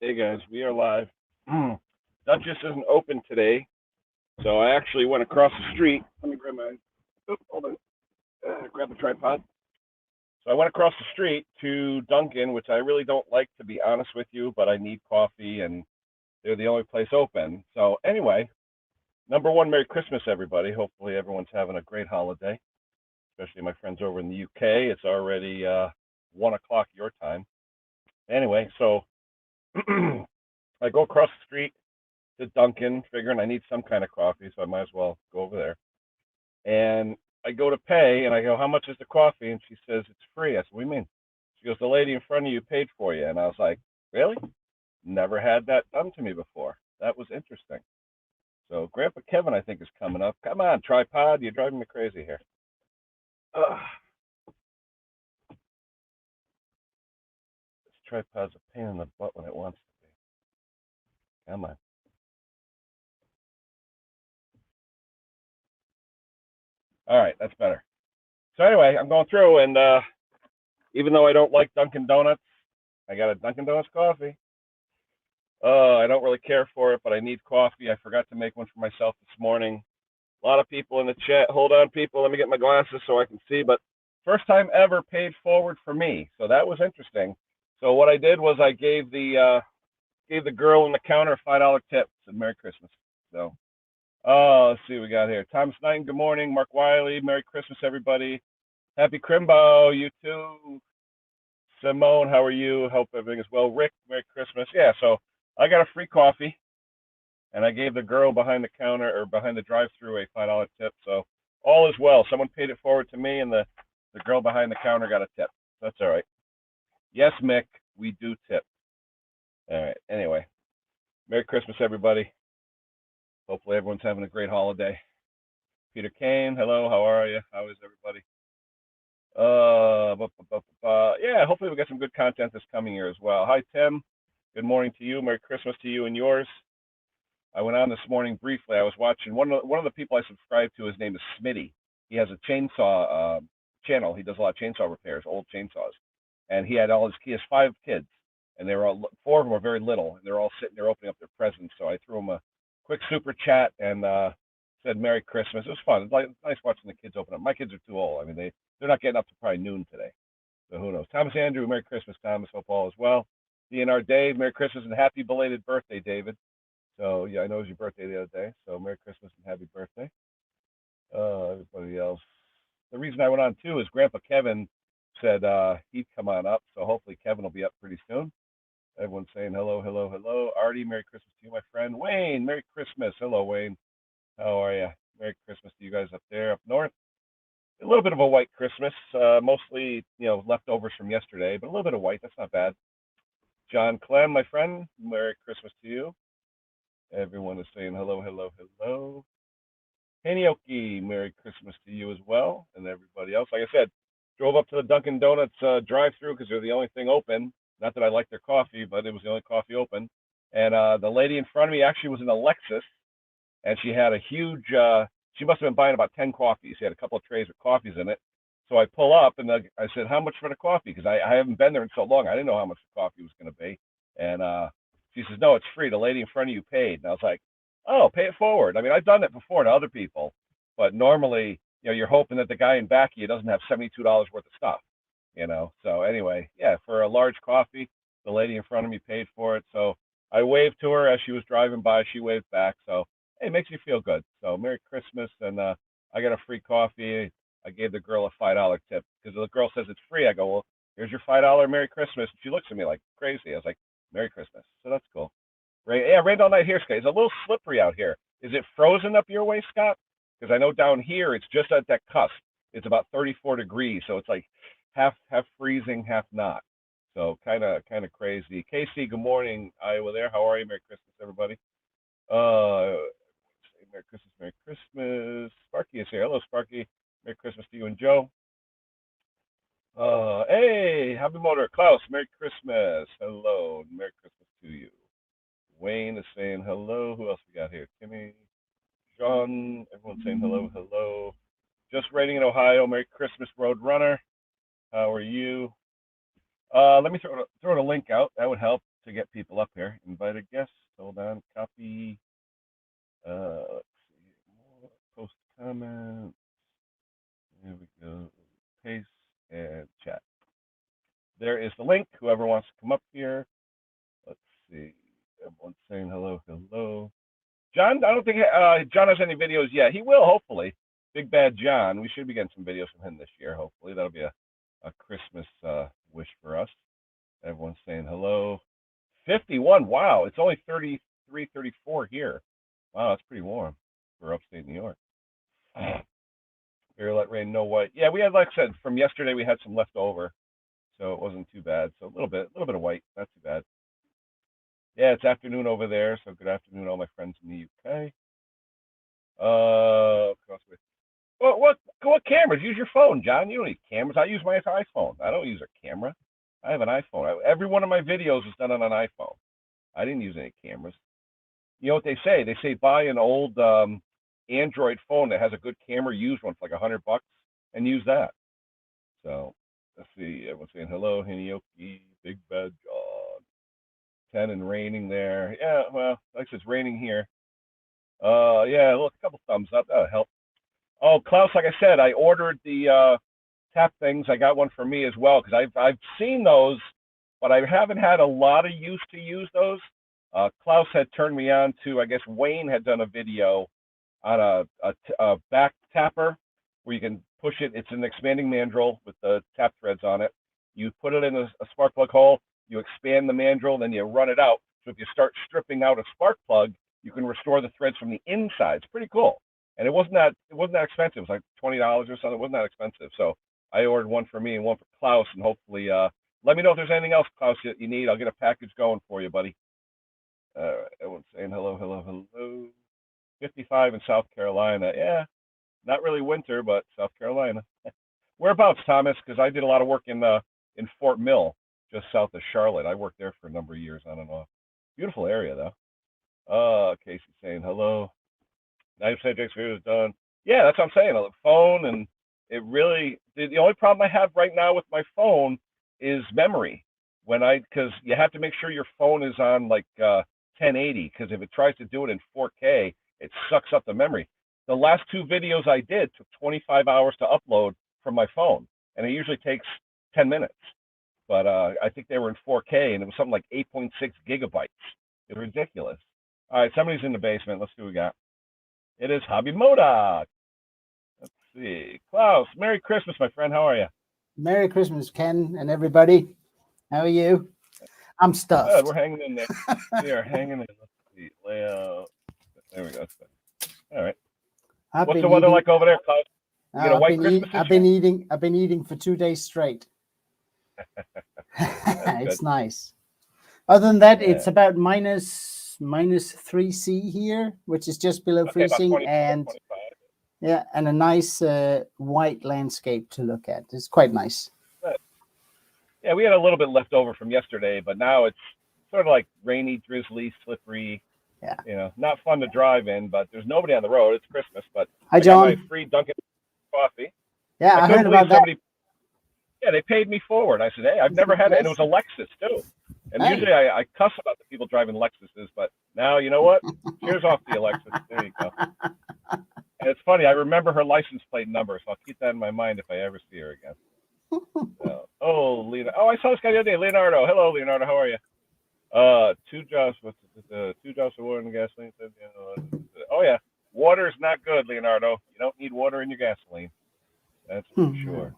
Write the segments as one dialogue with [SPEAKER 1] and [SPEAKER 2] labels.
[SPEAKER 1] Hey guys, we are live. Duchess isn't open today, so I actually went across the street. Let me grab my, hold on, grab the tripod. So I went across the street to Dunkin', which I really don't like to be honest with you, but I need coffee and they're the only place open. So anyway, number one, Merry Christmas, everybody. Hopefully everyone's having a great holiday, especially my friends over in the UK. It's already 1 o'clock your time. Anyway, so I go across the street to Dunkin', figuring I need some kind of coffee, so I might as well go over there. And I go to pay, and I go, "How much is the coffee?" And she says, "It's free." I said, "What do you mean?" She goes, "The lady in front of you paid for you." And I was like, "Really? Never had that done to me before." That was interesting. So Grandpa Kevin, I think, is coming up. Come on, tripod, you're driving me crazy here. Ugh, this tripod's a pain in the butt when it wants to be. Come on. All right, that's better. So anyway, I'm going through, and even though I don't like Dunkin' Donuts, I got a Dunkin' Donuts coffee. I don't really care for it, but I need coffee. I forgot to make one for myself this morning. A lot of people in the chat. Hold on, people. Let me get my glasses so I can see. But first time ever paid forward for me, so that was interesting. So what I did was I gave the girl on the counter a $5 tip. Said Merry Christmas. So let's see what we got here. Thomas Knighton, good morning. Mark Wiley, Merry Christmas, everybody. Happy Crimbo, you too. Simone, how are you? Hope everything is well. Rick, Merry Christmas. Yeah, so I got a free coffee, and I gave the girl behind the counter or behind the drive-through a $5 tip. So all is well. Someone paid it forward to me, and the girl behind the counter got a tip. That's all right. Yes, Mick, we do tip. All right. Anyway, Merry Christmas, everybody. Hopefully everyone's having a great holiday. Peter Kane, hello. How are you? How is everybody? Yeah, hopefully we get some good content this coming year as well. Hi, Tim. Good morning to you. Merry Christmas to you and yours. I went on this morning briefly. I was watching one of the people I subscribe to. His name is Smitty. He has a chainsaw channel. He does a lot of chainsaw repairs, old chainsaws, and he has 5 kids, and they were all 4 of them are very little, and they're all sitting there opening up their presents. So I threw him a quick super chat and said Merry Christmas. It was fun. It's nice watching the kids open up. My kids are too old. I mean they're not getting up to probably noon today. So who knows? Thomas Andrew, Merry Christmas, Thomas. Hope all is well. DNR Dave, Merry Christmas and happy belated birthday, David. So yeah, I know it was your birthday the other day. So Merry Christmas and happy birthday. Everybody else. The reason I went on too is Grandpa Kevin said he'd come on up. So hopefully Kevin will be up pretty soon. Everyone's saying hello, hello, hello. Artie, Merry Christmas to you, my friend. Wayne, Merry Christmas. Hello, Wayne. How are you? Merry Christmas to you guys up there, up north. A little bit of a white Christmas, mostly leftovers from yesterday, but a little bit of white. That's not bad. John Clem, my friend, Merry Christmas to you. Everyone is saying hello, hello, hello. Hanioki, Merry Christmas to you as well, and everybody else. Like I said, drove up to the Dunkin' Donuts drive-through because they're the only thing open. Not that I like their coffee, but it was the only coffee open. And the lady in front of me actually was in a Lexus, and she had a huge. She must have been buying about 10 coffees. She had a couple of trays with coffees in it. So I pull up and I said, "How much for the coffee?" Because I haven't been there in so long. I didn't know how much the coffee was going to be. And she says, "No, it's free. The lady in front of you paid." And I was like, "Oh, pay it forward." I mean, I've done it before to other people, but normally, you're hoping that the guy in back of you doesn't have $72 worth of stuff. So anyway, yeah, for a large coffee, the lady in front of me paid for it. So I waved to her as she was driving by. She waved back. So hey, it makes me feel good. So Merry Christmas, and I got a free coffee. I gave the girl a $5 tip because the girl says it's free. I go, "Well, here's your $5 Merry Christmas." And she looks at me like crazy. I was like, "Merry Christmas." So that's cool. Rain, yeah, rained all night here, Scott. It's a little slippery out here. Is it frozen up your way, Scott? Because I know down here it's just at that cusp. It's about 34 degrees, so it's like half freezing, half not. So kind of crazy. KC, good morning, Iowa. There, how are you? Merry Christmas, everybody. Uh, Merry Christmas, Merry Christmas. Sparky is here. Hello, Sparky. Merry Christmas to you and Joe. Hey, Happy Motor. Klaus, Merry Christmas. Hello, Merry Christmas to you. Wayne is saying hello. Who else we got here? Timmy, John, everyone saying hello, hello. Just writing in Ohio. Merry Christmas, Road Runner. How are you? Let me throw a link out. That would help to get people up here. Invited guests. Hold on. Copy. Let's see. Post comment. There we go. Paste and chat. There is the link. Whoever wants to come up here. Let's see. Everyone's saying hello, hello. John, I don't think John has any videos yet. He will, hopefully. Big Bad John. We should be getting some videos from him this year, hopefully. That'll be a Christmas wish for us. Everyone's saying hello. 51. Wow. It's only 33, 34 here. Wow, that's pretty warm for upstate New York. Here, let rain know what. Yeah, we had, like I said, from yesterday, we had some left over. So it wasn't too bad. So a little bit of white. Not too bad. Yeah, it's afternoon over there. So good afternoon, all my friends in the UK. What cameras? Use your phone, John. You don't need cameras. I use my iPhone. I don't use a camera. I have an iPhone. Every one of my videos is done on an iPhone. I didn't use any cameras. You know what they say? They say buy an old Android phone that has a good camera, use one for like $100 and use that. So let's see. Everyone's saying hello, Hinioki, Big Bad John. 10 and raining there. Yeah, well, like it's raining here. Yeah, look, a couple thumbs up. That'll help. Oh, Klaus, like I said, I ordered the tap things. I got one for me as well because I've seen those, but I haven't had a lot of use to use those. Klaus had turned me on to, I guess Wayne had done a video on a back tapper where you can push it. It's an expanding mandrel with the tap threads on it. You put it in a spark plug hole, you expand the mandrel, then you run it out. So if you start stripping out a spark plug, you can restore the threads from the inside. It's pretty cool. And it wasn't that expensive. It was like $20 or something. It wasn't that expensive. So I ordered one for me and one for Klaus, and hopefully let me know if there's anything else, Klaus, that you need. I'll get a package going for you, buddy. Everyone's saying hello, hello, hello. 55 in South Carolina. Yeah, not really winter, but South Carolina. Whereabouts, Thomas? Because I did a lot of work in Fort Mill, just south of Charlotte. I worked there for a number of years on and off. Beautiful area, though. Casey's saying hello. 90% Jake's video is done. Yeah, that's what I'm saying. A phone, and it really, the only problem I have right now with my phone is memory. Because you have to make sure your phone is on like 1080, because if it tries to do it in 4K, it sucks up the memory. The last two videos I did took 25 hours to upload from my phone, and it usually takes 10 minutes. But I think they were in 4K, and it was something like 8.6 gigabytes. It was ridiculous. All right, somebody's in the basement. Let's see what we got. It is Hobby Modoc. Let's see. Klaus, Merry Christmas, my friend. How are you?
[SPEAKER 2] Merry Christmas, Ken, and everybody. How are you? I'm stuffed.
[SPEAKER 1] Good. We're hanging in there. We are hanging in. Let's see. Layout. There we go. All right. What's the weather like over there, Klaus? You get a white Christmas?
[SPEAKER 2] I've been eating for 2 days straight. It's nice. Other than that, it's about minus 3°C here, which is just below freezing, 25. And a nice white landscape to look at. It's quite nice.
[SPEAKER 1] Yeah, we had a little bit left over from yesterday, but now it's sort of like rainy, drizzly, slippery.
[SPEAKER 2] Yeah.
[SPEAKER 1] You know, not fun to drive in, but there's nobody on the road. It's Christmas, but
[SPEAKER 2] hi, John.
[SPEAKER 1] I got my free Dunkin' coffee.
[SPEAKER 2] Yeah, I heard about that.
[SPEAKER 1] Yeah, they paid me forward. I said, hey, I've never had it, and it was a Lexus too. And usually I cuss about the people driving Lexuses, but now you know what? Cheers off to you, Lexus. There you go. And it's funny. I remember her license plate number, so I'll keep that in my mind if I ever see her again. I saw this guy the other day, Leonardo. Hello, Leonardo. How are you? 2 jobs. What's the 2 jobs of water and gasoline? Oh yeah, water is not good, Leonardo. You don't need water in your gasoline. That's for sure.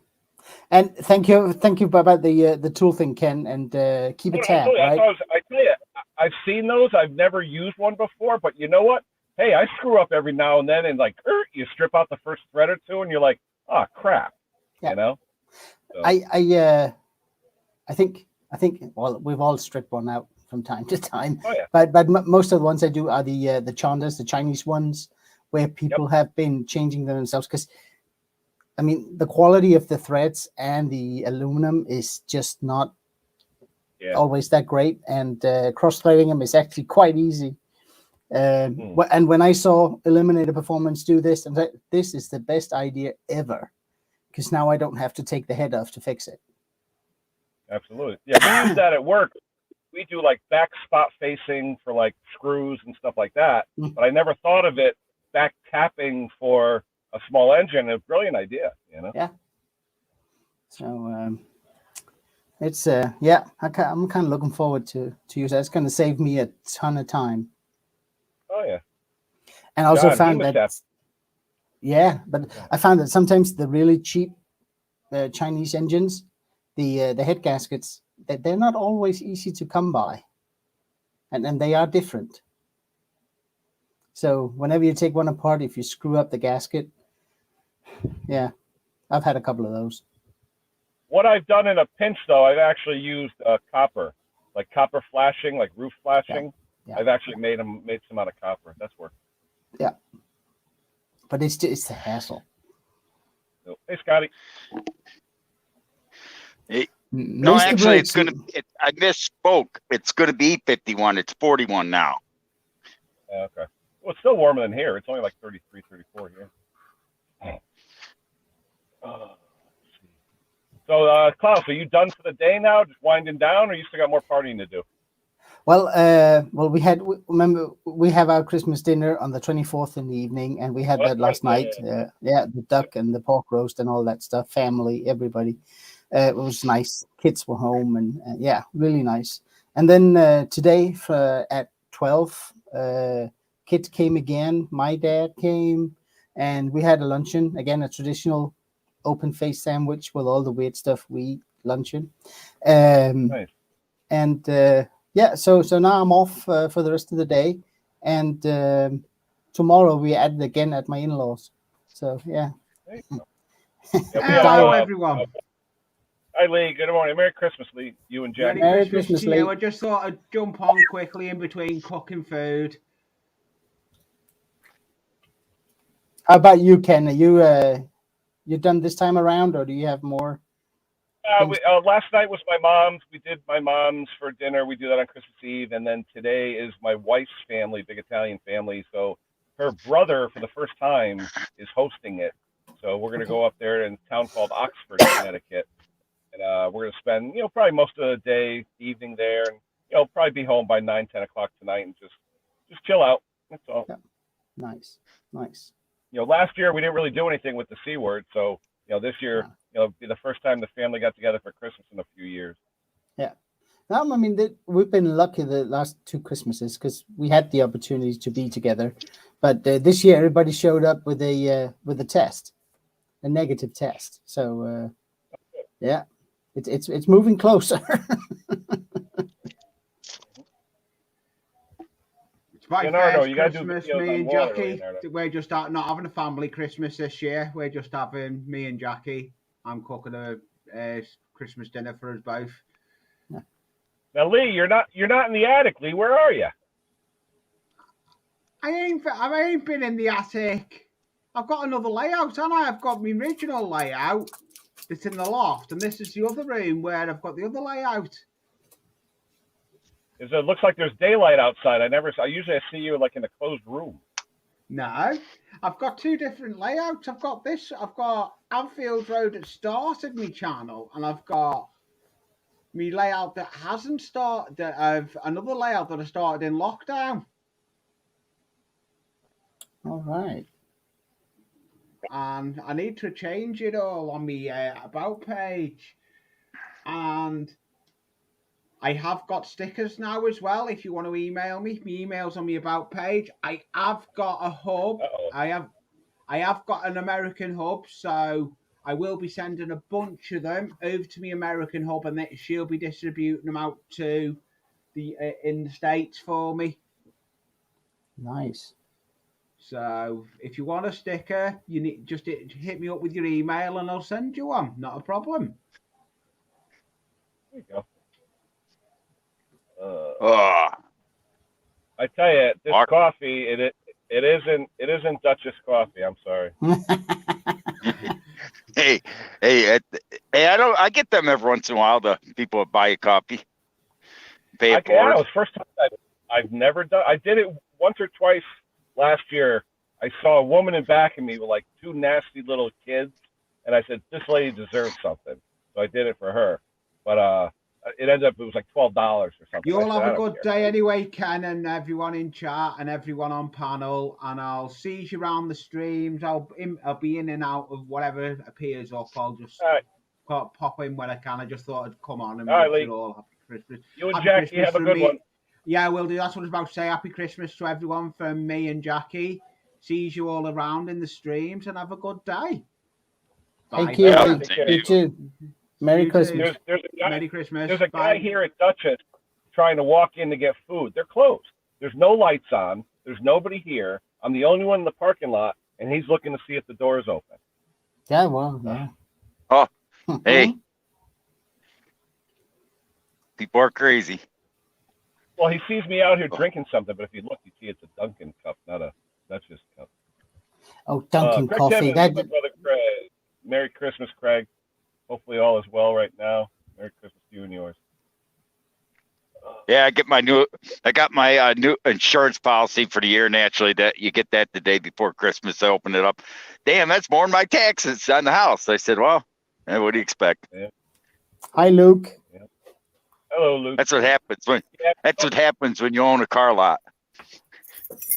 [SPEAKER 2] And thank you about the tool thing, Ken, and keep a tab.
[SPEAKER 1] I tell you, I've seen those. I've never used one before, but you know what? Hey, I screw up every now and then, and like you strip out the first thread or two, and you're like, oh crap,
[SPEAKER 2] yeah.
[SPEAKER 1] You know. So.
[SPEAKER 2] I think well, we've all stripped one out from time to time.
[SPEAKER 1] Oh, yeah.
[SPEAKER 2] But most of the ones I do are the Chondas, the Chinese ones, where people have been changing them themselves. Because I mean, the quality of the threads and the aluminum is just not always that great, and cross-threading them is actually quite easy. And when I saw Eliminator Performance do this, I thought, this is the best idea ever, because now I don't have to take the head off to fix it.
[SPEAKER 1] Absolutely. Yeah, we use that at work. do like back spot facing for like screws and stuff like that.
[SPEAKER 2] Mm.
[SPEAKER 1] But I never thought of it back tapping for a small engine. A brilliant idea, you know.
[SPEAKER 2] Yeah. So it's yeah, I'm kind of looking forward to use that. It's going to save me a ton of time.
[SPEAKER 1] Oh yeah.
[SPEAKER 2] And I also
[SPEAKER 1] John,
[SPEAKER 2] found that yeah, but I found that sometimes the really cheap Chinese engines, the head gaskets, that they're not always easy to come by, and they are different. So whenever you take one apart, if you screw up the gasket, yeah, I've had a couple of those.
[SPEAKER 1] What I've done in a pinch, though, I've actually used copper, like copper flashing, like roof flashing.
[SPEAKER 2] Yeah.
[SPEAKER 1] I've actually made some out of copper. That's worked.
[SPEAKER 2] Yeah, but it's the hassle.
[SPEAKER 1] So, hey, Scotty.
[SPEAKER 3] No, actually, it's gonna. I misspoke. It's gonna be 51. It's 41 now.
[SPEAKER 1] Okay. Well, it's still warmer than here. It's only like 33, 34 here. So, Klaus, are you done for the day now? Just winding down, or you still got more partying to do?
[SPEAKER 2] Well, remember we have our Christmas dinner on the 24th in the evening, and we had that last night. Yeah, the duck and the pork roast and all that stuff. Family, everybody. It was nice. Kids were home, and yeah, really nice. And then today at 12, kids came again. My dad came, and we had a luncheon again, a traditional open face sandwich with all the weird stuff we eat luncheon.
[SPEAKER 1] Nice.
[SPEAKER 2] And yeah, so now I'm off for the rest of the day, and tomorrow we at it again at my in-laws. So yeah.
[SPEAKER 4] Hello, everyone.
[SPEAKER 1] Hi, Lee. Good morning. Merry Christmas, Lee. You and Jack.
[SPEAKER 2] Merry Christmas,
[SPEAKER 4] to
[SPEAKER 2] Lee.
[SPEAKER 4] you. I just thought I'd jump on quickly in between cooking food.
[SPEAKER 2] How about you, Ken? Are you done this time around, or do you have more?
[SPEAKER 1] Last night was my mom's. We did my mom's for dinner. We do that on Christmas Eve, and then today is my wife's family, big Italian family. So her brother, for the first time, is hosting it. So we're gonna go up there in a town called Oxford, Connecticut, and we're gonna spend, probably most of the day, evening there, and probably be home by 9, 10 o'clock tonight, and just chill out. That's all.
[SPEAKER 2] Yeah. Nice.
[SPEAKER 1] Last year we didn't really do anything with the C word, so this year, it'll be the first time the family got together for Christmas in a few years.
[SPEAKER 2] Yeah. I mean, we've been lucky the last 2 Christmases because we had the opportunity to be together. But this year, everybody showed up with a test, a negative test. So yeah, it's moving closer.
[SPEAKER 4] It's my
[SPEAKER 1] Leonardo,
[SPEAKER 4] first
[SPEAKER 1] you gotta do
[SPEAKER 4] Christmas,
[SPEAKER 1] videos
[SPEAKER 4] me
[SPEAKER 1] on
[SPEAKER 4] and
[SPEAKER 1] water,
[SPEAKER 4] Jackie.
[SPEAKER 1] Leonardo.
[SPEAKER 4] We're just not having a family Christmas this year. We're just having me and Jackie. I'm cooking a Christmas dinner for us both.
[SPEAKER 1] Now, Lee, you're not in the attic, Lee. Where are you?
[SPEAKER 4] I ain't been in the attic. I've got another layout, haven't I? I've got my original layout that's in the loft, and this is the other room where I've got the other layout.
[SPEAKER 1] It looks like there's daylight outside. I usually see you like in a closed room.
[SPEAKER 4] No, I've got 2 different layouts. I've got Anfield Road that started my channel, and I've got me layout that hasn't started. I've another layout that I started in lockdown.
[SPEAKER 2] All right.
[SPEAKER 4] And I need to change it all on my about page. And I have got stickers now as well. If you want to email me, my email's on my about page. I have got a hub.
[SPEAKER 1] Uh-oh.
[SPEAKER 4] I have got an American hub, so I will be sending a bunch of them over to my American hub, and she'll be distributing them out to the in the States for me.
[SPEAKER 2] Nice.
[SPEAKER 4] So if you want a sticker, you need just hit me up with your email, and I'll send you one. Not a problem.
[SPEAKER 1] There you go.
[SPEAKER 3] Oh,
[SPEAKER 1] I tell you, this coffee, it isn't Dutchess coffee. I'm sorry.
[SPEAKER 3] hey, I get them every once in a while. The people that buy a copy, pay it
[SPEAKER 1] Yeah, it
[SPEAKER 3] forward.
[SPEAKER 1] was first time I've never done. I did it once or twice last year. I saw a woman in back of me with like 2 nasty little kids, and I said, "This lady deserves something." So I did it for her. But it ended up it was like $12 or something.
[SPEAKER 4] You all
[SPEAKER 1] I said,
[SPEAKER 4] have
[SPEAKER 1] "I
[SPEAKER 4] a
[SPEAKER 1] don't
[SPEAKER 4] good
[SPEAKER 1] care."
[SPEAKER 4] day anyway, Ken, and everyone in chat and everyone on panel. And I'll see you around the streams. I'll be in and out of whatever appears up. I'll just
[SPEAKER 1] All right,
[SPEAKER 4] pop in when I can. I just thought I'd come on and
[SPEAKER 1] all right,
[SPEAKER 4] wish
[SPEAKER 1] Lee.
[SPEAKER 4] you all happy Christmas.
[SPEAKER 1] You and
[SPEAKER 4] Happy
[SPEAKER 1] Jackie
[SPEAKER 4] Christmas
[SPEAKER 1] have a
[SPEAKER 4] from
[SPEAKER 1] good
[SPEAKER 4] me.
[SPEAKER 1] one.
[SPEAKER 4] Yeah, will do. That's what I was about to say. Happy Christmas to everyone from me and Jackie. Sees you all around in the streams and have a good day.
[SPEAKER 2] Thank
[SPEAKER 4] Bye.
[SPEAKER 2] you.
[SPEAKER 3] Yeah,
[SPEAKER 2] Lee.
[SPEAKER 3] same to
[SPEAKER 2] You
[SPEAKER 3] you.
[SPEAKER 2] too. Merry
[SPEAKER 4] You
[SPEAKER 2] Christmas.
[SPEAKER 4] too.
[SPEAKER 1] There's a guy.
[SPEAKER 4] Merry Christmas.
[SPEAKER 1] There's a guy
[SPEAKER 4] Bye.
[SPEAKER 1] here at Dutchess trying to walk in to get food. They're closed. There's no lights on. There's nobody here. I'm the only one in the parking lot, and he's looking to see if the door is open.
[SPEAKER 2] Yeah, well, yeah.
[SPEAKER 3] Oh, hey, people are crazy.
[SPEAKER 1] Well, he sees me out here drinking something, but if you look, you see it's a Dunkin' cup, not a Dutchess cup.
[SPEAKER 2] Oh, Dunkin'
[SPEAKER 1] Craig
[SPEAKER 2] coffee.
[SPEAKER 1] Timmons,
[SPEAKER 2] That
[SPEAKER 1] my brother Craig. Merry Christmas, Craig. Hopefully all is well right now. Merry Christmas to you and yours.
[SPEAKER 3] Yeah, I got my new insurance policy for the year. Naturally, that you get that the day before Christmas. I open it up. Damn, that's more than my taxes on the house. I said, well, what do you expect?
[SPEAKER 2] Hi, Luke.
[SPEAKER 1] Hello, Luke.
[SPEAKER 3] That's what happens when you own a car lot.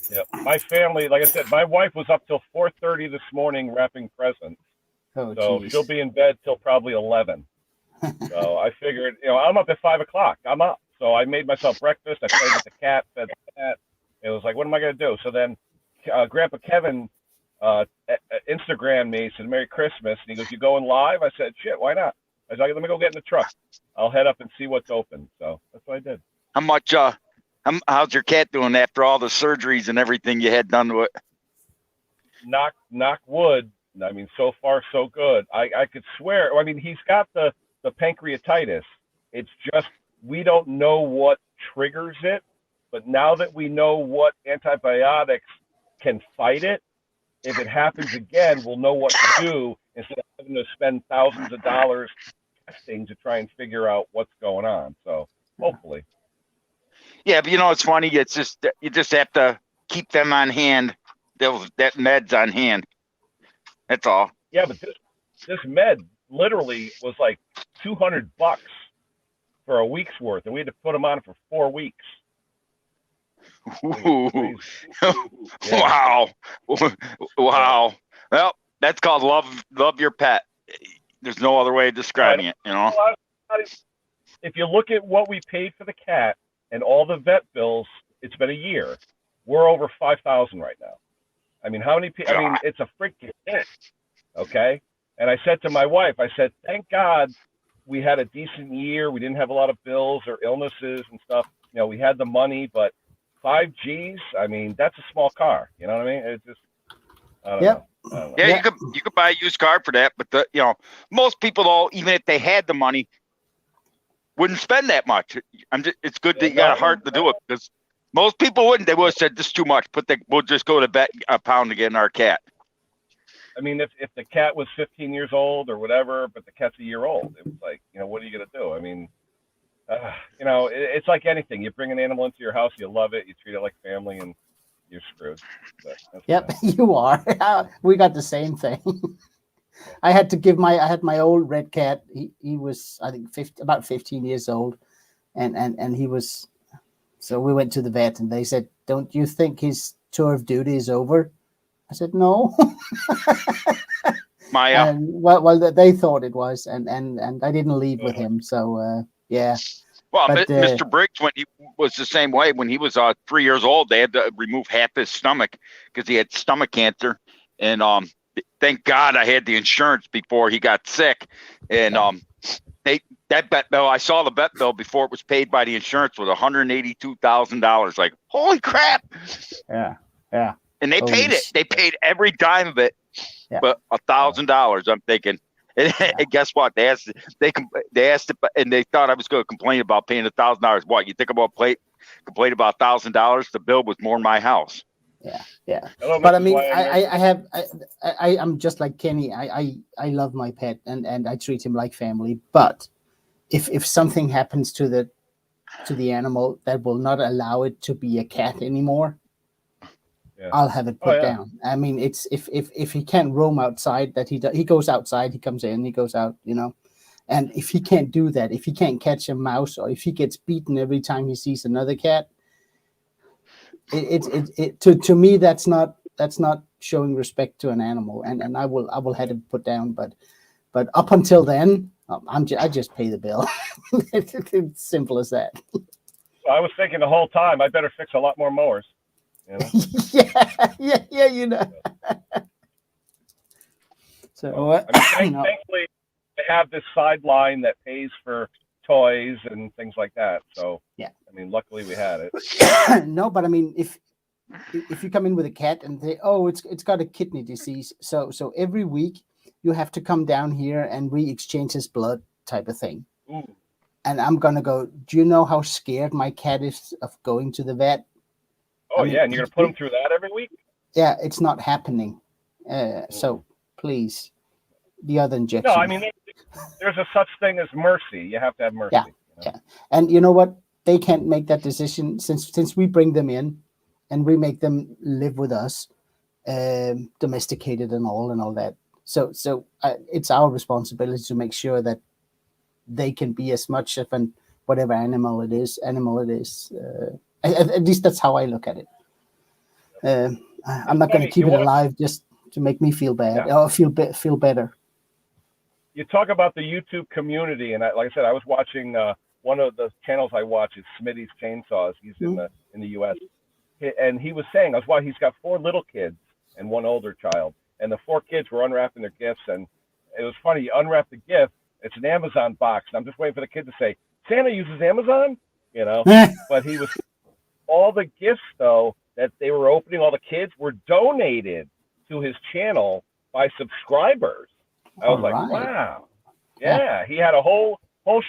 [SPEAKER 1] Yeah, my family, like I said, my wife was up till 4:30 this morning wrapping presents.
[SPEAKER 2] Oh,
[SPEAKER 1] So
[SPEAKER 2] geez.
[SPEAKER 1] she'll be in bed till probably 11. So I figured, I'm up at 5 o'clock. I'm up. So I made myself breakfast. I played with the cat, fed the cat. It was like, what am I going to do? So then Grandpa Kevin Instagrammed me, said, Merry Christmas. And he goes, you going live? I said, shit, why not? I was like, let me go get in the truck. I'll head up and see what's open. So that's what I did.
[SPEAKER 3] How much, how's your cat doing after all the surgeries and everything you had done to it?
[SPEAKER 1] Knock wood. I mean, so far, so good. I could swear. I mean, he's got the pancreatitis. It's just we don't know what triggers it. But now that we know what antibiotics can fight it, if it happens again, we'll know what to do instead of having to spend thousands of dollars testing to try and figure out what's going on. So hopefully.
[SPEAKER 3] Yeah, but it's funny. It's just you just have to keep them on hand. That med's on hand. That's all.
[SPEAKER 1] Yeah, but this med literally was like $200 for a week's worth, and we had to put them on for 4 weeks.
[SPEAKER 3] Ooh. Wow. Wow. Well, that's called love your pet. There's no other way of describing it,
[SPEAKER 1] If you look at what we paid for the cat and all the vet bills, it's been a year. We're over 5,000 right now. I mean, how many people? I mean, it's a freaking hit. Okay. And I said to my wife, I said, thank God we had a decent year. We didn't have a lot of bills or illnesses and stuff. We had the money, but 5 G's, I mean, that's a small car. You know what I mean? It's just, I don't know.
[SPEAKER 3] Yeah, you could buy a used car for that, but most people, though, even if they had the money, wouldn't spend that much. It's good that you got a heart to do it, because most people wouldn't. They would have said, this is too much. We'll just go to bet a pound to get in our cat.
[SPEAKER 1] I mean, if the cat was 15 years old or whatever, but the cat's a year old, it was like, what are you going to do? I mean, it's like anything. You bring an animal into your house, you love it, you treat it like family, and you're screwed.
[SPEAKER 2] Yep, you are. We got the same thing. I had my old red cat. He was, I think, about 15 years old, and he was. So we went to the vet, and they said, "Don't you think his tour of duty is over?" I said, "No."
[SPEAKER 3] Maya.
[SPEAKER 2] And well, they thought it was, and I didn't leave with him. So yeah.
[SPEAKER 3] Well, but, Mr. Briggs, when he was the same way, when he was 3 years old, they had to remove half his stomach because he had stomach cancer. And thank God I had the insurance before he got sick. And that vet bill, I saw the vet bill before it was paid by the insurance, was $182,000. Like, holy crap!
[SPEAKER 2] Yeah.
[SPEAKER 3] And they paid it. They paid every dime of it, but $1,000. I'm thinking. And guess what? They asked it, and they thought I was going to complain about paying $1,000. What, you think about complain about $1,000? The bill was more in my house.
[SPEAKER 2] Yeah. But I mean, I'm just like Kenny. I love my pet, and I treat him like family. But if something happens to the animal that will not allow it to be a cat anymore, I'll have it put down. I mean, it's if he can't roam outside, that he goes outside, he comes in, he goes out, And if he can't do that, if he can't catch a mouse, or if he gets beaten every time he sees another cat, to me that's not showing respect to an animal, and I will have him put down. But up until then, I just pay the bill. It's simple as that.
[SPEAKER 1] So I was thinking the whole time I better fix a lot more mowers. You know?
[SPEAKER 2] yeah, you know. So
[SPEAKER 1] thankfully, they have this sideline that pays for toys and things like that. So
[SPEAKER 2] yeah,
[SPEAKER 1] I mean, luckily we had it.
[SPEAKER 2] No, but I mean, if you come in with a cat and they, oh, it's got a kidney disease, so every week you have to come down here and we exchange his blood, type of thing.
[SPEAKER 1] Ooh.
[SPEAKER 2] And I'm gonna go, do you know how scared my cat is of going to the vet?
[SPEAKER 1] Oh, yeah, and you're gonna put him through that every week?
[SPEAKER 2] Yeah, it's not happening. So please, the other injection.
[SPEAKER 1] No, I mean, there's a such thing as mercy. You have to have mercy.
[SPEAKER 2] Yeah, yeah. And you know what? They can't make that decision since we bring them in and we make them live with us, domesticated and all that. So it's our responsibility to make sure that they can be as much of an whatever animal it is. At least that's how I look at it. I'm not going to keep it alive just to make me feel bad or feel better.
[SPEAKER 1] You talk about the YouTube community, and like I said, I was watching one of the channels I watch is Smitty's Chainsaws. He's in the U.S. And he was saying, he's got 4 little kids and 1 older child, and the 4 kids were unwrapping their gifts, and it was funny. You unwrap the gift, it's an Amazon box, and I'm just waiting for the kid to say, Santa uses Amazon, you know. But he was all the gifts though that they were opening, all the kids were donated to his channel by subscribers. I was like, wow, yeah. He had a whole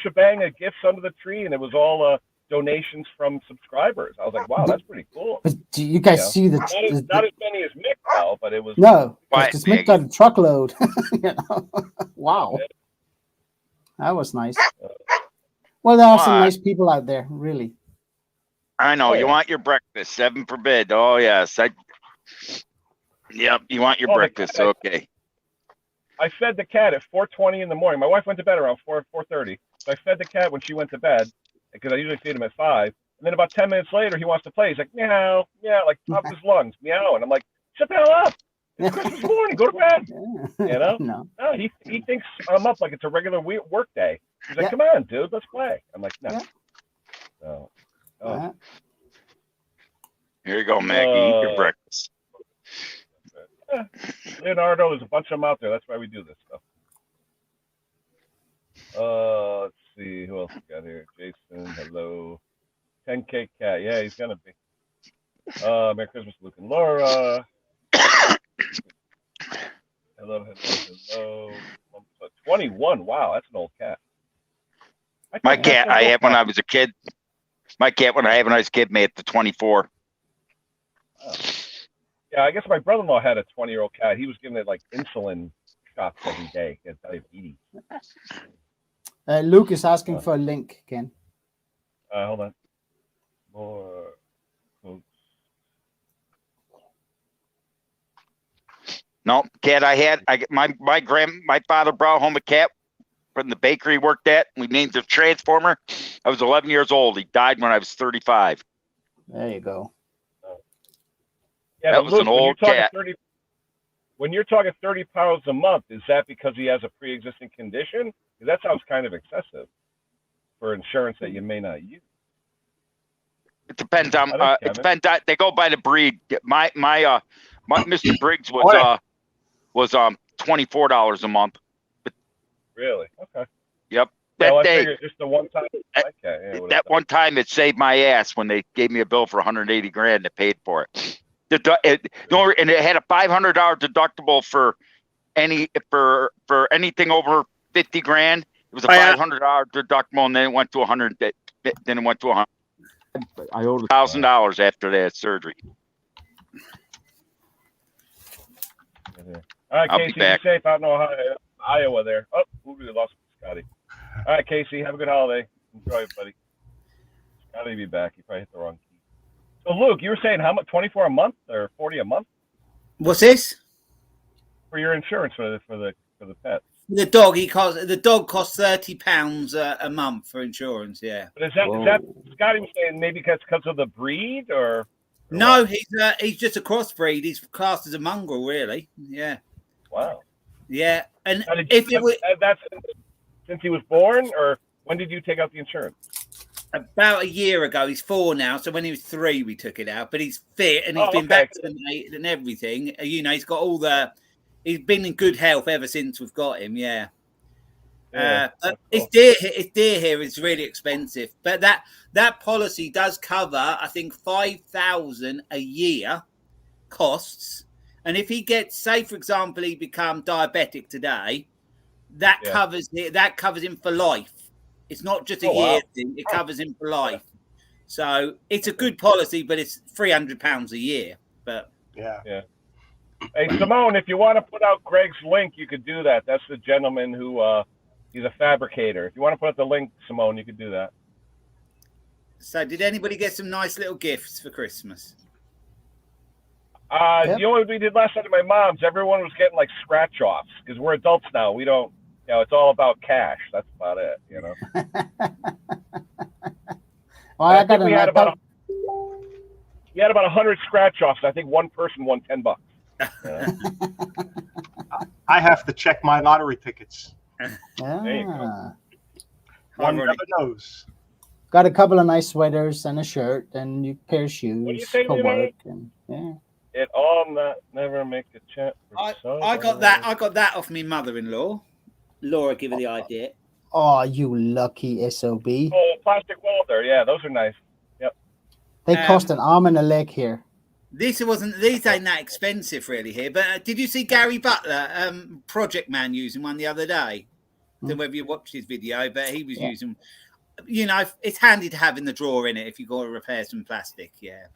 [SPEAKER 1] shebang of gifts under the tree, and it was all donations from subscribers. I was like, wow, that's pretty cool.
[SPEAKER 2] But do you guys see
[SPEAKER 1] not as many as Mick though, but it was
[SPEAKER 2] because Mick got a truckload. You know? Wow, that was nice. Well, there are some nice people out there, really.
[SPEAKER 3] I know. You want your breakfast, 7 for bed. Oh yes, yep. You want your breakfast, okay.
[SPEAKER 1] I fed the cat at 4:20 in the morning. My wife went to bed around 4:30. So I fed the cat when she went to bed because I usually feed him at 5. And then about 10 minutes later, he wants to play. He's like, meow, meow, like top of his lungs, meow. And I'm like, shut the hell up. It's Christmas morning. Go to bed. You know? No, he thinks I'm up like it's a regular work day. He's like, come on, dude, let's play. I'm like, no. So,
[SPEAKER 3] here you go, Maggie. Eat your breakfast.
[SPEAKER 1] Leonardo, there's a bunch of them out there. That's why we do this stuff. Let's see who else we got here. Jason, hello. 10K Cat, yeah, he's gonna be. Merry Christmas, Luke and Laura. Hello. 21. Wow, that's an old cat.
[SPEAKER 3] My cat I had when I was a kid. My cat when I had when I was a kid made it to 24.
[SPEAKER 1] Oh. Yeah, I guess my brother-in-law had a 20-year-old cat. He was giving it like insulin shots every day. He had diabetes.
[SPEAKER 2] Luke is asking for a link, Ken.
[SPEAKER 1] Hold on. More.
[SPEAKER 3] No, cat my father brought home a cat from the bakery he worked at. We named the Transformer. I was 11 years old. He died when I was 35.
[SPEAKER 2] There you go.
[SPEAKER 1] Yeah,
[SPEAKER 3] that was Luke, an old cat.
[SPEAKER 1] When you're talking 30 pounds a month, is that because he has a pre-existing condition? Because that sounds kind of excessive for insurance that you may not use.
[SPEAKER 3] It depends on. It depends. They go by the breed. My Mr. Briggs was $24 a month.
[SPEAKER 1] Really? Okay.
[SPEAKER 3] Yep. That day,
[SPEAKER 1] just the one time. Okay.
[SPEAKER 3] That one time, it saved my ass when they gave me a bill for $180,000 that paid for it. And it had a $500 deductible for anything over $50,000. It was a $500 deductible, and then it went to $100. Then it went to $100. I owed $1,000 after that surgery.
[SPEAKER 1] All right, Casey, be safe out in Iowa there. Oh, we lost Scotty. All right, Casey, have a good holiday. Enjoy it, buddy. Scotty be back. You probably hit the wrong key. So, Luke, you were saying how much? 24 a month or 40 a month?
[SPEAKER 5] What's this?
[SPEAKER 1] For your insurance for the pet.
[SPEAKER 5] The dog costs £30 a month for insurance. Yeah.
[SPEAKER 1] But is that Scotty was saying maybe because of the breed or
[SPEAKER 5] no?
[SPEAKER 1] What?
[SPEAKER 5] He's just a crossbreed. He's classed as a mongrel, really. Yeah.
[SPEAKER 1] Wow.
[SPEAKER 5] Yeah, and
[SPEAKER 1] that's since he was born, or when did you take out the insurance?
[SPEAKER 5] About a year ago. He's 4 now, so when he was 3, we took it out. But he's fit and he's been vaccinated and everything. You know, he's got all the. He's been in good health ever since we've got him. Yeah.
[SPEAKER 1] Cool.
[SPEAKER 5] It's deer here. It's really expensive, but that policy does cover, I think, 5,000 a year costs. And if he gets, say, for example, he become diabetic today, that covers him for life. It's not just a year thing; it covers him for life. So it's a good policy, but it's £300 a year. But
[SPEAKER 1] yeah. Hey Simone, if you want to put out Greg's link, you could do that. That's the gentleman who he's a fabricator. If you want to put out the link, Simone, you could do that.
[SPEAKER 5] So, did anybody get some nice little gifts for Christmas?
[SPEAKER 1] You know what we did last night at my mom's? Everyone was getting like scratch offs because we're adults now. We don't, you know, it's all about cash. That's about it, you know.
[SPEAKER 2] Well, I think
[SPEAKER 1] we had about 100 scratch offs. I think one person won $10. Yeah.
[SPEAKER 6] I have to check my lottery tickets.
[SPEAKER 2] Ah.
[SPEAKER 6] One never knows.
[SPEAKER 2] Got a couple of nice sweaters and a shirt and a pair of shoes for work. And,
[SPEAKER 1] It all never make a chance.
[SPEAKER 5] I got that off my mother-in-law. Laura gave her the idea.
[SPEAKER 2] Oh, you lucky SOB.
[SPEAKER 1] Oh, plastic welder. Yeah, those are nice. Yep.
[SPEAKER 2] They cost an arm and a leg here.
[SPEAKER 5] These ain't that expensive really here. But did you see Gary Butler, Project Man, using one the other day? I don't know whether you watched his video, but he was using. You know, it's handy to have in the drawer in it if you got to repair some plastic. Yeah,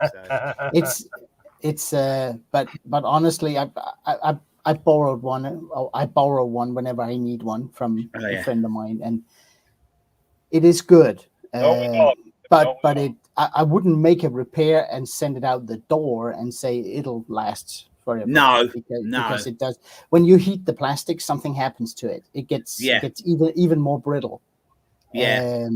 [SPEAKER 5] so. But honestly, I borrowed one. I borrow one whenever I need one from a friend of mine, and it is good. But I wouldn't make a repair and send it out the door and say it'll last forever. No,
[SPEAKER 2] because it does. When you heat the plastic, something happens to it. It gets even more brittle.
[SPEAKER 5] Yeah.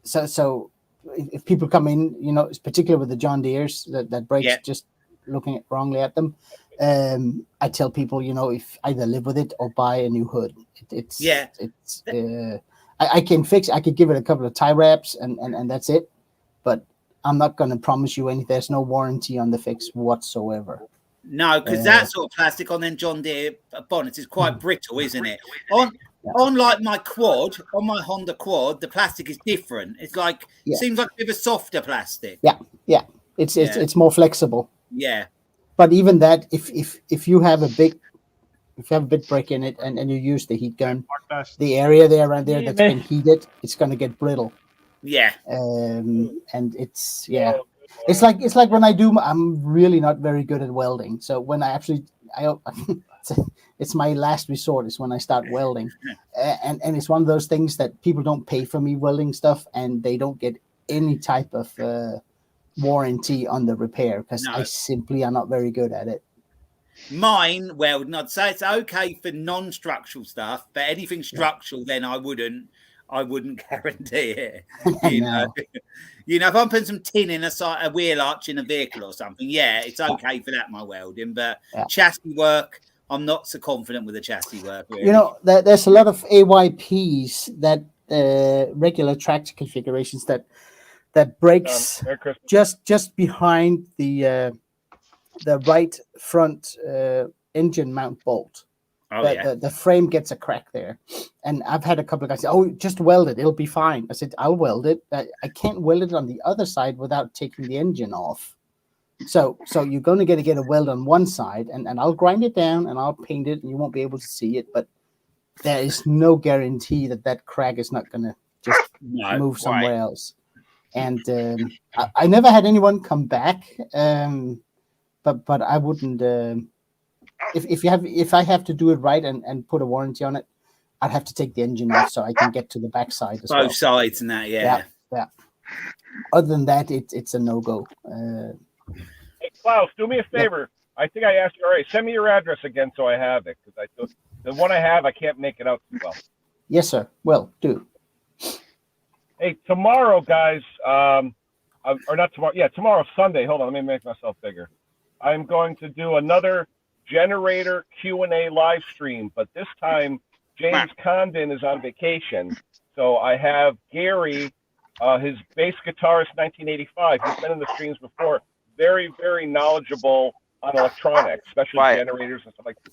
[SPEAKER 2] So if people come in, you know, particularly with the John Deeres that breaks just looking at wrongly at them, I tell people, you know, if either live with it or buy a new hood. I can fix. I could give it a couple of tie wraps and that's it. But I'm not going to promise you anything. There's no warranty on the fix whatsoever.
[SPEAKER 5] No, because that sort of plastic on them John Deere bonnets is quite brittle, isn't it? On like my quad, on my Honda quad, the plastic is different. It's like seems like a bit of a softer plastic.
[SPEAKER 2] Yeah. It's more flexible.
[SPEAKER 5] Yeah.
[SPEAKER 2] But even that, if you have a big break in it and you use the heat gun, the area there around there that's been heated, it's going to get brittle.
[SPEAKER 5] Yeah.
[SPEAKER 2] And it's it's like when I'm really not very good at welding. So when I it's my last resort is when I start welding, and it's one of those things that people don't pay for me welding stuff, and they don't get any type of warranty on the repair because I simply are not very good at it.
[SPEAKER 5] Mine welding, I'd say it's okay for non-structural stuff, but anything structural, then I wouldn't guarantee it. You know, if I'm putting some tin in a wheel arch in a vehicle or something, it's okay for that, my welding. But chassis work, I'm not so confident with the chassis work. Really.
[SPEAKER 2] You know, there's a lot of AYPs that regular tractor configurations that breaks just behind the right front engine mount bolt. The frame gets a crack there, and I've had a couple of guys say, "Oh, just weld it; it'll be fine." I said, "I'll weld it. I can't weld it on the other side without taking the engine off. So you're going to get a weld on one side, and I'll grind it down and I'll paint it, and you won't be able to see it. But there is no guarantee that crack is not going to just move somewhere else. And I never had anyone come back, but I wouldn't." If I have to do it right and put a warranty on it, I'd have to take the engine off so I can get to the backside as well.
[SPEAKER 5] Both sides and that, yeah.
[SPEAKER 2] Other than that, it's a no-go.
[SPEAKER 1] Hey, Klaus, do me a favor. I think I asked you already. Send me your address again so I have it. The one I have, I can't make it out too well.
[SPEAKER 2] Yes, sir. Will do.
[SPEAKER 1] Hey, tomorrow, guys, or not tomorrow. Yeah, tomorrow, Sunday. Hold on, let me make myself bigger. I'm going to do another generator Q&A live stream, but this time James Condon is on vacation. So I have Gary, his bass guitarist, 1985. He's been in the streams before. Very, very knowledgeable on electronics, especially generators and stuff like that.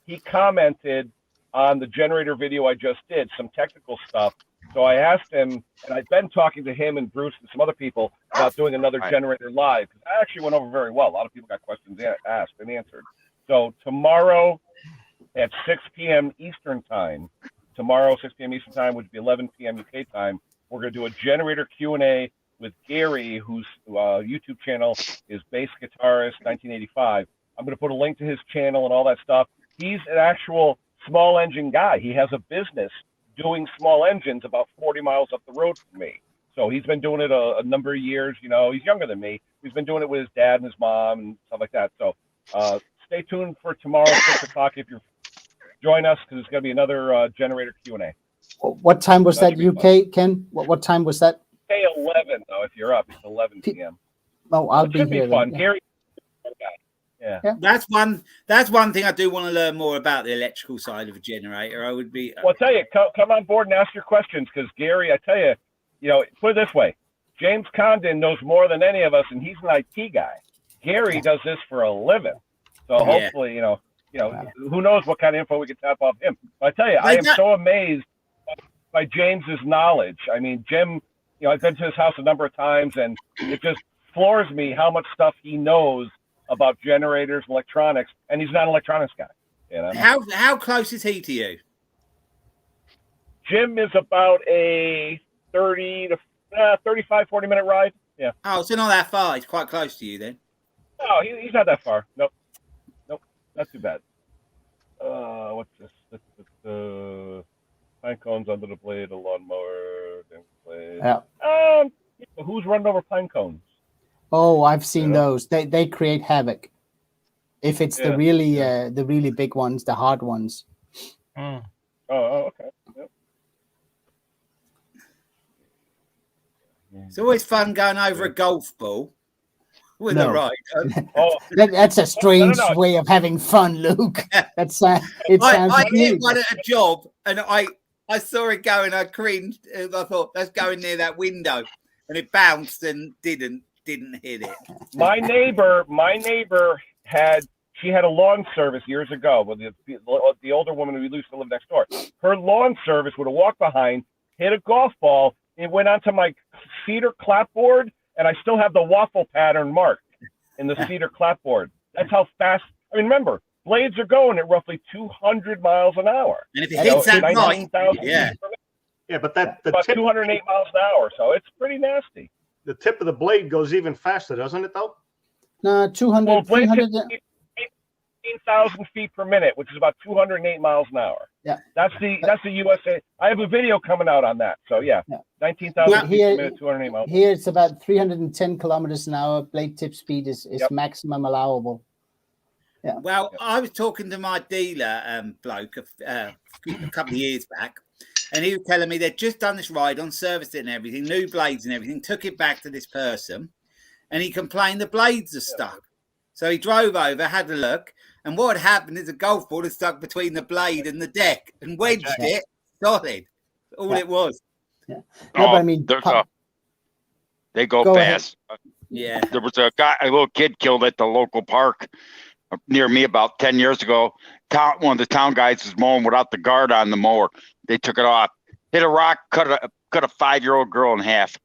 [SPEAKER 1] He commented on the generator video I just did, some technical stuff. So I asked him, and I've been talking to him and Bruce and some other people about doing another generator live. Because I actually went over very well. A lot of people got questions asked and answered. So tomorrow at 6 p.m. Eastern time, tomorrow 6 p.m. Eastern time, which would be 11 p.m. UK time, we're going to do a generator Q&A with Gary, whose YouTube channel is Bass Guitarist 1985. I'm going to put a link to his channel and all that stuff. He's an actual small engine guy. He has a business doing small engines about 40 miles up the road from me. So he's been doing it a number of years. You know, he's younger than me. He's been doing it with his dad and his mom and stuff like that. So stay tuned for tomorrow, 6 o'clock, if you join us, because it's going to be another generator Q&A.
[SPEAKER 2] What time was that UK, Ken? What time was that?
[SPEAKER 1] Hey, 11, though, if you're up. It's 11 p.m.
[SPEAKER 2] Oh, I'll be here. It should
[SPEAKER 1] be fun.
[SPEAKER 2] Yeah.
[SPEAKER 1] Gary, yeah.
[SPEAKER 5] That's one thing I do want to learn more about, the electrical side of a generator. I would be.
[SPEAKER 1] Well, I'll tell you, come on board and ask your questions, because Gary, I tell you, put it this way: James Condon knows more than any of us, and he's an IT guy. Gary does this for a living, so hopefully, who knows what kind of info we can tap off him. But I tell you, I am so amazed by James's knowledge. I mean, Jim, I've been to his house a number of times, and it just floors me how much stuff he knows about generators and electronics, and he's not an electronics guy.
[SPEAKER 5] How close is he to you?
[SPEAKER 1] Jim is about a 30 to 35, 40-minute ride. Yeah.
[SPEAKER 5] Oh, so not that far. He's quite close to you then.
[SPEAKER 1] No, he's not that far. Nope, not too bad. What's this? Pine cones under the blade, a lawnmower. Blade.
[SPEAKER 2] Yeah.
[SPEAKER 1] Who's running over pine cones?
[SPEAKER 2] Oh, I've seen those. They create havoc. If it's the really big ones, the hard ones.
[SPEAKER 1] Oh, okay. Yep.
[SPEAKER 5] It's always fun going over a golf ball with a rider.
[SPEAKER 2] That's a strange way of having fun, Luke. That's I
[SPEAKER 5] hit one at a job, and I saw it go, and I cringed. And I thought, that's going near that window, and it bounced and didn't hit it.
[SPEAKER 1] My neighbor had a lawn service years ago with the older woman who used to live next door. Her lawn service would have walked behind, hit a golf ball, it went onto my cedar clapboard, and I still have the waffle pattern marked in the cedar clapboard. That's how fast. I mean, remember, blades are going at roughly 200 miles an hour.
[SPEAKER 5] And if it hits that night,
[SPEAKER 6] but that's
[SPEAKER 1] about 208 miles an hour, so it's pretty nasty.
[SPEAKER 6] The tip of the blade goes even faster, doesn't it, though?
[SPEAKER 2] No, 200.
[SPEAKER 1] Well, 15,000 feet per minute, which is about 208 miles an hour.
[SPEAKER 2] Yeah,
[SPEAKER 1] that's the USA. I have a video coming out on that. So 19,000 feet per minute, 208 miles.
[SPEAKER 2] Here it's about 310 kilometers an hour. Blade tip speed is maximum allowable. Yeah.
[SPEAKER 5] Well, I was talking to my dealer bloke a couple of years back, and he was telling me they'd just done this ride on, serviced it and everything, new blades and everything, took it back to this person, and he complained the blades are stuck. So he drove over, had a look, and what had happened is a golf ball had stuck between the blade and the deck and wedged it solid. All it was.
[SPEAKER 2] Yeah. No, but I mean,
[SPEAKER 3] they go fast.
[SPEAKER 5] Ahead. Yeah.
[SPEAKER 3] There was a little kid killed at the local park near me about 10 years ago. One of the town guys was mowing without the guard on the mower. They took it off, hit a rock, cut a 5-year-old girl in half.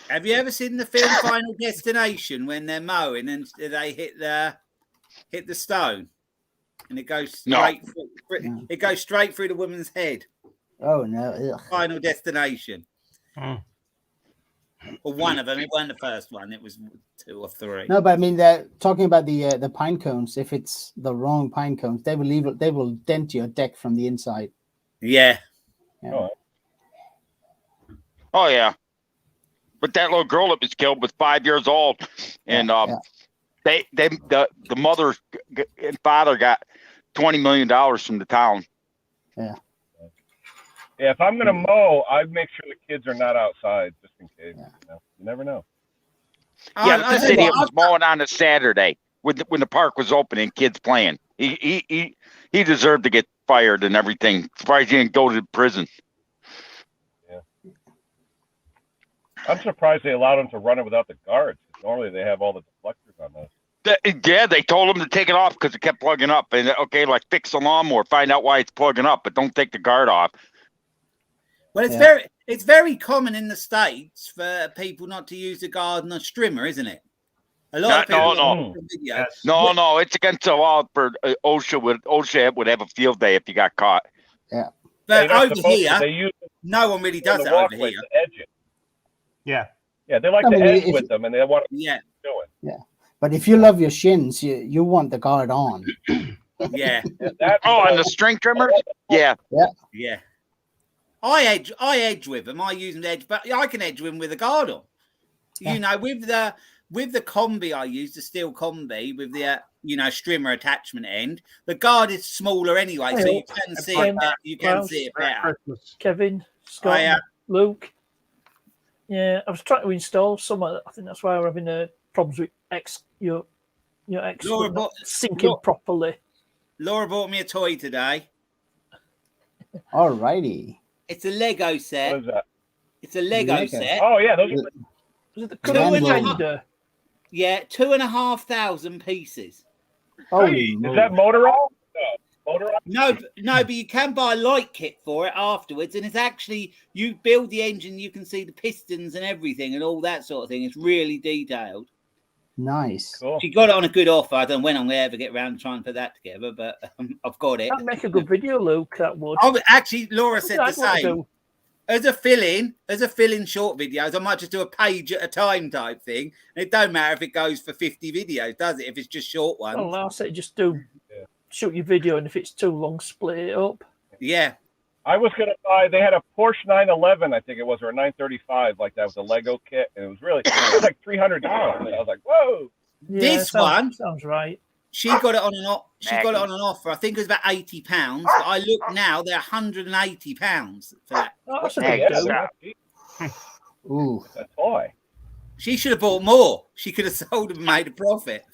[SPEAKER 5] Have you ever seen the film Final Destination when they're mowing and they hit the stone and it goes straight through, it goes straight through the woman's head?
[SPEAKER 2] Oh no! Ugh.
[SPEAKER 5] Final Destination. Or one of them. It wasn't the first one. It was 2 or 3.
[SPEAKER 2] No, but I mean, they're talking about the pine cones. If it's the wrong pine cones, they will dent your deck from the inside.
[SPEAKER 5] Yeah.
[SPEAKER 3] Oh yeah. But that little girl that was killed was 5 years old, and the mother and father got $20 million from the town.
[SPEAKER 2] Yeah.
[SPEAKER 1] Yeah, if I'm gonna mow, I'd make sure the kids are not outside, just in case.
[SPEAKER 2] Yeah.
[SPEAKER 1] You never know.
[SPEAKER 3] Yeah, this idiot was mowing on a Saturday when the park was open and kids playing. He deserved to get fired and everything. Surprised he didn't go to prison.
[SPEAKER 1] Yeah. I'm surprised they allowed him to run it without the guards. Normally they have all the deflectors on those.
[SPEAKER 3] Yeah, they told him to take it off because it kept plugging up. And okay, like fix the lawnmower, find out why it's plugging up, but don't take the guard off.
[SPEAKER 5] Well, it's very common in the States for people not to use the guard on a strimmer, isn't it? A lot of people.
[SPEAKER 3] No, it's against the law for OSHA would have a field day if you got caught.
[SPEAKER 2] Yeah.
[SPEAKER 5] But over here, no one really does that over here.
[SPEAKER 6] Yeah.
[SPEAKER 1] Yeah, they like to edge with them, and they want to
[SPEAKER 5] do it.
[SPEAKER 2] Yeah. But if you love your shins, you want the guard on.
[SPEAKER 5] Yeah.
[SPEAKER 3] And the string trimmers? Yeah.
[SPEAKER 5] I edge with them. I use an edge, but I can edge with them with a guard on.
[SPEAKER 2] Yeah.
[SPEAKER 5] You know, with the combi I use, the steel combi with the strimmer attachment end, the guard is smaller anyway, so you can see it. You can see it better.
[SPEAKER 7] Kevin, Scott, Luke. Yeah, I was trying to install some. I think that's why we're having problems with your X not syncing properly.
[SPEAKER 5] Laura bought me a toy today.
[SPEAKER 2] All righty.
[SPEAKER 5] It's a Lego set.
[SPEAKER 1] What is that?
[SPEAKER 5] It's a Lego set.
[SPEAKER 1] Oh yeah, those are.
[SPEAKER 7] Was it the Commander?
[SPEAKER 5] Yeah, 2,500 pieces.
[SPEAKER 1] Is that motorized?
[SPEAKER 5] No, but you can buy a light kit for it afterwards, and it's actually you build the engine, you can see the pistons and everything and all that sort of thing. It's really detailed.
[SPEAKER 2] Nice.
[SPEAKER 1] Cool.
[SPEAKER 5] She got it on a good offer. I don't know when I'm going to ever get around to trying to put that together, but I've got it.
[SPEAKER 7] That'd make a good video, Luke. That would.
[SPEAKER 5] Oh, actually, Laura said the same. As a fill-in short videos, I might just do a page at a time type thing. And it don't matter if it goes for 50 videos, does it? If it's just short ones.
[SPEAKER 7] Oh, I'll say just shoot your video, and if it's too long, split it up.
[SPEAKER 5] Yeah.
[SPEAKER 1] I was gonna buy. They had a Porsche 911, I think it was, or a 935, like that was a Lego kit, and it was like $300. I was like, whoa.
[SPEAKER 7] Yeah,
[SPEAKER 5] this one
[SPEAKER 7] sounds right.
[SPEAKER 5] She got it on an offer. I think it was about £80. But I look now, they're £180 for that.
[SPEAKER 7] Oh, that's a good deal.
[SPEAKER 2] Ooh,
[SPEAKER 1] a toy.
[SPEAKER 5] She should have bought more. She could have sold and made a profit.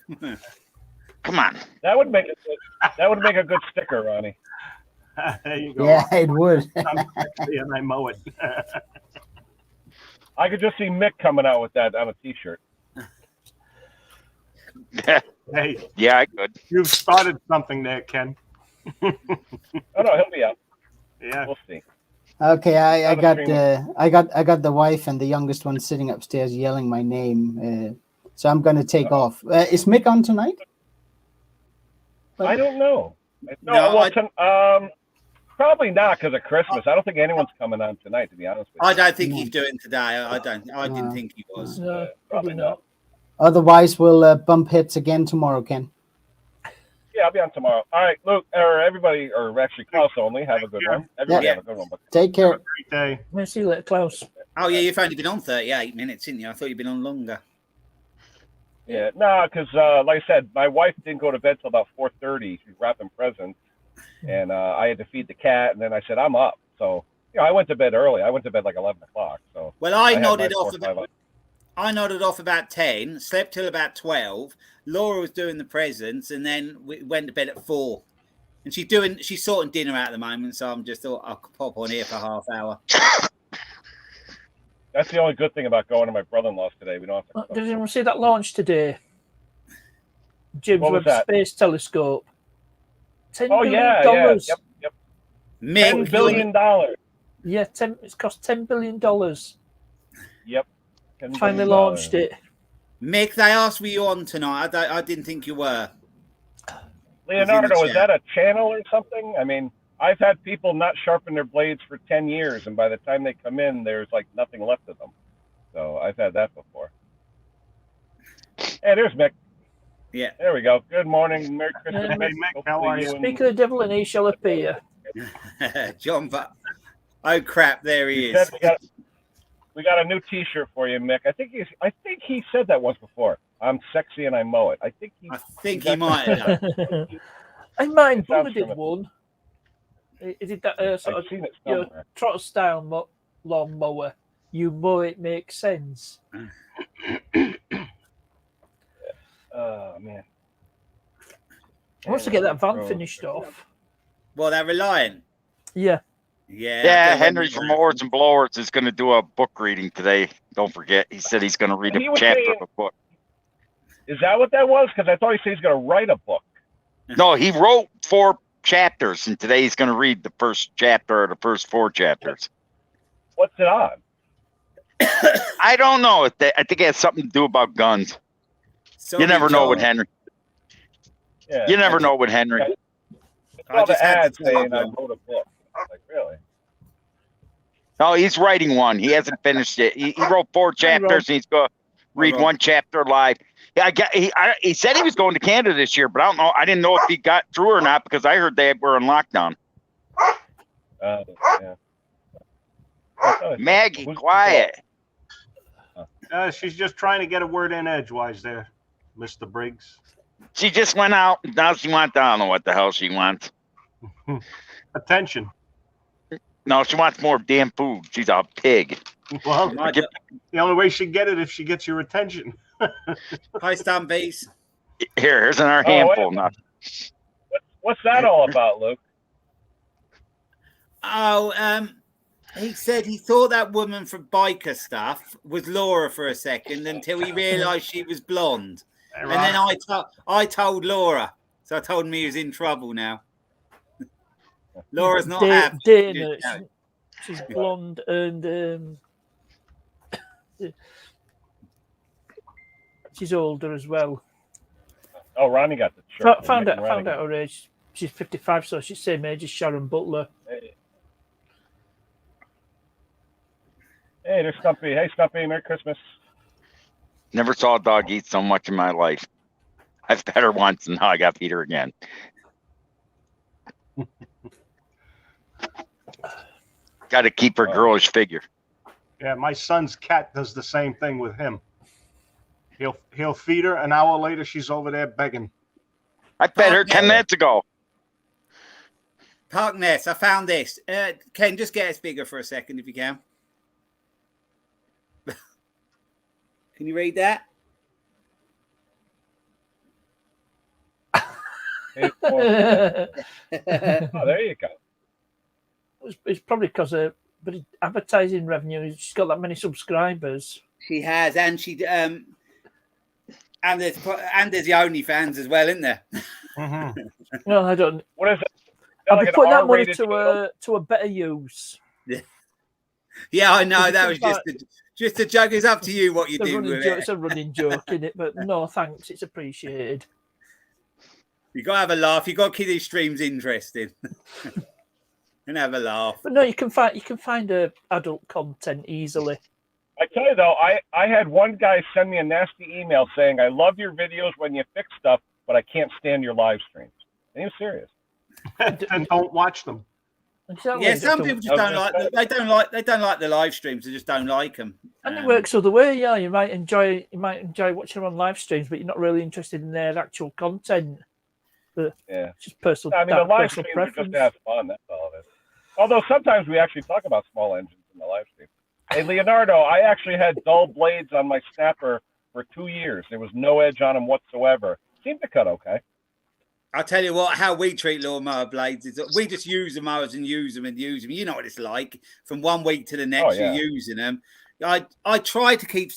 [SPEAKER 3] Come on.
[SPEAKER 1] That would make a good sticker, Ronnie.
[SPEAKER 6] There you go.
[SPEAKER 2] Yeah, it would.
[SPEAKER 6] And I mow it.
[SPEAKER 1] I could just see Mick coming out with that on a T-shirt.
[SPEAKER 6] Hey,
[SPEAKER 3] yeah, I could.
[SPEAKER 6] You've started something there, Ken.
[SPEAKER 1] Oh no, he'll be out.
[SPEAKER 6] Yeah,
[SPEAKER 1] we'll see.
[SPEAKER 2] Okay, I got the wife and the youngest one sitting upstairs yelling my name. So I'm going to take off. Is Mick on tonight?
[SPEAKER 1] I don't know. No, probably not because of Christmas. I don't think anyone's coming on tonight, to be honest with you.
[SPEAKER 5] I don't think he's doing today. I didn't think he was.
[SPEAKER 7] No, probably not.
[SPEAKER 2] Otherwise, we'll bump heads again tomorrow, Ken.
[SPEAKER 1] Yeah, I'll be on tomorrow. All right, Luke, or everybody, or actually Klaus only, have a good one. Everybody have a good one.
[SPEAKER 2] Take care.
[SPEAKER 6] Have a great day.
[SPEAKER 7] We'll see you later, Klaus.
[SPEAKER 5] Oh, yeah, you've only been on 38 minutes, didn't you? I thought you'd been on longer.
[SPEAKER 1] Yeah, no, because like I said, my wife didn't go to bed till about 4:30. She's wrapping presents, and I had to feed the cat, and then I said, I'm up. So, I went to bed early. I went to bed like 11 o'clock. So,
[SPEAKER 5] well, I nodded off about 10, slept till about 12. Laura was doing the presents, and then we went to bed at 4. And she's sorting dinner out at the moment, so I'm just thought I could pop on here for half hour.
[SPEAKER 1] That's the only good thing about going to my brother-in-law's today. We don't have to.
[SPEAKER 7] Did anyone see that launch today? James Webb Space Telescope. $10 billion.
[SPEAKER 1] Yeah. Yep.
[SPEAKER 5] $10
[SPEAKER 1] billion.
[SPEAKER 7] Yeah, it's cost $10 billion.
[SPEAKER 1] Yep.
[SPEAKER 7] Finally launched it.
[SPEAKER 5] Mick, they asked were you on tonight. I didn't think you were.
[SPEAKER 1] Leonardo, is that a channel or something? I mean, I've had people not sharpen their blades for 10 years, and by the time they come in, there's like nothing left of them. So I've had that before. Hey, there's Mick.
[SPEAKER 5] Yeah.
[SPEAKER 1] There we go. Good morning. Merry Christmas.
[SPEAKER 6] Hey, Mick, how are you?
[SPEAKER 7] Speak of the devil and he shall appear.
[SPEAKER 5] John, oh crap, there he is.
[SPEAKER 1] We got a new T-shirt for you, Mick. I think he said that once before. I'm sexy and I mow it. I think he
[SPEAKER 5] might have done.
[SPEAKER 7] I mind Bubba did one. He did that sort of trot style lawnmower. You mow it makes sense.
[SPEAKER 1] Oh man.
[SPEAKER 7] Once to get that van finished off.
[SPEAKER 5] Well, they're Reliant.
[SPEAKER 7] Yeah.
[SPEAKER 3] Yeah, Henry from Oars and Blowers is going to do a book reading today. Don't forget. He said he's going to read a chapter of a book.
[SPEAKER 1] Is that what that was? Because I thought he said he's going to write a book.
[SPEAKER 3] No, he wrote 4 chapters, and today he's going to read the first chapter or the first 4 chapters.
[SPEAKER 1] What's it on?
[SPEAKER 3] I don't know. I think it has something to do about guns.
[SPEAKER 5] So
[SPEAKER 3] you never know with Henry.
[SPEAKER 1] Yeah,
[SPEAKER 3] you never know with Henry.
[SPEAKER 1] I just had saying I wrote a book. Like, really?
[SPEAKER 3] No, he's writing one. He hasn't finished it. He wrote 4 chapters, and he's going to read 1 chapter live. Yeah, he said he was going to Canada this year, but I don't know. I didn't know if he got through or not because I heard they were in lockdown.
[SPEAKER 1] Yeah.
[SPEAKER 3] Maggie, quiet.
[SPEAKER 6] She's just trying to get a word in edgewise there, Mr. Briggs.
[SPEAKER 3] She just went out. Now she wants, I don't know what the hell she wants.
[SPEAKER 6] Attention.
[SPEAKER 3] No, she wants more damn food. She's a pig.
[SPEAKER 6] Well, the only way she get it if she gets your attention.
[SPEAKER 5] Hi, Stampies.
[SPEAKER 3] Here's in our handful. Now.
[SPEAKER 1] What's that all about, Luke?
[SPEAKER 5] Oh, he said he thought that woman from biker stuff was Laura for a second until he realised she was blonde. And then I told Laura. So I told him he was in trouble now. Laura's not happy.
[SPEAKER 7] Dana, she's blonde and she's older as well.
[SPEAKER 1] Oh, Ronnie got the shirt.
[SPEAKER 7] Found out her age. She's 55, so she's the same age as Sharon Butler.
[SPEAKER 1] Hey, there's Stumpy. Hey, Stumpy, Merry Christmas.
[SPEAKER 3] Never saw a dog eat so much in my life. I've fed her once, and now I got to feed her again. Got to keep her girlish figure.
[SPEAKER 6] Yeah, my son's cat does the same thing with him. He'll feed her. An hour later, she's over there begging.
[SPEAKER 3] I fed her 10 minutes ago.
[SPEAKER 5] Parkness, I found this. Ken, just get us bigger for a second if you can. Can you read that?
[SPEAKER 1] Oh, there you go.
[SPEAKER 7] It's probably because of advertising revenue. She's got that many subscribers.
[SPEAKER 5] She has, and and there's the OnlyFans as well, isn't there?
[SPEAKER 6] Mm-hmm.
[SPEAKER 7] No, I don't.
[SPEAKER 1] What is it?
[SPEAKER 7] I'll be putting that money to a better use.
[SPEAKER 5] Yeah, I know. That was just a joke. It's up to you what you do with it.
[SPEAKER 7] It's a running joke, isn't it? But no, thanks. It's appreciated.
[SPEAKER 5] You got to have a laugh. You got to keep these streams interesting. And have a laugh.
[SPEAKER 7] But no, you can find adult content easily.
[SPEAKER 1] I tell you though, I had one guy send me a nasty email saying, "I love your videos when you fix stuff, but I can't stand your live streams." And he was serious.
[SPEAKER 6] And don't watch them.
[SPEAKER 5] Exactly. Yeah, some people just don't like them. They don't like the live streams. They just don't like them.
[SPEAKER 7] And it works other way. Yeah, you might enjoy watching them on live streams, but you're not really interested in their actual content. But
[SPEAKER 1] yeah,
[SPEAKER 7] it's just personal.
[SPEAKER 1] I mean, the live streams are just to have fun. That's all it is. Although sometimes we actually talk about small engines in the live stream. Hey, Leonardo, I actually had dull blades on my snapper for 2 years. There was no edge on them whatsoever. Seemed to cut okay.
[SPEAKER 5] I'll tell you what, how we treat lawnmower blades is we just use the mowers and use them. You know what it's like. From 1 week to the next, You're using them. I try to keep...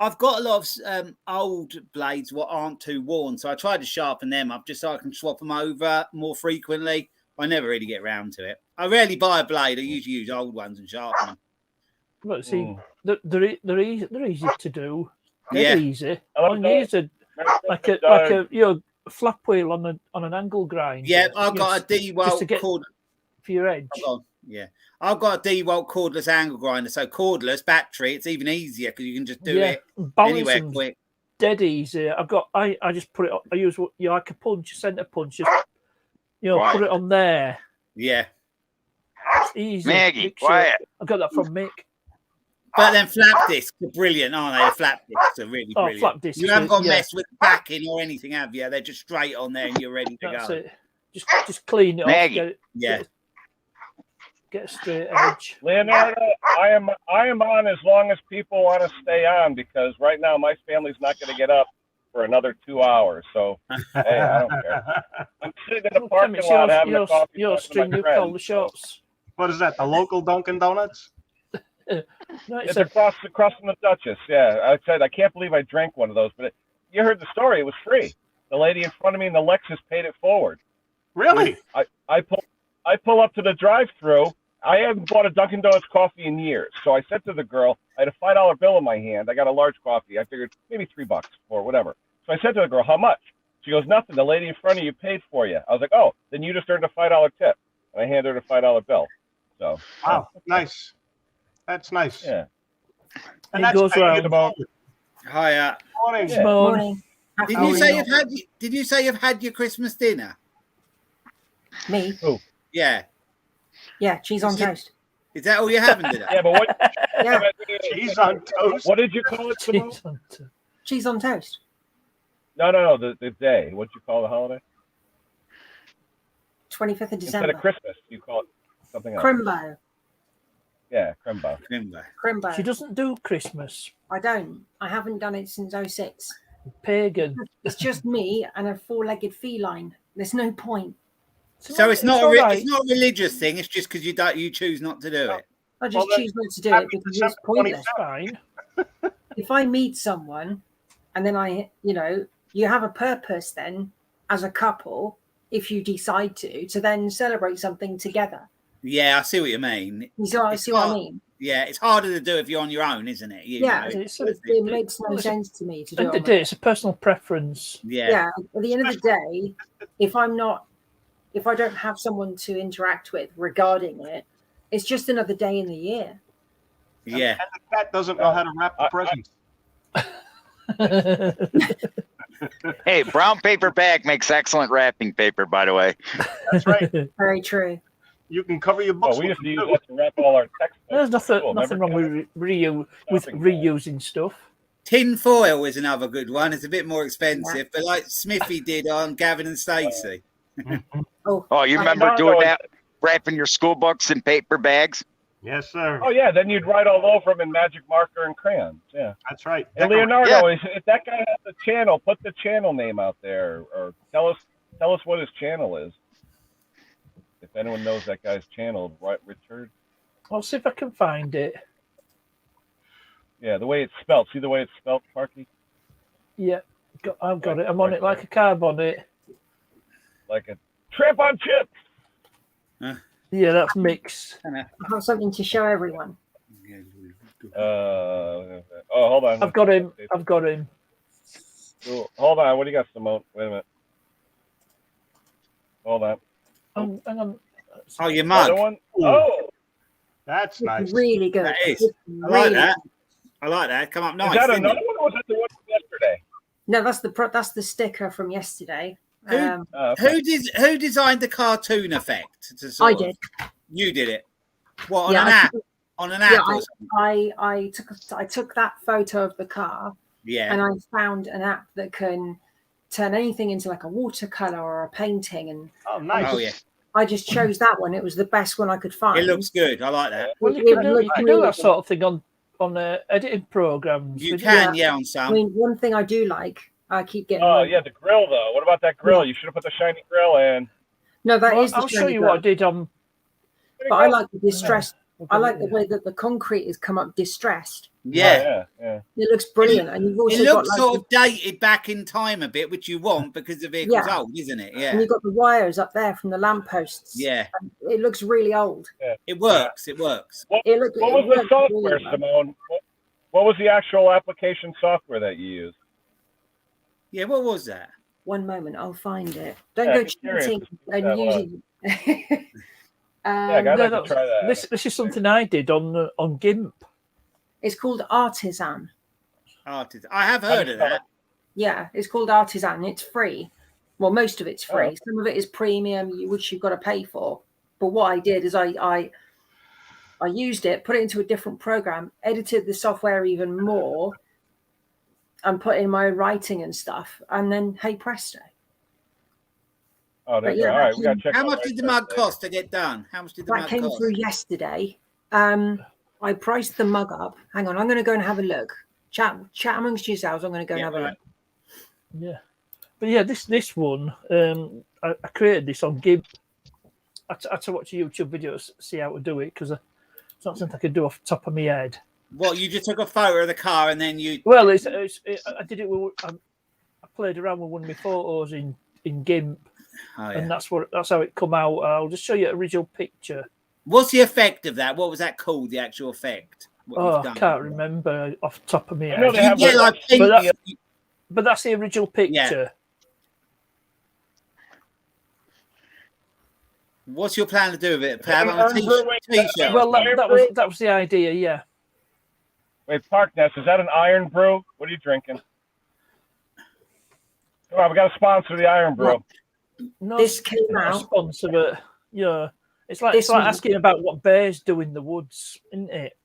[SPEAKER 5] I've got a lot of old blades what aren't too worn, so I try to sharpen them up just so I can swap them over more frequently. I never really get around to it. I rarely buy a blade. I usually use old ones and sharpen them.
[SPEAKER 7] But see, they're easy to do. They're easy. On use like a flap wheel on an angle grind.
[SPEAKER 5] Yeah, I've got a D-Walt cord
[SPEAKER 7] for your edge.
[SPEAKER 5] Yeah, I've got a D-Walt cordless angle grinder. So cordless battery, it's even easier because you can just do it anywhere quick.
[SPEAKER 7] Dead easy. I just put it. I use like a punch, a center punch. Just put it on there.
[SPEAKER 5] Yeah,
[SPEAKER 7] it's easy.
[SPEAKER 3] Maggie, quiet.
[SPEAKER 7] I got that from Mick.
[SPEAKER 5] But then flap discs are brilliant, aren't they? The flap discs are really brilliant.
[SPEAKER 7] Flap discs,
[SPEAKER 5] you haven't got to mess with backing or anything, have you? They're just straight on there and you're ready to go.
[SPEAKER 7] It. Just clean it
[SPEAKER 3] Maggie.
[SPEAKER 7] off.
[SPEAKER 5] Yeah.
[SPEAKER 7] Get a straight edge.
[SPEAKER 1] Leonardo, I am on as long as people want to stay on, because right now my family's not going to get up for another 2 hours. So hey, I don't care. I'm sitting in the parking lot having a coffee.
[SPEAKER 7] Your string, you call the shots.
[SPEAKER 6] What is that? The local Dunkin' Donuts?
[SPEAKER 7] No,
[SPEAKER 1] It's across from the Duchess. Yeah, I said I can't believe I drank one of those, but you heard the story. It was free. The lady in front of me in the Lexus paid it forward.
[SPEAKER 6] Really?
[SPEAKER 1] I pull up to the drive-thru. I haven't bought a Dunkin' Donuts coffee in years, so I said to the girl, I had a $5 bill in my hand. I got a large coffee. I figured maybe $3 or whatever. So I said to the girl, how much? She goes, nothing. The lady in front of you paid for you. I was like, oh, then you just earned a $5 tip. And I handed her the $5 bill. So
[SPEAKER 6] wow, nice. That's nice.
[SPEAKER 1] Yeah.
[SPEAKER 6] And that's
[SPEAKER 7] goes around.
[SPEAKER 5] Hiya.
[SPEAKER 6] Morning.
[SPEAKER 7] Yeah. Morning.
[SPEAKER 5] Did you say you've had your Christmas dinner?
[SPEAKER 8] Me?
[SPEAKER 1] Who?
[SPEAKER 5] Yeah.
[SPEAKER 8] Yeah, cheese on toast.
[SPEAKER 5] Is that all you're having today?
[SPEAKER 1] Yeah, but what?
[SPEAKER 8] Yeah.
[SPEAKER 6] Cheese on toast.
[SPEAKER 1] What did you call it?
[SPEAKER 8] Cheese on toast.
[SPEAKER 1] No. The day. What did you call the holiday?
[SPEAKER 8] 25th of December.
[SPEAKER 1] Instead of Christmas, you call it something else.
[SPEAKER 8] Crimbo.
[SPEAKER 1] Yeah, Crimbo.
[SPEAKER 8] Crimbo.
[SPEAKER 7] She doesn't do Christmas.
[SPEAKER 8] I don't. I haven't done it since 06.
[SPEAKER 7] Pagan.
[SPEAKER 8] It's just me and a four-legged feline. There's no point.
[SPEAKER 5] So it's not a religious thing. It's just because you choose not to do it.
[SPEAKER 8] I just choose not to do it because it's pointless.
[SPEAKER 7] Fine.
[SPEAKER 8] If I meet someone and then you have a purpose then as a couple, if you decide to then celebrate something together.
[SPEAKER 5] Yeah, I see what you mean.
[SPEAKER 8] See what I mean?
[SPEAKER 5] Yeah, it's harder to do if you're on your own, isn't it?
[SPEAKER 8] It makes no sense to me to do it.
[SPEAKER 7] It's a personal preference.
[SPEAKER 8] Yeah. At the end of the day, if I don't have someone to interact with regarding it, it's just another day in the year.
[SPEAKER 5] Yeah.
[SPEAKER 6] And the cat doesn't know how to wrap the presents.
[SPEAKER 3] Hey, brown paper bag makes excellent wrapping paper, by the way.
[SPEAKER 6] That's right.
[SPEAKER 8] Very true.
[SPEAKER 6] You can cover your books.
[SPEAKER 1] We used to use that to wrap all our text.
[SPEAKER 7] There's nothing wrong with reusing stuff.
[SPEAKER 5] Tin foil is another good one. It's a bit more expensive, but like Smithy did on Gavin and Stacey.
[SPEAKER 3] Oh, you remember doing that? Wrapping your school books in paper bags?
[SPEAKER 6] Yes, sir.
[SPEAKER 1] Oh, yeah. Then you'd write all over them in magic marker and crayons. Yeah.
[SPEAKER 6] That's right.
[SPEAKER 1] And Leonardo, if that guy has a channel, put the channel name out there, or tell us what his channel is. If anyone knows that guy's channel, Richard.
[SPEAKER 7] I'll see if I can find it.
[SPEAKER 1] Yeah, the way it's spelled. See the way it's spelled, Parky?
[SPEAKER 7] Yeah, I've got it. I'm on it like a carb on it.
[SPEAKER 1] Like a tramp on chips.
[SPEAKER 7] Yeah, that's mixed.
[SPEAKER 8] I've got something to show everyone.
[SPEAKER 1] Hold on.
[SPEAKER 7] I've got him.
[SPEAKER 1] Cool. Hold on. What do you got, Simone? Wait a minute. Hold on.
[SPEAKER 7] Hang on.
[SPEAKER 5] Oh, your mug.
[SPEAKER 1] One? Oh,
[SPEAKER 6] that's nice.
[SPEAKER 8] It's really good.
[SPEAKER 5] That is. I like that. I like that. Come up nice.
[SPEAKER 1] Is that another one, or was that the one from yesterday?
[SPEAKER 8] No, that's the sticker from yesterday.
[SPEAKER 5] Who designed the cartoon effect?
[SPEAKER 8] I did.
[SPEAKER 5] You did it. What, on an app? On an app?
[SPEAKER 8] I took that photo of the car.
[SPEAKER 5] Yeah.
[SPEAKER 8] And I found an app that can turn anything into like a watercolor or a painting. And
[SPEAKER 6] nice.
[SPEAKER 8] I just chose that one. It was the best one I could find.
[SPEAKER 5] It looks good. I like that.
[SPEAKER 7] Well, you can do that sort of thing on editing programs.
[SPEAKER 5] You can, on some.
[SPEAKER 8] I mean, one thing I do like, I keep getting.
[SPEAKER 1] Oh, yeah, the grill, though. What about that grill? You should have put the shiny grill in.
[SPEAKER 8] No,
[SPEAKER 7] I'll show you what I did on.
[SPEAKER 8] But I like the distressed. I like the way that the concrete has come up distressed.
[SPEAKER 5] Yeah.
[SPEAKER 8] It looks brilliant, and you've also
[SPEAKER 5] it looks
[SPEAKER 8] got
[SPEAKER 5] sort of dated back in time a bit, which you want because the vehicle's old, isn't it? Yeah.
[SPEAKER 8] And you've got the wires up there from the lampposts.
[SPEAKER 5] Yeah.
[SPEAKER 8] And it looks really old.
[SPEAKER 1] Yeah.
[SPEAKER 5] It works. It works.
[SPEAKER 1] What was the software, Simone? What was the actual application software that you used?
[SPEAKER 5] Yeah, what was that?
[SPEAKER 8] One moment, I'll find it. Don't go cheating and using.
[SPEAKER 1] I'd like to try that.
[SPEAKER 7] This is something I did on GIMP.
[SPEAKER 8] It's called Artisan.
[SPEAKER 5] I have heard of that.
[SPEAKER 8] Yeah, it's called Artisan. It's free. Well, most of it's free. Some of it is premium, which you've got to pay for. But what I did is I used it, put it into a different program, edited the software even more, and put in my own writing and stuff. And then, hey, presto.
[SPEAKER 1] Oh, that's right. All right, we got to check.
[SPEAKER 5] How much did the mug cost to get done? How much did the mug cost? That
[SPEAKER 8] came through yesterday. I priced the mug up. Hang on, I'm going to go and have a look. Chat amongst yourselves. I'm going to go and have a look.
[SPEAKER 7] Yeah, but yeah, this one, I created this on GIMP. I had to watch a YouTube video to see how to do it because it's not something I could do off the top of my head.
[SPEAKER 5] What, you just took a photo of the car and then you?
[SPEAKER 7] Well, I did it with. I played around with one of my photos in GIMP, and that's how it come out. I'll just show you an original picture.
[SPEAKER 5] What's the effect of that? What was that called? The actual effect?
[SPEAKER 7] I can't remember off the top of my head.
[SPEAKER 1] No, they have
[SPEAKER 7] but that's the original picture.
[SPEAKER 5] Yeah. What's your plan to do with it? Have a t-shirt.
[SPEAKER 7] Well, that was the idea. Yeah.
[SPEAKER 1] Wait, Parkness, is that an iron brew? What are you drinking? Come on, we got to sponsor the iron brew.
[SPEAKER 8] No, this came out.
[SPEAKER 7] Sponsor, but yeah, it's like asking about what bears do in the woods, isn't it?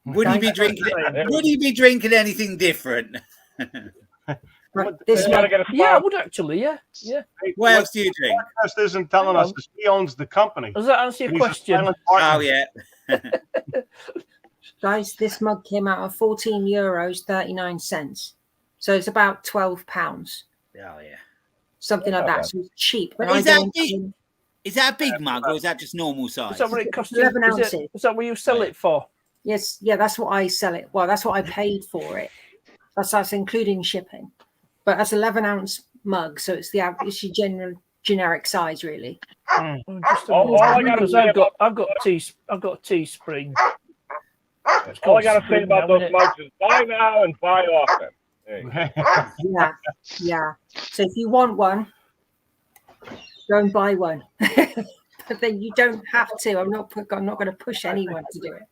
[SPEAKER 5] Would he be drinking? Would he be drinking anything different?
[SPEAKER 7] Yeah, I would actually. Yeah.
[SPEAKER 5] What else do you drink?
[SPEAKER 6] Parkness isn't telling us because he owns the company.
[SPEAKER 7] Does that answer your question?
[SPEAKER 5] Oh yeah.
[SPEAKER 8] Guys, this mug came out of €14.39. So it's about £12.
[SPEAKER 5] Oh yeah.
[SPEAKER 8] Something like that. So it's cheap.
[SPEAKER 5] But is that a big mug or is that just normal size?
[SPEAKER 7] Is that what it costs?
[SPEAKER 8] 11 ounces.
[SPEAKER 7] Is that what you sell it for?
[SPEAKER 8] Yes, yeah, that's what I sell it. Well, that's what I paid for it. That's including shipping. But that's 11-ounce mug, so it's your generic size, really.
[SPEAKER 1] All I got
[SPEAKER 7] a Teespring.
[SPEAKER 1] All I got to say about those mugs is buy now and buy often.
[SPEAKER 8] Yeah. So if you want one, go and buy one. But then you don't have to. I'm not going to push anyone to do it.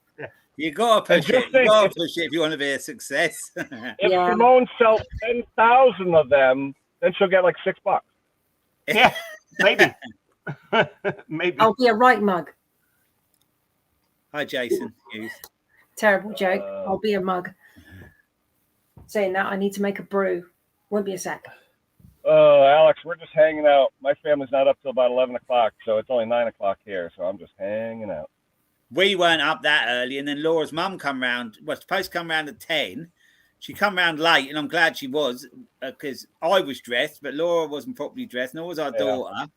[SPEAKER 5] You got to push it. You got to push it if you want to be a success.
[SPEAKER 1] If Simone sells 10,000 of them, then she'll get like $6.
[SPEAKER 6] Yeah, maybe. Maybe.
[SPEAKER 8] I'll be a right mug.
[SPEAKER 5] Hi, Jason.
[SPEAKER 8] Terrible joke. I'll be a mug. Saying that, I need to make a brew. Won't be a sec.
[SPEAKER 1] Alex, we're just hanging out. My family's not up till about 11 o'clock, so it's only 9 o'clock here, so I'm just hanging out.
[SPEAKER 5] We weren't up that early, and then Laura's mum come round. Was supposed to come round at 10. She come round late, and I'm glad she was, because I was dressed, but Laura wasn't properly dressed, nor was our daughter.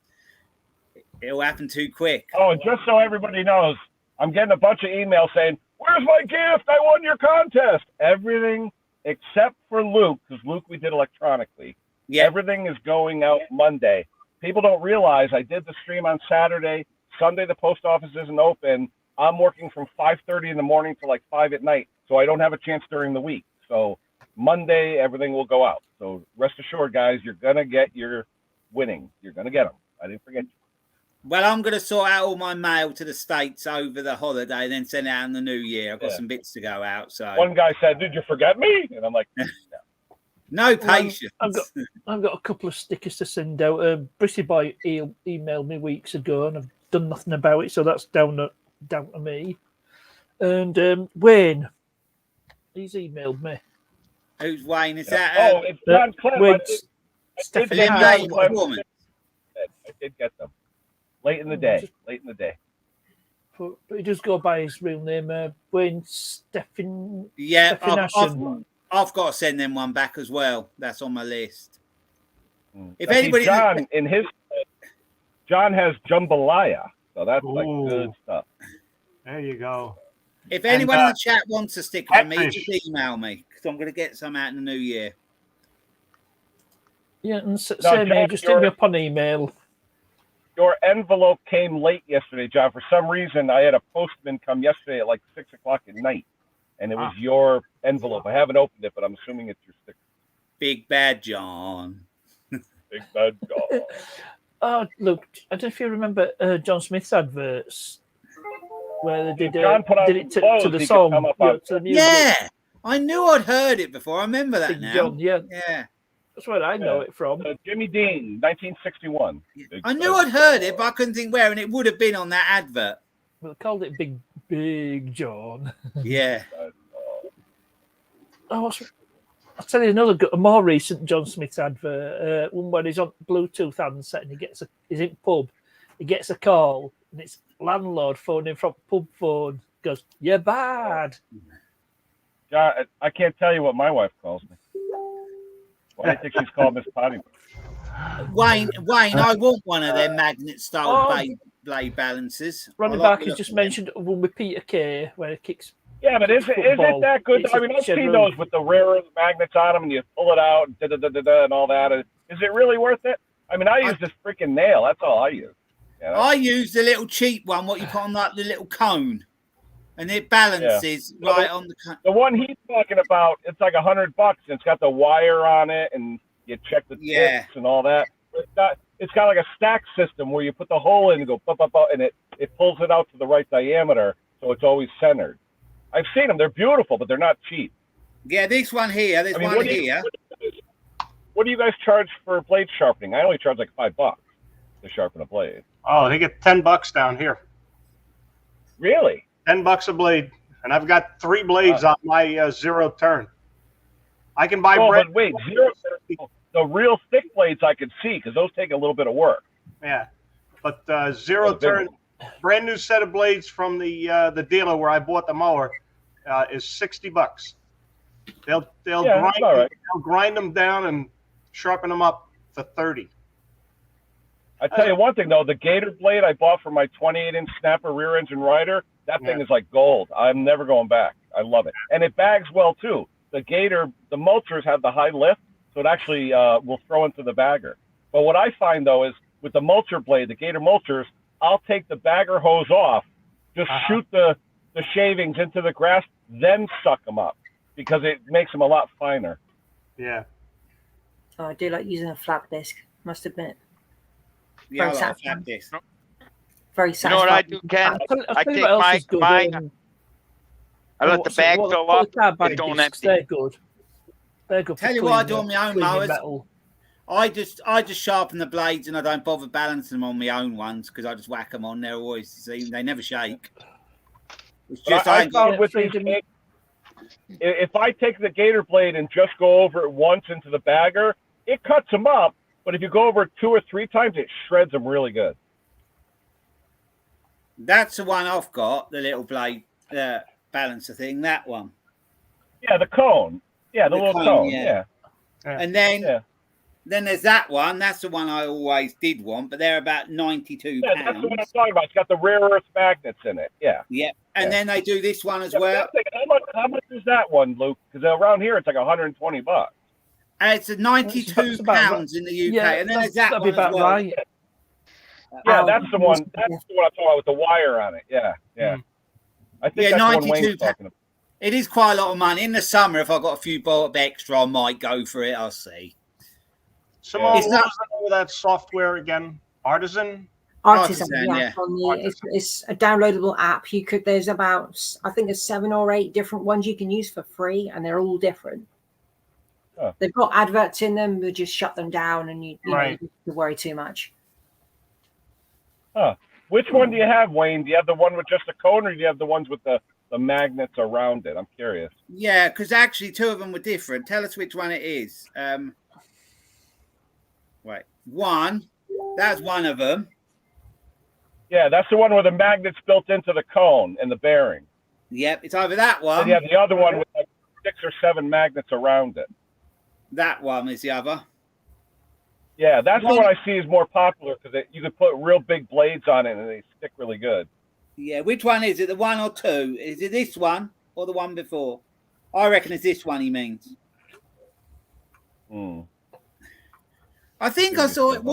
[SPEAKER 5] It all happened too quick.
[SPEAKER 1] Oh, and just so everybody knows, I'm getting a bunch of emails saying, "Where's my gift? I won your contest." Everything except for Luke, because Luke we did electronically. Yeah. Everything is going out Monday. People don't realize I did the stream on Saturday. Sunday the post office isn't open. I'm working from 5:30 in the morning to like 5 at night, so I don't have a chance during the week. So Monday, everything will go out. So rest assured, guys, you're going to get your winnings. You're going to get them. I didn't forget you.
[SPEAKER 5] Well, I'm going to sort out all my mail to the States over the holiday and then send it out in the new year. I've got some bits to go out. So
[SPEAKER 1] one guy said, "Did you forget me?" And I'm like,
[SPEAKER 5] no patience.
[SPEAKER 7] I've got a couple of stickers to send out. Brissy Boy emailed me weeks ago, and I've done nothing about it, so that's down to me. And Wayne, he's emailed me.
[SPEAKER 5] Who's Wayne? Is that?
[SPEAKER 1] It's John Clem. I did get them late in the day.
[SPEAKER 7] But he does go by his real name, Wayne Stephen.
[SPEAKER 5] Yeah, I've got to send them one back as well. That's on my list. If anybody,
[SPEAKER 1] John has jambalaya, so that's like good stuff.
[SPEAKER 6] There you go.
[SPEAKER 5] If anyone in the chat wants a sticker from me, just email me because I'm going to get some out in the new year.
[SPEAKER 7] Yeah, and same here. Just hit me up on email.
[SPEAKER 1] Your envelope came late yesterday, John. For some reason, I had a postman come yesterday at like 6 o'clock at night, and it was your envelope. I haven't opened it, but I'm assuming it's your sticker.
[SPEAKER 5] Big Bad John.
[SPEAKER 1] Big Bad John.
[SPEAKER 7] Oh, look, I don't know if you remember John Smith's adverts where they did it to the song. To the music.
[SPEAKER 5] Yeah, I knew I'd heard it before. I remember that now.
[SPEAKER 7] John, yeah. That's where I know it from.
[SPEAKER 1] Jimmy Dean, 1961.
[SPEAKER 5] I knew I'd heard it, but I couldn't think where, and it would have been on that advert.
[SPEAKER 7] Well, they called it Big John.
[SPEAKER 5] Yeah.
[SPEAKER 7] I'll tell you another a more recent John Smith advert. One where he's on Bluetooth handset and he's in pub. He gets a call and it's landlord phoning from pub phone. Goes, "You're bad."
[SPEAKER 1] John, I can't tell you what my wife calls me. Well, I think she's called Miss Potty.
[SPEAKER 5] Wayne, I want one of them magnet-style blade balances.
[SPEAKER 7] Ronnie Barker's just mentioned one with Peter Kay where he kicks.
[SPEAKER 1] Yeah, but is it that good? I mean, I've seen those with the rare earth magnets on them, and you pull it out, and all that. Is it really worth it? I mean, I use this freaking nail. That's all I use. You know?
[SPEAKER 5] I use the little cheap one, what you put on like the little cone, and it balances right on the cone.
[SPEAKER 1] The one he's talking about, it's like $100, and it's got the wire on it, and you check the tips and all that. It's got like a stack system where you put the hole in and go, and it pulls it out to the right diameter, so it's always centered. I've seen them. They're beautiful, but they're not cheap.
[SPEAKER 5] Yeah, this one here.
[SPEAKER 1] What do you guys charge for blade sharpening? I only charge like $5 to sharpen a blade.
[SPEAKER 6] Oh, they get $10 down here.
[SPEAKER 1] Really?
[SPEAKER 6] $10 a blade, and I've got 3 blades on my 0 turn. I can buy.
[SPEAKER 1] But wait, 0 turn. The real thick blades I could see because those take a little bit of work.
[SPEAKER 6] Yeah, but 0 turn. Brand new set of blades from the dealer where I bought the mower is $60. They'll grind them down and sharpen them up for $30.
[SPEAKER 1] I tell you one thing though, the Gator blade I bought for my 28-inch snapper rear engine rider, that thing is like gold. I'm never going back. I love it, and it bags well too. The Gator, the mulchers have the high lift, so it actually will throw into the bagger. But what I find though is with the mulcher blade, the Gator mulchers, I'll take the bagger hose off, just shoot the shavings into the grass, then suck them up because it makes them a lot finer.
[SPEAKER 6] Yeah.
[SPEAKER 8] Oh, I do like using a flap disc, must admit.
[SPEAKER 5] Yeah, I like a flap disc.
[SPEAKER 8] Very
[SPEAKER 3] satisfying. You know what I do, Ken? I take mine. I let the bag fill up. It don't empty.
[SPEAKER 7] They're good. They're good.
[SPEAKER 5] Tell you what I do on my own mowers. I just sharpen the blades and I don't bother balancing them on my own ones because I just whack them on. They're always they never shake. It's just
[SPEAKER 1] I found with these, if I take the Gator blade and just go over it once into the bagger, it cuts them up. But if you go over it 2 or 3 times, it shreds them really good.
[SPEAKER 5] That's the one I've got, the little blade balancer thing. That one.
[SPEAKER 1] Yeah, the cone. Yeah, the little cone. Yeah.
[SPEAKER 5] And then there's that one. That's the one I always did want, but they're about £92.
[SPEAKER 1] Yeah, that's what I'm talking about. It's got the rare earth magnets in it. Yeah.
[SPEAKER 5] Yeah. And then they do this one as well.
[SPEAKER 1] How much is that one, Luke? Because around here it's like $120.
[SPEAKER 5] It's £92 in the UK.
[SPEAKER 7] Yeah,
[SPEAKER 5] and then there's that one as well.
[SPEAKER 7] Right.
[SPEAKER 1] Yeah, that's the one. That's the one I'm talking about with the wire on it. Yeah, yeah. I think that's the one Wayne's talking about.
[SPEAKER 5] It is quite a lot of money. In the summer, if I've got a few bob extra, I might go for it. I'll see.
[SPEAKER 6] Simone, what was the name of that software again? Artisan,
[SPEAKER 8] yeah. It's a downloadable app. There's about, I think there's 7 or 8 different ones you can use for free, and they're all different. Oh. They've got adverts in them, but just shut them down, and you don't have to worry too much.
[SPEAKER 1] Huh. Which one do you have, Wayne? Do you have the one with just a cone, or do you have the ones with the magnets around it? I'm curious.
[SPEAKER 5] Yeah, because actually 2 of them were different. Tell us which one it is. Right. That's one of them.
[SPEAKER 1] Yeah, that's the one with the magnets built into the cone and the bearing.
[SPEAKER 5] Yep, it's either that one.
[SPEAKER 1] And you have the other one with like 6 or 7 magnets around it.
[SPEAKER 5] That one is the other.
[SPEAKER 1] Yeah, that's the one I see is more popular because you can put real big blades on it and they stick really good.
[SPEAKER 5] Yeah, which one is it? The 1 or 2? Is it this one or the one before? I reckon it's this one he means. I think I saw it.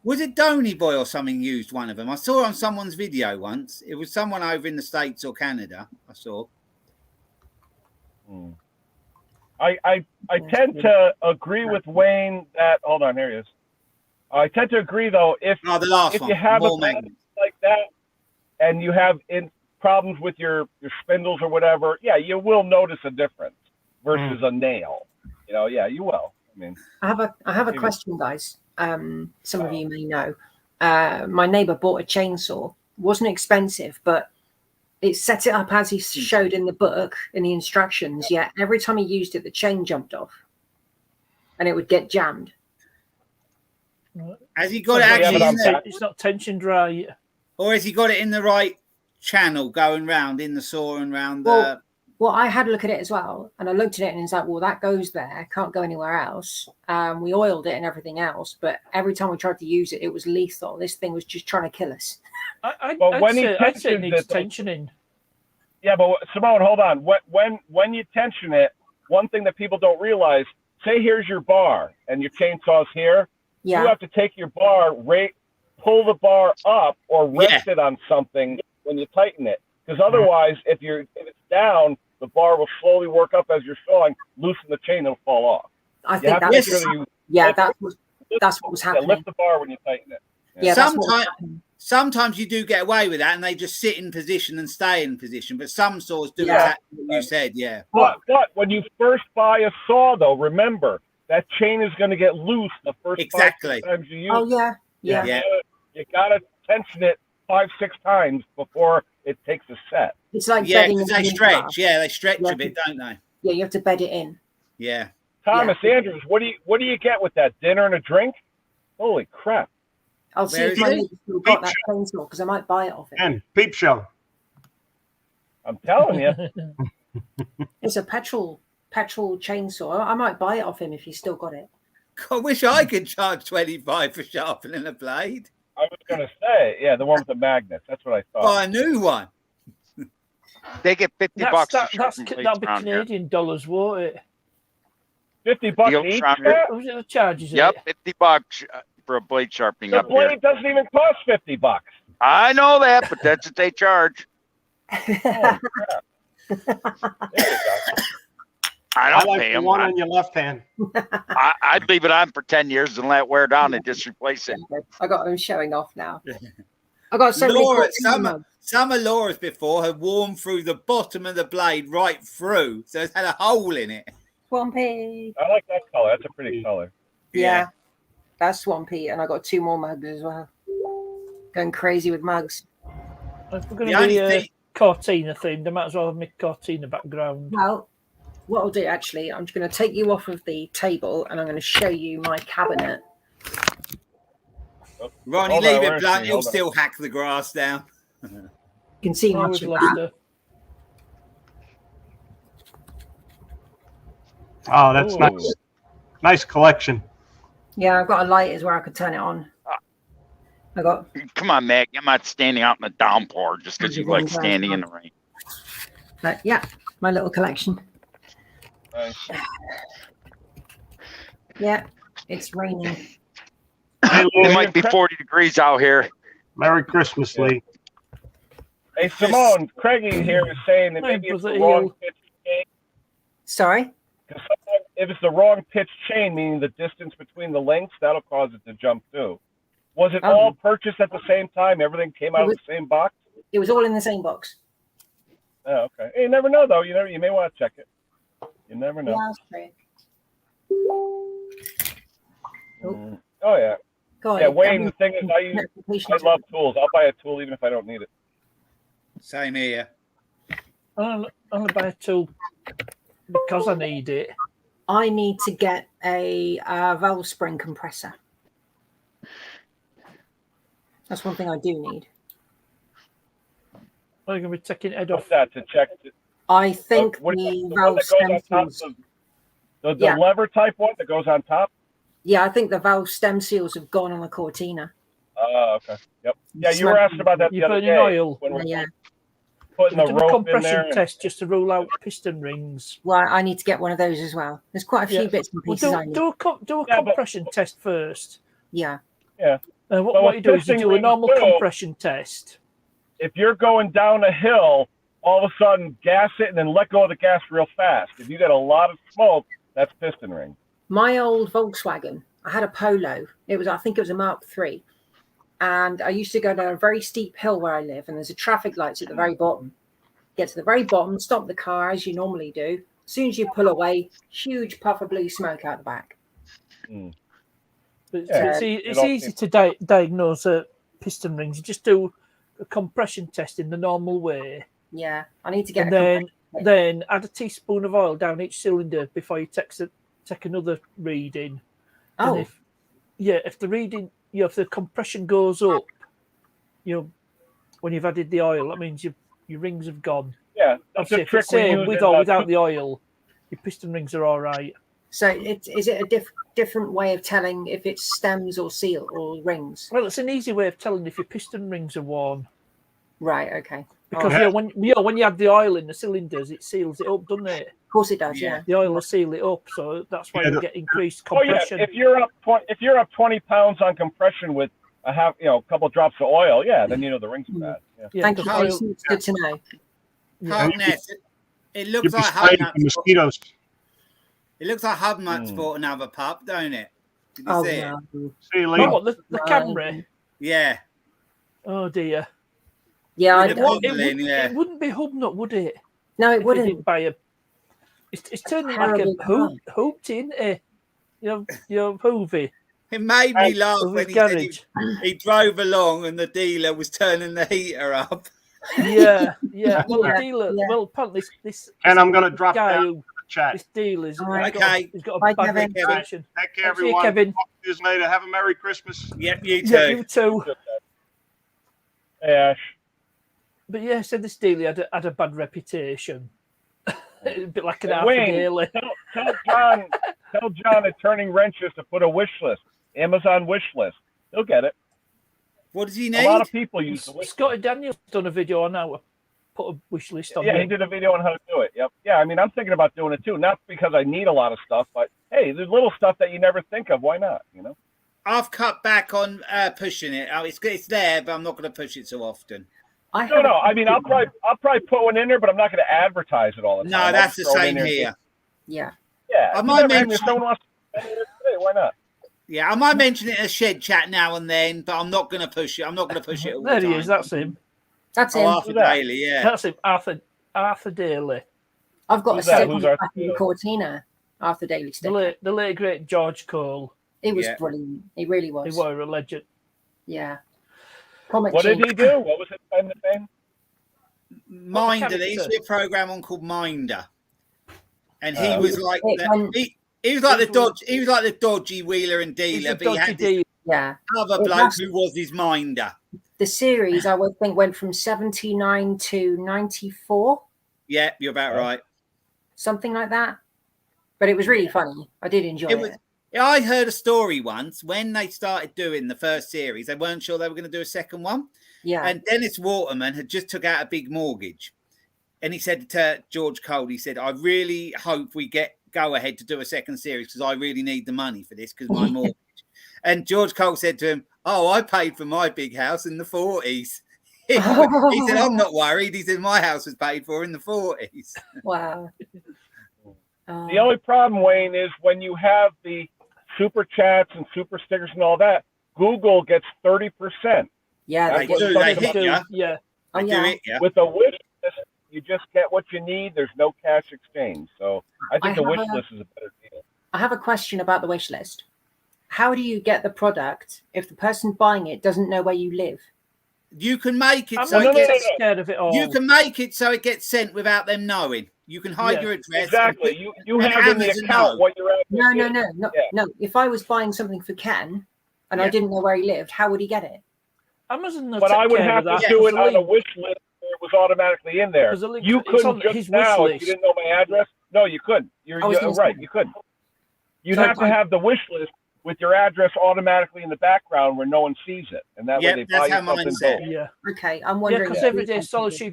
[SPEAKER 5] Was it Donny Boy or something used one of them? I saw it on someone's video once. It was someone over in the States or Canada. I saw.
[SPEAKER 1] I tend to agree with Wayne that. Hold on, here he is. I tend to agree though if you have a magnet like that and you have problems with your spindles or whatever, yeah, you will notice a difference versus a nail. You know, yeah, you will. I mean,
[SPEAKER 8] I have a question, guys. Some of you may know. My neighbor bought a chainsaw. Wasn't expensive, but it set it up as he showed in the book in the instructions. Yet every time he used it, the chain jumped off. and it would get jammed.
[SPEAKER 5] Has he got it actually in the,
[SPEAKER 7] it's not tensioned right,
[SPEAKER 5] or has he got it in the right channel going round in the saw and round
[SPEAKER 8] the? Well, I had a look at it as well, and I looked at it and it's like, well, that goes there, can't go anywhere else. We oiled it and everything else, but every time we tried to use it, it was lethal. This thing was just trying to kill us.
[SPEAKER 7] I'd say it needs tensioning.
[SPEAKER 1] Yeah, but Simone, hold on. When you tension it, one thing that people don't realize, say here's your bar and your chainsaw's here.
[SPEAKER 8] Yeah.
[SPEAKER 1] You have to take your bar, pull the bar up or rest it on something when you tighten it. Because otherwise, if it's down, the bar will slowly work up as you're sawing, loosen the chain, and it'll fall off.
[SPEAKER 8] I think that's what was happening.
[SPEAKER 1] Lift the bar when you tighten it.
[SPEAKER 8] Yeah,
[SPEAKER 5] sometimes you do get away with that, and they just sit in position and stay in position. But some saws do exactly what you said. Yeah.
[SPEAKER 1] But when you first buy a saw, though, remember that chain is going to get loose the first 5 times you use it.
[SPEAKER 8] Oh yeah.
[SPEAKER 1] You gotta tension it 5-6 times before it takes a set.
[SPEAKER 8] It's like
[SPEAKER 5] bedding they stretch. Yeah, they stretch a bit, don't they?
[SPEAKER 8] Yeah, you have to bed it in.
[SPEAKER 5] Yeah.
[SPEAKER 1] Thomas Andrews, what do you get with that? Dinner and a drink? Holy crap!
[SPEAKER 8] I'll see if my neighbor's still got that chainsaw because I might buy it off it.
[SPEAKER 6] And Peep Show.
[SPEAKER 1] I'm telling you,
[SPEAKER 8] it's a petrol chainsaw. I might buy it off him if he's still got it.
[SPEAKER 5] I wish I could charge 25 for sharpening a blade.
[SPEAKER 1] I was going to say, the one with the magnets. That's what I thought.
[SPEAKER 5] Buy a new one.
[SPEAKER 3] They get $50.
[SPEAKER 7] That'll be Canadian dollars, won't it?
[SPEAKER 1] $50 each.
[SPEAKER 7] Was it the charges?
[SPEAKER 3] Yep, $50 for a blade sharpening.
[SPEAKER 1] The blade doesn't even cost $50.
[SPEAKER 3] I know that, but that's what they charge.
[SPEAKER 1] Oh,
[SPEAKER 3] I don't pay them.
[SPEAKER 6] One on your left hand.
[SPEAKER 3] I'd leave it on for 10 years and let it wear down and just replace it.
[SPEAKER 8] I got them showing off now. I got so
[SPEAKER 5] some of Laura's before had worn through the bottom of the blade right through, so it's had a hole in it.
[SPEAKER 8] Swampy.
[SPEAKER 1] I like that color. That's a pretty color.
[SPEAKER 8] Yeah, that's Swampy, and I got 2 more mugs as well. Going crazy with mugs.
[SPEAKER 7] If we're going to be Cortina themed, I might as well have my Cortina background.
[SPEAKER 8] Well, what I'll do actually, I'm just going to take you off of the table and I'm going to show you my cabinet.
[SPEAKER 5] Ronnie, leave it blunt. He'll still hack the grass down.
[SPEAKER 8] You can see much of that.
[SPEAKER 6] Oh, that's nice. Nice collection.
[SPEAKER 8] Yeah, I've got a light as where I could turn it on.
[SPEAKER 3] Come on, Mac. I'm not standing out in the downpour just because you like standing in the rain.
[SPEAKER 8] But yeah, my little collection.
[SPEAKER 1] Nice.
[SPEAKER 8] Yeah, it's raining.
[SPEAKER 3] It might be 40 degrees out here.
[SPEAKER 6] Merry Christmas, Lee.
[SPEAKER 1] Hey, Simone, Craigie here is saying that maybe it's the wrong pitch chain.
[SPEAKER 8] Sorry?
[SPEAKER 1] Because sometimes if it's the wrong pitch chain, meaning the distance between the lengths, that'll cause it to jump too. Was it all purchased at the same time? Everything came out of the same box?
[SPEAKER 8] It was all in the same box.
[SPEAKER 1] Oh, okay. Hey, you never know, though. You may want to check it. You never know.
[SPEAKER 8] Yeah,
[SPEAKER 1] Oh, yeah.
[SPEAKER 8] God,
[SPEAKER 1] Wayne, the thing is, I love tools. I'll buy a tool even if I don't need it.
[SPEAKER 5] Same here.
[SPEAKER 7] I'll buy a tool because I need it.
[SPEAKER 8] I need to get a valve spring compressor. That's one thing I do need.
[SPEAKER 7] I'm going to be taking it off
[SPEAKER 1] that to check.
[SPEAKER 8] I think the valve stem seals.
[SPEAKER 1] The lever type one that goes on top?
[SPEAKER 8] Yeah, I think the valve stem seals have gone on the Cortina.
[SPEAKER 1] Oh, okay. Yep. Yeah, you were asking about that the other day.
[SPEAKER 7] Oil.
[SPEAKER 1] Putting the rope
[SPEAKER 7] compression
[SPEAKER 1] in there.
[SPEAKER 7] test just to rule out piston rings.
[SPEAKER 8] Well, I need to get one of those as well. There's quite a few bits and pieces I need.
[SPEAKER 7] Do a compression test first.
[SPEAKER 8] Yeah.
[SPEAKER 1] Yeah.
[SPEAKER 7] What you do is you do a normal compression test.
[SPEAKER 1] If you're going down a hill, all of a sudden gas it and then let go of the gas real fast. If you get a lot of smoke, that's piston ring.
[SPEAKER 8] My old Volkswagen, I had a Polo. I think it was a Mark III. And I used to go down a very steep hill where I live, and there's a traffic lights at the very bottom. Get to the very bottom, stop the car as you normally do. As soon as you pull away, huge puff of blue smoke out the back.
[SPEAKER 7] It's easy to diagnose piston rings. You just do a compression test in the normal way.
[SPEAKER 8] Yeah, I need to get.
[SPEAKER 7] And then add a teaspoon of oil down each cylinder before you take another reading.
[SPEAKER 8] Oh.
[SPEAKER 7] And if the reading, if the compression goes up, when you've added the oil, that means your rings have gone.
[SPEAKER 1] Yeah, that's
[SPEAKER 7] Obviously,
[SPEAKER 1] a trick
[SPEAKER 7] if it's
[SPEAKER 1] we use
[SPEAKER 7] with or without the oil, your piston rings are all right.
[SPEAKER 8] So is it a different way of telling if it's stems or seal or rings?
[SPEAKER 7] Well, it's an easy way of telling if your piston rings are worn.
[SPEAKER 8] Right. Okay.
[SPEAKER 7] Because when you add the oil in the cylinders, it seals it up, doesn't it?
[SPEAKER 8] Of course it does. Yeah.
[SPEAKER 7] The oil will seal it up, so that's why you get increased compression.
[SPEAKER 1] If you're up 20 pounds on compression with a couple drops of oil, then the rings are bad. Yeah.
[SPEAKER 8] Thank you. It's good to know.
[SPEAKER 5] It looks like
[SPEAKER 6] mosquitoes.
[SPEAKER 5] It looks like Hub Nuts bought another pup, don't it? Did you see it?
[SPEAKER 6] See you later.
[SPEAKER 7] Oh, the Camry?
[SPEAKER 5] Yeah.
[SPEAKER 7] Oh, dear.
[SPEAKER 8] Yeah,
[SPEAKER 7] it wouldn't be Hub Nut, would it?
[SPEAKER 8] No, it wouldn't.
[SPEAKER 7] It's turning like a hoopty, isn't it? Your hoovy.
[SPEAKER 5] It made me laugh when he said he drove along and the dealer was turning the heater up.
[SPEAKER 7] Yeah. Well, the dealer. Well, apparently this.
[SPEAKER 6] And I'm going to drop
[SPEAKER 7] guy
[SPEAKER 6] down the chat.
[SPEAKER 7] This dealer's
[SPEAKER 5] okay.
[SPEAKER 7] He's got a bad reputation.
[SPEAKER 6] Take care, everyone.
[SPEAKER 7] See you, Kevin.
[SPEAKER 6] Talk to you later. Have a Merry Christmas.
[SPEAKER 5] Yep, you too.
[SPEAKER 7] Yeah, you too.
[SPEAKER 1] Hey, Ash.
[SPEAKER 7] But yeah, said this dealer had a bad reputation. A bit like an half
[SPEAKER 1] Wayne,
[SPEAKER 7] daily.
[SPEAKER 1] Tell John at Turning Wrenches to put a wish list, Amazon wish list. He'll get it.
[SPEAKER 5] What does he need?
[SPEAKER 1] A lot of people use the wish
[SPEAKER 7] Scotty Daniels done a video on how to put a wish list on.
[SPEAKER 1] Yeah, he did a video on how to do it. Yep. Yeah, I mean, I'm thinking about doing it too. Not because I need a lot of stuff, but hey, there's little stuff that you never think of. Why not?
[SPEAKER 5] I've cut back on pushing it. It's there, but I'm not going to push it so often.
[SPEAKER 1] No. I mean, I'll probably put one in there, but I'm not going to advertise it all the time.
[SPEAKER 5] No, that's the same here.
[SPEAKER 8] Yeah.
[SPEAKER 1] Yeah.
[SPEAKER 5] I might mention.
[SPEAKER 1] Why not?
[SPEAKER 5] Yeah, I might mention it in a shed chat now and then, but I'm not going to push it. I'm not going to push it all the
[SPEAKER 7] There
[SPEAKER 5] time.
[SPEAKER 7] he is. That's him.
[SPEAKER 8] That's him.
[SPEAKER 5] Arthur Daly, yeah.
[SPEAKER 7] That's him. Arthur Daly.
[SPEAKER 8] I've got a sticker back in Cortina. Arthur Daly sticker.
[SPEAKER 7] The late great George Cole.
[SPEAKER 8] He was brilliant. He really was.
[SPEAKER 7] He was a legend.
[SPEAKER 8] Yeah.
[SPEAKER 1] What did he do? What was it in the name?
[SPEAKER 5] Minder. There used to be a program on called Minder, and he was like he was like the dodgy wheeler and dealer, but he had this other bloke who was his minder.
[SPEAKER 8] The series, I would think, went from 79 to 94.
[SPEAKER 5] Yeah, you're about right.
[SPEAKER 8] Something like that. But it was really funny. I did enjoy it.
[SPEAKER 5] I heard a story once when they started doing the first series. They weren't sure they were going to do a second one.
[SPEAKER 8] Yeah.
[SPEAKER 5] And Dennis Waterman had just took out a big mortgage. And he said to George Cole, he said, I really hope we go ahead to do a second series because I really need the money for this because my mortgage. And George Cole said to him, oh, I paid for my big house in the 40s. He said, I'm not worried. He said, my house was paid for in the 40s.
[SPEAKER 8] Wow.
[SPEAKER 1] The only problem, Wayne, is when you have the super chats and super stickers and all that, Google gets 30%.
[SPEAKER 8] Yeah,
[SPEAKER 5] they do. They hit you.
[SPEAKER 7] Yeah.
[SPEAKER 1] With a wish list, you just get what you need. There's no cash exchange. So I think the wish list is a better deal.
[SPEAKER 8] I have a question about the wish list. How do you get the product if the person buying it doesn't know where you live?
[SPEAKER 5] You can make it
[SPEAKER 7] scared of it all.
[SPEAKER 5] You can make it so it gets sent without them knowing. You can hide your address.
[SPEAKER 1] Exactly. You have in the account what your address
[SPEAKER 8] is. No. If I was buying something for Ken and I didn't know where he lived, how would he get it?
[SPEAKER 7] Amazon.
[SPEAKER 1] But I would have to do it on a wish list where it was automatically in there. You couldn't just now if you didn't know my address. No, you couldn't. You're right. You couldn't. You'd have to have the wish list with your address automatically in the background where no one sees it, and that way they buy you something.
[SPEAKER 7] Yeah.
[SPEAKER 8] Okay, I'm wondering.
[SPEAKER 7] Yeah, because everyday scholarship.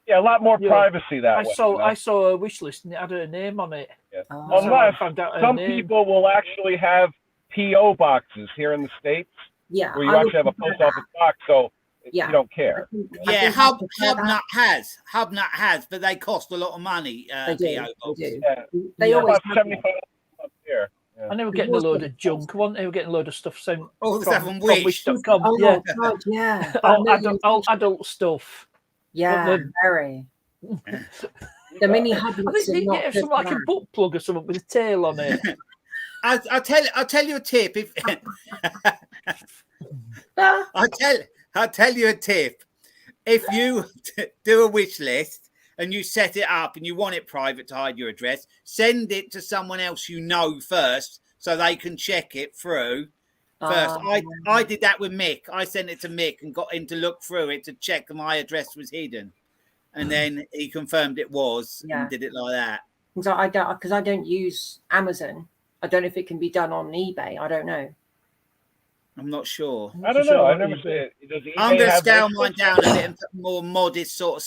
[SPEAKER 1] Yeah, a lot more privacy that way.
[SPEAKER 7] I saw a wish list and it had her name on it.
[SPEAKER 1] Yeah. Unless some people will actually have P.O. boxes here in the States.
[SPEAKER 8] Yeah.
[SPEAKER 1] Where you actually have a post office box, so you don't care.
[SPEAKER 5] Yeah, Hubnut has, but they cost a lot of money.
[SPEAKER 8] They do.
[SPEAKER 5] P.O. boxes.
[SPEAKER 8] They always
[SPEAKER 1] have 75 here. Yeah.
[SPEAKER 7] And they were getting a load of junk. They were getting a load of stuff sent
[SPEAKER 5] from
[SPEAKER 7] Wish.com.
[SPEAKER 8] Oh,
[SPEAKER 7] yeah.
[SPEAKER 8] God, yeah.
[SPEAKER 7] all adult stuff.
[SPEAKER 8] Yeah, very. The mini hubnuts.
[SPEAKER 7] I think they get something like a butt plug or something with a tail on it.
[SPEAKER 5] I'll tell you a tip. If I'll tell you a tip. If you do a wish list and you set it up and you want it private to hide your address, send it to someone else you know first so they can check it through first. I did that with Mick. I sent it to Mick and got him to look through it to check that my address was hidden. And then he confirmed it was and did it like that.
[SPEAKER 8] So I don't use Amazon. I don't know if it can be done on eBay. I don't know.
[SPEAKER 5] I'm not sure.
[SPEAKER 1] I don't know. I've never seen it.
[SPEAKER 5] I'm going to scale mine down a bit and put more modest sort of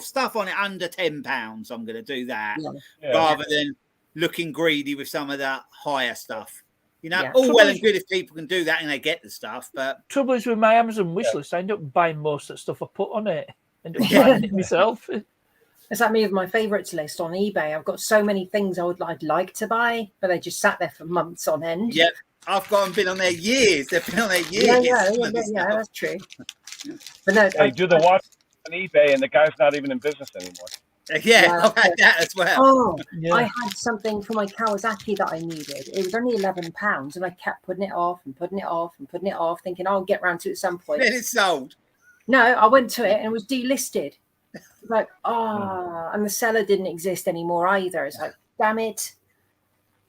[SPEAKER 5] stuff on it under £10. I'm going to do that rather than looking greedy with some of that higher stuff. You know, all well and good if people can do that and they get the stuff, but
[SPEAKER 7] trouble is with my Amazon wish list, I end up buying most of the stuff I put on it. End up buying it myself.
[SPEAKER 8] It's like me with my favourites list on eBay. I've got so many things I'd like to buy, but they just sat there for months on end.
[SPEAKER 5] Yep. I've been on there years. They've been on there years.
[SPEAKER 8] Yeah, that's true. But no,
[SPEAKER 1] you do the watch on eBay, and the guy's not even in business anymore.
[SPEAKER 5] Yeah, I've had that as well.
[SPEAKER 8] Oh, I had something for my Kawasaki that I needed. It was only £11, and I kept putting it off and putting it off and putting it off, thinking I'll get round to it at some point.
[SPEAKER 5] Then it's sold.
[SPEAKER 8] No, I went to it and it was delisted. Like, and the seller didn't exist anymore either. It's like, damn it.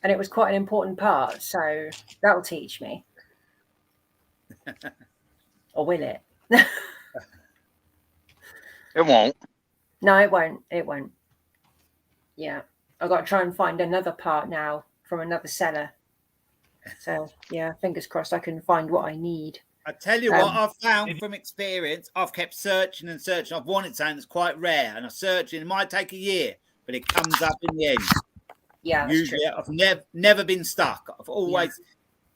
[SPEAKER 8] And it was quite an important part, so that'll teach me. Or will it?
[SPEAKER 3] It won't.
[SPEAKER 8] No, it won't. It won't. Yeah. I've got to try and find another part now from another seller. So, yeah, fingers crossed I can find what I need.
[SPEAKER 5] I tell you what I've found from experience. I've kept searching and searching. I've wanted something that's quite rare, and I search, and it might take a year, but it comes up in the end.
[SPEAKER 8] Yeah, that's
[SPEAKER 5] usually
[SPEAKER 8] true.
[SPEAKER 5] I've never been stuck. I've always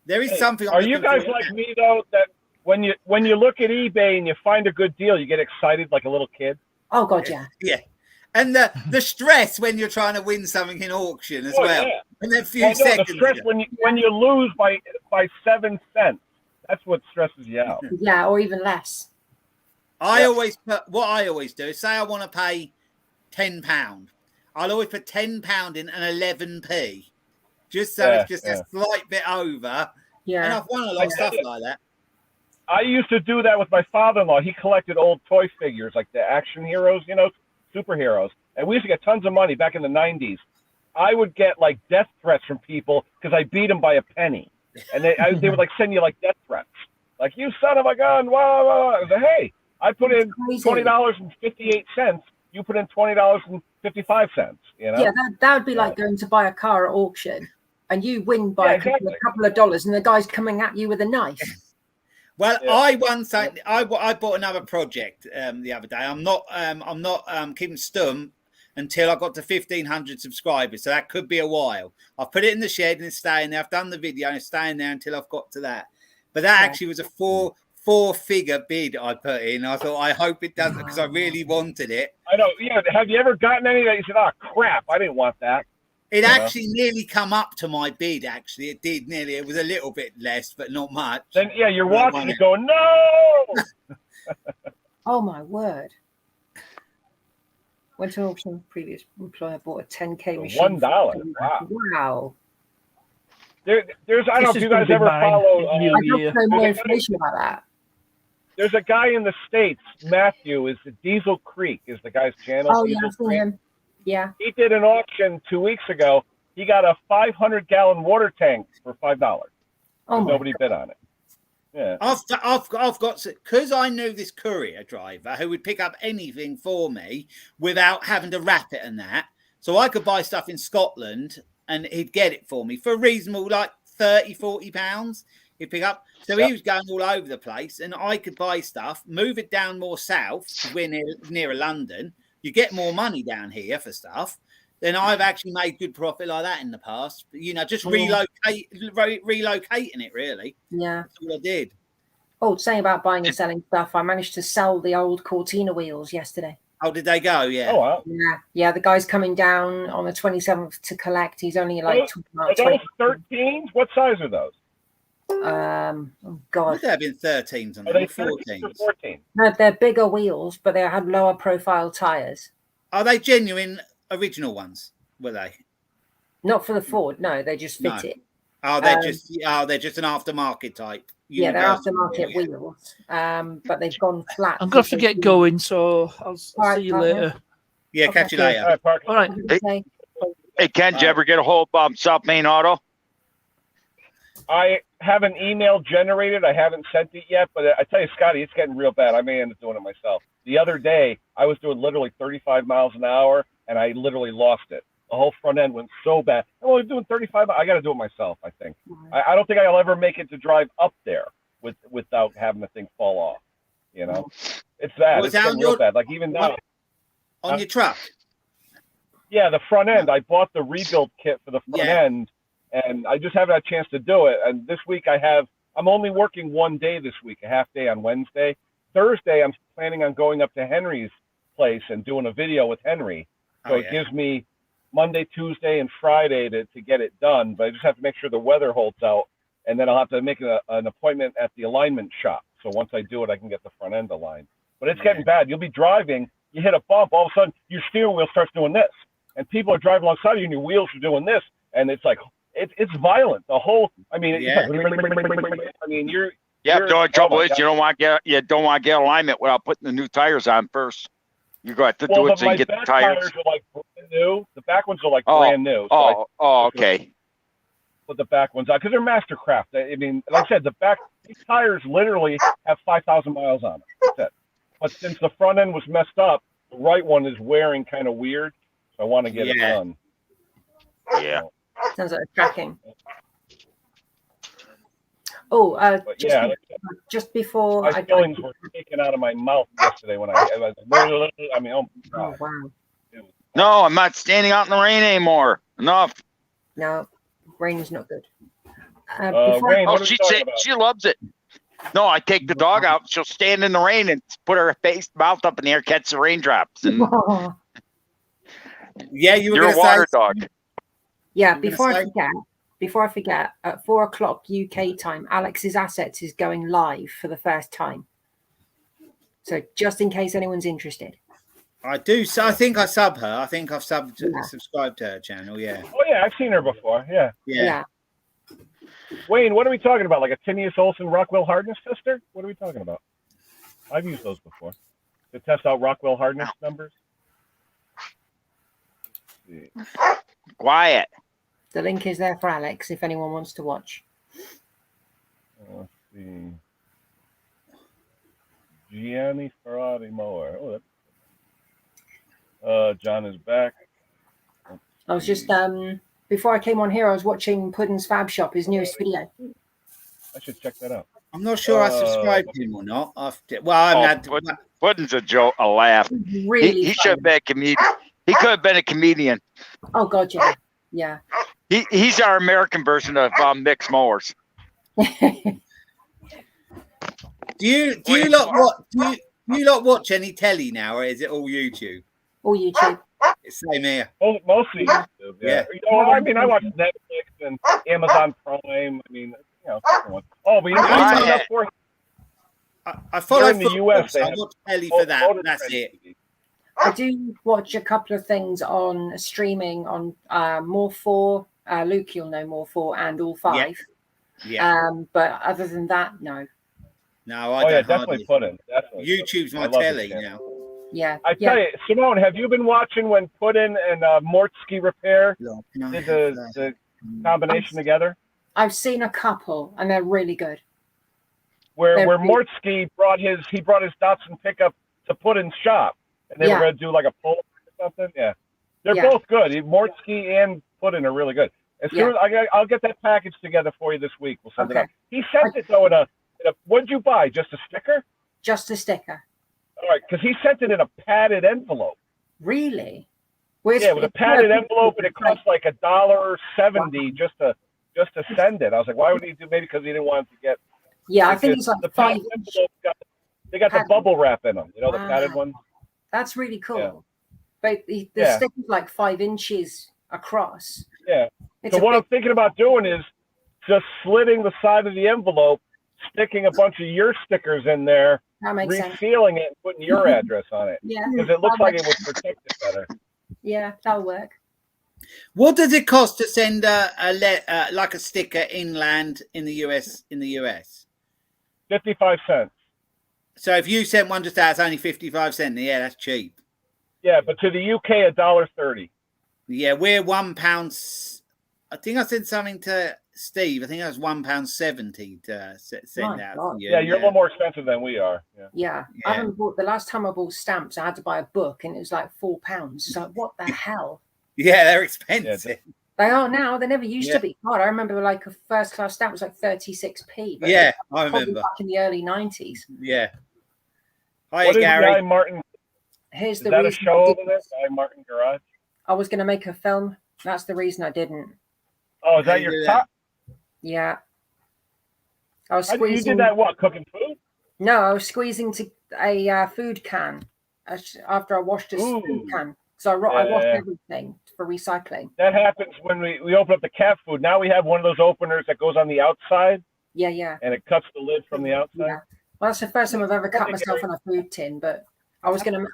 [SPEAKER 5] there is something.
[SPEAKER 1] Are you guys like me though, that when you look at eBay and you find a good deal, you get excited like a little kid?
[SPEAKER 8] Oh God, yeah.
[SPEAKER 5] Yeah. And the stress when you're trying to win something in auction as well. Yeah. And then seconds.
[SPEAKER 1] The stress when you lose by 7 cents. That's what stresses you out.
[SPEAKER 8] Yeah, or even less.
[SPEAKER 5] I always do is say I want to pay £10. I'll always put £10 in and 11p. Just so it's just a slight bit over. Yeah. And I've won a lot of stuff like that.
[SPEAKER 1] I used to do that with my father-in-law. He collected old toy figures like the action heroes, superheroes. And we used to get tons of money back in the 90s. I would get like death threats from people because I beat them by a penny. And they would like send you like death threats. Like, you son of a gun. Blah, blah, blah. I was like, hey, I put in $20.58. You put in $20.55.
[SPEAKER 8] Yeah, that would be like going to buy a car at auction and you win by a couple of dollars and the guy's coming at you with a knife.
[SPEAKER 5] Well, I bought another project the other day. I'm not keeping stum until I got to 1,500 subscribers. So that could be a while. I've put it in the shed and it's staying there. I've done the video and it's staying there until I've got to that. But that actually was a four-figure bid I put in. I thought, I hope it doesn't, because I really wanted it.
[SPEAKER 1] I know. Yeah. Have you ever gotten any that you said, oh, crap, I didn't want that?
[SPEAKER 5] It actually nearly come up to my bid, actually. It did nearly. It was a little bit less, but not much.
[SPEAKER 1] Then, you're watching it going, no!
[SPEAKER 8] Oh, my word. Went to an auction, previous employer bought a 10K machine.
[SPEAKER 1] $1.
[SPEAKER 8] Wow.
[SPEAKER 1] There's I don't know if you guys ever follow.
[SPEAKER 8] I don't know more information about that.
[SPEAKER 1] There's a guy in the States, Matthew, is the Diesel Creek is the guy's channel.
[SPEAKER 8] Oh, yeah, I've seen him. Yeah.
[SPEAKER 1] He did an auction 2 weeks ago. He got a 500-gallon water tank for $5.
[SPEAKER 8] Oh,
[SPEAKER 1] nobody bid on it. Yeah.
[SPEAKER 5] I've got, because I knew this courier driver who would pick up anything for me without having to wrap it and that. So I could buy stuff in Scotland and he'd get it for me for a reasonable, like £30-40. He'd pick up. So he was going all over the place and I could buy stuff, move it down more south because we're nearer London. You get more money down here for stuff. Then I've actually made good profit like that in the past. Just relocating it, really.
[SPEAKER 8] Yeah.
[SPEAKER 5] That's what I did.
[SPEAKER 8] Oh, saying about buying and selling stuff, I managed to sell the old Cortina wheels yesterday.
[SPEAKER 5] Oh, did they go? Yeah.
[SPEAKER 1] Oh, wow.
[SPEAKER 8] Yeah. The guy's coming down on the 27th to collect. He's only like
[SPEAKER 1] are those 13s? What size are those?
[SPEAKER 8] Oh God.
[SPEAKER 5] Would there have been 13s on
[SPEAKER 1] them? Are they 14s or 14s?
[SPEAKER 8] No, they're bigger wheels, but they had lower profile tires.
[SPEAKER 5] Are they genuine original ones? Were they?
[SPEAKER 8] Not for the Ford. No, they just fit it.
[SPEAKER 5] Oh, they're just an aftermarket type.
[SPEAKER 8] Yeah, they're aftermarket wheels. But they've gone flat.
[SPEAKER 7] I'm gonna have to get going, so I'll see you later.
[SPEAKER 5] Yeah, catch you later.
[SPEAKER 1] All right, Parker.
[SPEAKER 7] All right.
[SPEAKER 3] Hey, Ken, did you ever get a hold of South Main Auto?
[SPEAKER 1] I have an email generated. I haven't sent it yet, but I tell you, Scotty, it's getting real bad. I may end up doing it myself. The other day, I was doing literally 35 miles an hour, and I literally lost it. The whole front end went so bad. I'm only doing 35. I got to do it myself, I think. I don't think I'll ever make it to drive up there without having the thing fall off. You know, it's bad. It's getting real bad. Like even now.
[SPEAKER 5] On your truck?
[SPEAKER 1] Yeah, the front end. I bought the rebuild kit for the front end, and I just haven't had a chance to do it. And this week I'm only working one day this week, a half day on Wednesday. Thursday, I'm planning on going up to Henry's place and doing a video with Henry. So it gives me Monday, Tuesday, and Friday to get it done. But I just have to make sure the weather holds out, and then I'll have to make an appointment at the alignment shop. So once I do it, I can get the front end aligned. But it's getting bad. You'll be driving, you hit a bump, all of a sudden your steering wheel starts doing this. And people are driving alongside you, and your wheels are doing this. And it's like, it's violent. The whole, I mean, you're.
[SPEAKER 3] Yeah, the only trouble is you don't want to get alignment without putting the new tires on first. You got to do it so you get the tires.
[SPEAKER 1] Are like brand new. The back ones are like brand new. So
[SPEAKER 3] okay.
[SPEAKER 1] Put the back ones on because they're Mastercraft. I mean, like I said, these tires literally have 5,000 miles on them. That's it. But since the front end was messed up, the right one is wearing kind of weird. So I want to get it done.
[SPEAKER 3] Yeah.
[SPEAKER 8] Sounds like tracking. Oh, just before
[SPEAKER 1] my feelings were taken out of my mouth yesterday when I was. I mean, oh God.
[SPEAKER 8] Oh, wow.
[SPEAKER 3] No, I'm not standing out in the rain anymore. Enough.
[SPEAKER 8] No, rain is not good.
[SPEAKER 1] Rain,
[SPEAKER 3] she loves it. No, I take the dog out. She'll stand in the rain and put her mouth up in the air, catch the raindrops. And
[SPEAKER 5] yeah, you're
[SPEAKER 3] a water dog.
[SPEAKER 8] Yeah, before I forget, at 4:00 UK time, Alex's Assets is going live for the first time. So just in case anyone's interested.
[SPEAKER 5] I do. So I think I sub her. I think I've subscribed to her channel. Yeah.
[SPEAKER 1] Oh yeah, I've seen her before.
[SPEAKER 5] Yeah.
[SPEAKER 1] Wayne, what are we talking about? Like a Tinius Olson Rockwell hardness tester? What are we talking about? I've used those before to test out Rockwell hardness numbers. Let's see.
[SPEAKER 3] Quiet.
[SPEAKER 8] The link is there for Alex if anyone wants to watch.
[SPEAKER 1] Let's see. Gianni Ferrari mower. Oh, that's John is back.
[SPEAKER 8] I was just before I came on here, I was watching Puddin's Fab Shop, his newest video.
[SPEAKER 1] I should check that out.
[SPEAKER 5] I'm not sure I subscribed to him or not.
[SPEAKER 3] Puddin's a joke, a laugh.
[SPEAKER 8] Really
[SPEAKER 3] he should have been a comedian. He could have been a comedian.
[SPEAKER 8] Oh God, yeah.
[SPEAKER 3] He's our American version of mixed mowers.
[SPEAKER 5] Do you lot watch any telly now, or is it all YouTube?
[SPEAKER 8] All YouTube.
[SPEAKER 5] It's same here.
[SPEAKER 1] Mostly YouTube. Yeah. You know, I mean, I watch Netflix and Amazon Prime. I mean, you know. Oh, but
[SPEAKER 5] I follow
[SPEAKER 1] in the US.
[SPEAKER 5] I watch telly for that. That's it.
[SPEAKER 8] I do watch a couple of things on streaming on More 4. Luke, you'll know More 4 and All 5.
[SPEAKER 5] Yeah.
[SPEAKER 8] But other than that, no.
[SPEAKER 5] No, I don't.
[SPEAKER 1] Definitely Puddin.
[SPEAKER 5] YouTube's my telly now.
[SPEAKER 8] Yeah.
[SPEAKER 1] I tell you, Simone, have you been watching when Puddin and Mortsky Repair did the combination together?
[SPEAKER 8] I've seen a couple, and they're really good.
[SPEAKER 1] Where Mortsky brought his Datsun pickup to Puddin's shop, and they were going to do like a pull or something. Yeah, they're both good. Mortsky and Puddin are really good. As soon as I'll get that package together for you this week. We'll send it out. He sent it though in a what did you buy? Just a sticker?
[SPEAKER 8] Just a sticker.
[SPEAKER 1] All right, because he sent it in a padded envelope.
[SPEAKER 8] Really?
[SPEAKER 1] With a padded envelope, and it cost like $1.70 just to send it. I was like, why would he do? Maybe because he didn't want to get.
[SPEAKER 8] Yeah, I think it's like
[SPEAKER 1] the
[SPEAKER 8] 5
[SPEAKER 1] inch. They got the bubble wrap in them. You know, the padded ones.
[SPEAKER 8] That's really cool.
[SPEAKER 1] Yeah.
[SPEAKER 8] But the sticker's like 5 inches across.
[SPEAKER 1] Yeah. So what I'm thinking about doing is just slitting the side of the envelope, sticking a bunch of your stickers in there, resealing it, and putting your address on it.
[SPEAKER 8] Yeah.
[SPEAKER 1] Because it looks like it would protect it better.
[SPEAKER 8] Yeah, that'll work.
[SPEAKER 5] What does it cost to send like a sticker inland in the US? 55
[SPEAKER 1] cents.
[SPEAKER 5] So if you sent one just out, it's only 55 cents. Yeah, that's cheap.
[SPEAKER 1] Yeah, but to the UK, $1.30.
[SPEAKER 5] Yeah, we're £1. I think I said something to Steve. I think that was £1.70 to send out.
[SPEAKER 1] Yeah, you're a little more expensive than we are.
[SPEAKER 8] Yeah. I haven't bought. The last time I bought stamps, I had to buy a book, and it was like £4. It's like, what the hell?
[SPEAKER 5] Yeah, they're expensive.
[SPEAKER 8] They are now. They never used to be. God, I remember like a first class stamp was like 36p. But
[SPEAKER 5] Yeah, I remember
[SPEAKER 8] back in the early 90s.
[SPEAKER 5] Yeah.
[SPEAKER 1] Hi, Gary. Guy Martin?
[SPEAKER 8] Here's
[SPEAKER 1] Is
[SPEAKER 8] the
[SPEAKER 1] that
[SPEAKER 8] reason
[SPEAKER 1] a show over there, Guy Martin Garage?
[SPEAKER 8] I was going to make a film. That's the reason I didn't.
[SPEAKER 1] Oh, is that your top?
[SPEAKER 8] Yeah. I was squeezing.
[SPEAKER 1] You did that what? Cooking food?
[SPEAKER 8] No, I was squeezing to a food can after I washed a food can. So I washed everything for recycling.
[SPEAKER 1] That happens when we open up the cat food. Now we have one of those openers that goes on the outside.
[SPEAKER 8] Yeah, yeah.
[SPEAKER 1] And it cuts the lid from the outside.
[SPEAKER 8] Yeah. Well, that's the first time I've ever cut myself on a food tin. But I was gonna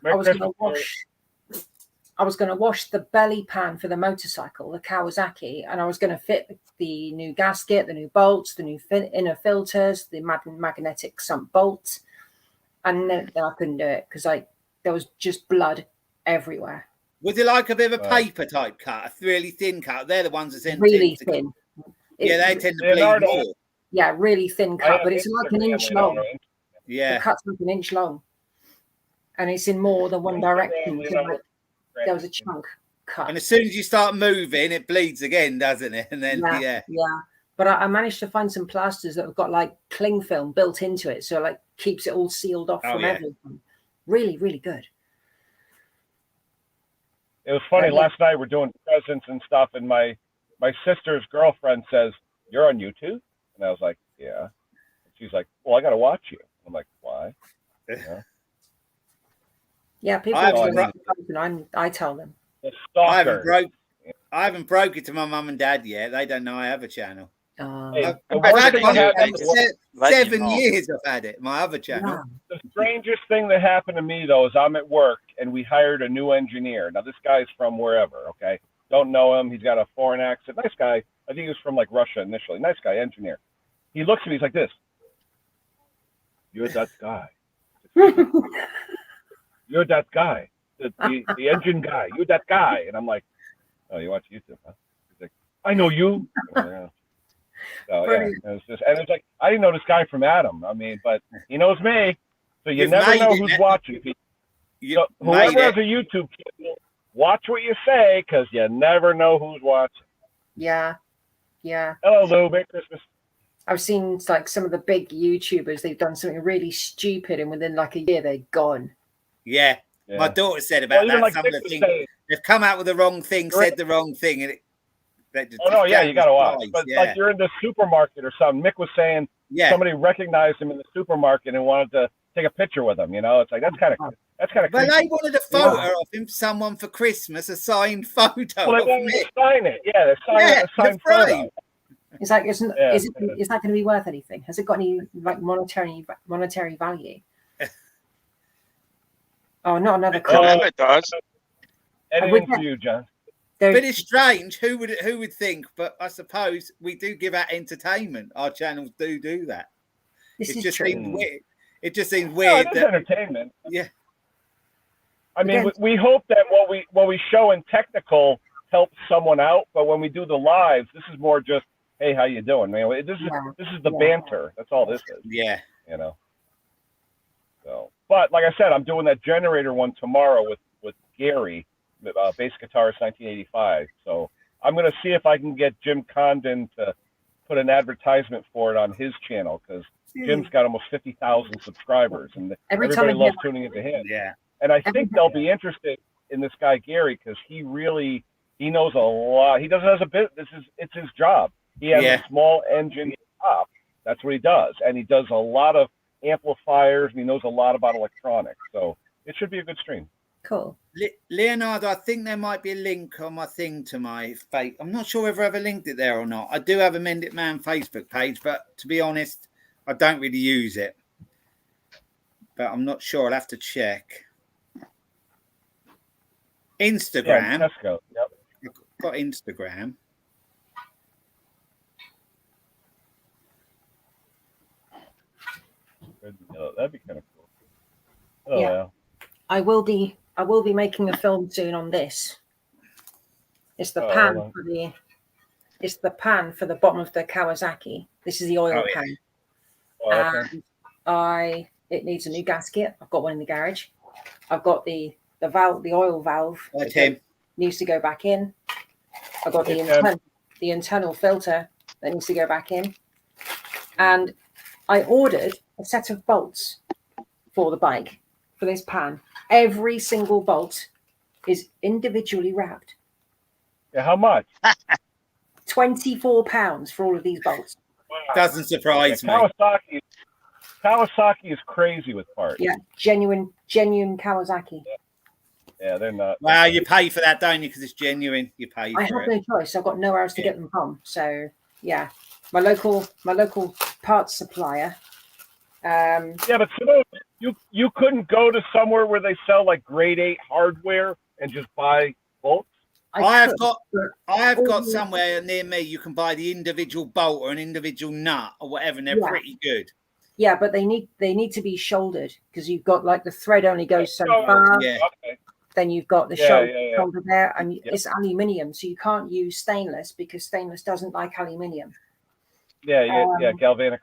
[SPEAKER 8] wash the belly pan for the motorcycle, the Kawasaki, and I was gonna fit the new gasket, the new bolts, the new inner filters, the magnetic sump bolts, and then I couldn't do it because there was just blood everywhere.
[SPEAKER 5] Was it like a bit of a paper type cut, a really thin cut? They're the ones that
[SPEAKER 8] really thin.
[SPEAKER 5] Yeah, they tend to bleed more.
[SPEAKER 8] Yeah, really thin cut, but it's like an inch long.
[SPEAKER 5] Yeah,
[SPEAKER 8] the cut's like an inch long, and it's in more than one direction. So there was a chunk cut,
[SPEAKER 5] and as soon as you start moving, it bleeds again, doesn't it? And then yeah.
[SPEAKER 8] But I managed to find some plasters that have got like cling film built into it, so like keeps it all sealed off from everything. Really, really good.
[SPEAKER 1] It was funny. Last night we're doing presents and stuff, and my sister's girlfriend says, "You're on YouTube," and I was like, "Yeah." And she's like, "Well, I got to watch you." I'm like, "Why?"
[SPEAKER 8] Yeah, people. I tell them.
[SPEAKER 5] I haven't broke it to my mum and dad yet. They don't know I have a channel. I've had it for 7 years. I've had it. My other channel.
[SPEAKER 8] Wow.
[SPEAKER 1] The strangest thing that happened to me though is I'm at work and we hired a new engineer. Now this guy's from wherever. Okay, don't know him. He's got a foreign accent. Nice guy. I think he was from like Russia initially. Nice guy, engineer. He looks at me. He's like this. You're that guy. You're that guy. The engine guy. You're that guy. And I'm like, oh, you watch YouTube, huh? He's like, I know you. So yeah, it was just, and it's like I didn't know this guy from Adam. I mean, but he knows me, so you never know who's watching. So whoever has a YouTube channel, watch what you say because you never know who's watching.
[SPEAKER 8] Yeah, yeah.
[SPEAKER 1] Hello, Lou. Merry Christmas.
[SPEAKER 8] I've seen like some of the big YouTubers. They've done something really stupid, and within like a year, they're gone.
[SPEAKER 5] Yeah. My daughter said about that. Like some of the things they've come out with the wrong thing, said the wrong thing, and it.
[SPEAKER 1] Oh no, yeah, you gotta watch. But like you're in the supermarket or something. Mick was saying somebody recognized him in the supermarket and wanted to take a picture with him. You know, it's like that's kind of. But
[SPEAKER 5] creepy. They wanted a photo of him, someone for Christmas, a signed photo.
[SPEAKER 1] Well, they wanted to sign it. Yeah, they signed a signed photo.
[SPEAKER 8] It's like, is that going to be worth anything? Has it got any like monetary value? Oh, not another
[SPEAKER 3] comment. It does.
[SPEAKER 1] Anything for you, John?
[SPEAKER 5] But it's strange. Who would think? But I suppose we do give out entertainment. Our channels do that. It just seems weird. It just seems weird.
[SPEAKER 1] It's entertainment.
[SPEAKER 5] Yeah.
[SPEAKER 1] I mean, we hope that what we show in technical helps someone out, but when we do the lives, this is more just, hey, how you doing, man? This is the banter. That's all this is.
[SPEAKER 5] Yeah.
[SPEAKER 1] You know. So, but like I said, I'm doing that generator one tomorrow with Gary. Bass guitarist 1985. So I'm going to see if I can get Jim Condon to put an advertisement for it on his channel because Jim's got almost 50,000 subscribers and everybody loves tuning into him.
[SPEAKER 5] Yeah.
[SPEAKER 1] And I think they'll be interested in this guy Gary because he knows a lot. He does it as a bit. It's his job. He has a small engine shop. That's what he does, and he does a lot of amplifiers and he knows a lot about electronics. So it should be a good stream.
[SPEAKER 8] Cool.
[SPEAKER 5] Leonardo, I think there might be a link on my thing to my fake. I'm not sure whether I ever linked it there or not. I do have a Mend It Man Facebook page, but to be honest, I don't really use it. But I'm not sure. I'll have to check. Instagram.
[SPEAKER 1] Yeah, Tesco. Yep.
[SPEAKER 5] I've got Instagram.
[SPEAKER 1] That'd be kind of cool. Oh, yeah.
[SPEAKER 8] I will be I will be making a film soon on this. It's the it's the pan for the bottom of the Kawasaki. This is the oil pan. And it needs a new gasket. I've got one in the garage. I've got the oil valve. Needs to go back in. I've got the internal filter that needs to go back in. And I ordered a set of bolts for the bike for this pan. Every single bolt is individually wrapped.
[SPEAKER 1] Yeah, how much?
[SPEAKER 8] £24 for all of these bolts.
[SPEAKER 5] Wow. Doesn't surprise me.
[SPEAKER 1] Kawasaki is crazy with parts.
[SPEAKER 8] Yeah, genuine Kawasaki.
[SPEAKER 1] Yeah, they're not.
[SPEAKER 5] Well, you pay for that, don't you? Because it's genuine. You pay for it.
[SPEAKER 8] I have no choice. I've got nowhere else to get them from. So, yeah, my local parts supplier.
[SPEAKER 1] Yeah, but you couldn't go to somewhere where they sell like grade 8 hardware and just buy bolts.
[SPEAKER 5] I have got somewhere near me you can buy the individual bolt or an individual nut or whatever, and they're pretty good.
[SPEAKER 8] Yeah, but they need to be shouldered because you've got like the thread only goes so far.
[SPEAKER 5] Yeah.
[SPEAKER 1] Okay.
[SPEAKER 8] Then you've got the shoulder there, and it's aluminium, so you can't use stainless because stainless doesn't like aluminium.
[SPEAKER 1] Galvanic.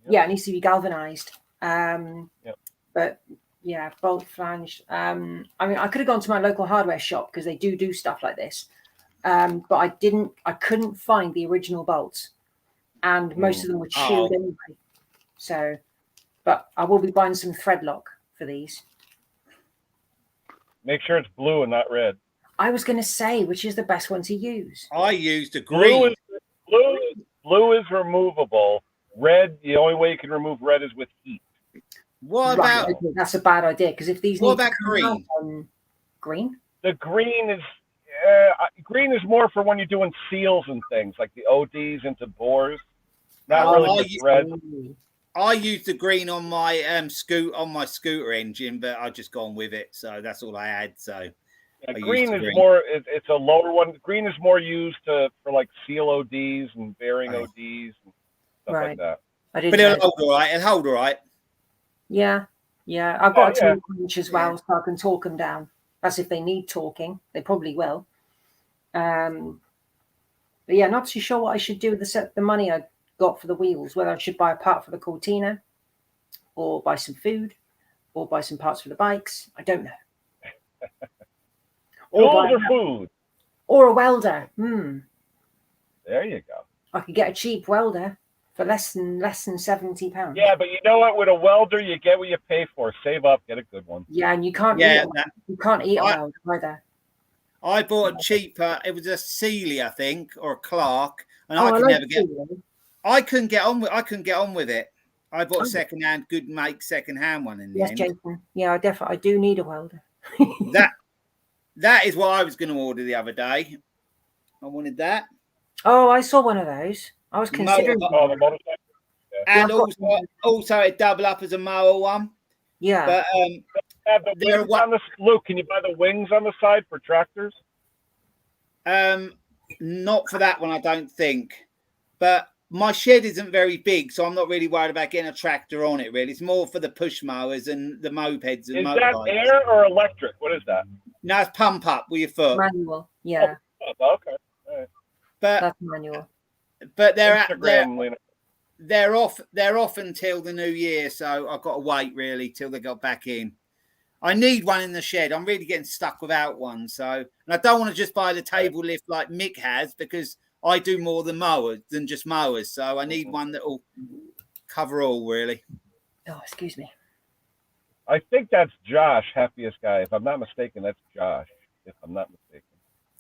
[SPEAKER 8] Yeah, it needs to be galvanized. But yeah, bolt flange. I mean, I could have gone to my local hardware shop because they do stuff like this. But I couldn't find the original bolts, and most of them were chewed anyway. So, but I will be buying some thread lock for these.
[SPEAKER 1] Make sure it's blue and not red.
[SPEAKER 8] I was going to say, which is the best one to use?
[SPEAKER 5] I used a green.
[SPEAKER 1] Blue is removable. Red, the only way you can remove red is with heat.
[SPEAKER 5] What about?
[SPEAKER 8] That's a bad idea because if these.
[SPEAKER 5] What about green?
[SPEAKER 8] Green.
[SPEAKER 1] The green is more for when you're doing seals and things like the ODs into bores. Not really just red.
[SPEAKER 5] I used the green on my scooter engine, but I just gone with it. So that's all I had. So
[SPEAKER 1] green is more. It's a lower one. Green is more used for like seal ODs and bearing ODs and stuff like that.
[SPEAKER 5] But it'll hold all right. It'll hold all right.
[SPEAKER 8] Yeah. I've got a 2-inch as well, so I can torque them down. That's if they need torquing. They probably will. But yeah, not too sure what I should do with the money I got for the wheels. Whether I should buy a part for the Cortina, or buy some food, or buy some parts for the bikes. I don't know.
[SPEAKER 1] Or food.
[SPEAKER 8] Or a welder.
[SPEAKER 1] There you go.
[SPEAKER 8] I could get a cheap welder for less than £70.
[SPEAKER 1] Yeah, but you know what? With a welder, you get what you pay for. Save up, get a good one.
[SPEAKER 8] Yeah, and you can't eat a welder either.
[SPEAKER 5] I bought a cheaper. It was a Sealy, I think, or a Clark, and I could never get. I couldn't get on with it. I bought a second-hand, good make second-hand one in the end.
[SPEAKER 8] Jason. Yeah, I do need a welder.
[SPEAKER 5] That is what I was going to order the other day. I wanted that.
[SPEAKER 8] Oh, I saw one of those. I was considering.
[SPEAKER 1] The motorcycle. Yeah.
[SPEAKER 5] And also it double up as a mower one.
[SPEAKER 8] Yeah.
[SPEAKER 5] But
[SPEAKER 1] Luke, can you buy the wings on the side for tractors?
[SPEAKER 5] Not for that one, I don't think. But my shed isn't very big, so I'm not really worried about getting a tractor on it, really. It's more for the push mowers and the mopeds and motorbikes.
[SPEAKER 1] Is that air or electric? What is that?
[SPEAKER 5] No, it's pump up with your foot.
[SPEAKER 8] Manual, yeah.
[SPEAKER 1] Oh, okay. All right.
[SPEAKER 8] That's manual.
[SPEAKER 5] But they're off until the new year, so I've got to wait really till they got back in. I need one in the shed. I'm really getting stuck without one. So, and I don't want to just buy the table lift like Mick has because I do more than just mowers. So I need one that will cover all really.
[SPEAKER 8] Oh, excuse me.
[SPEAKER 1] I think that's Josh, happiest guy. If I'm not mistaken, that's Josh. If I'm not mistaken.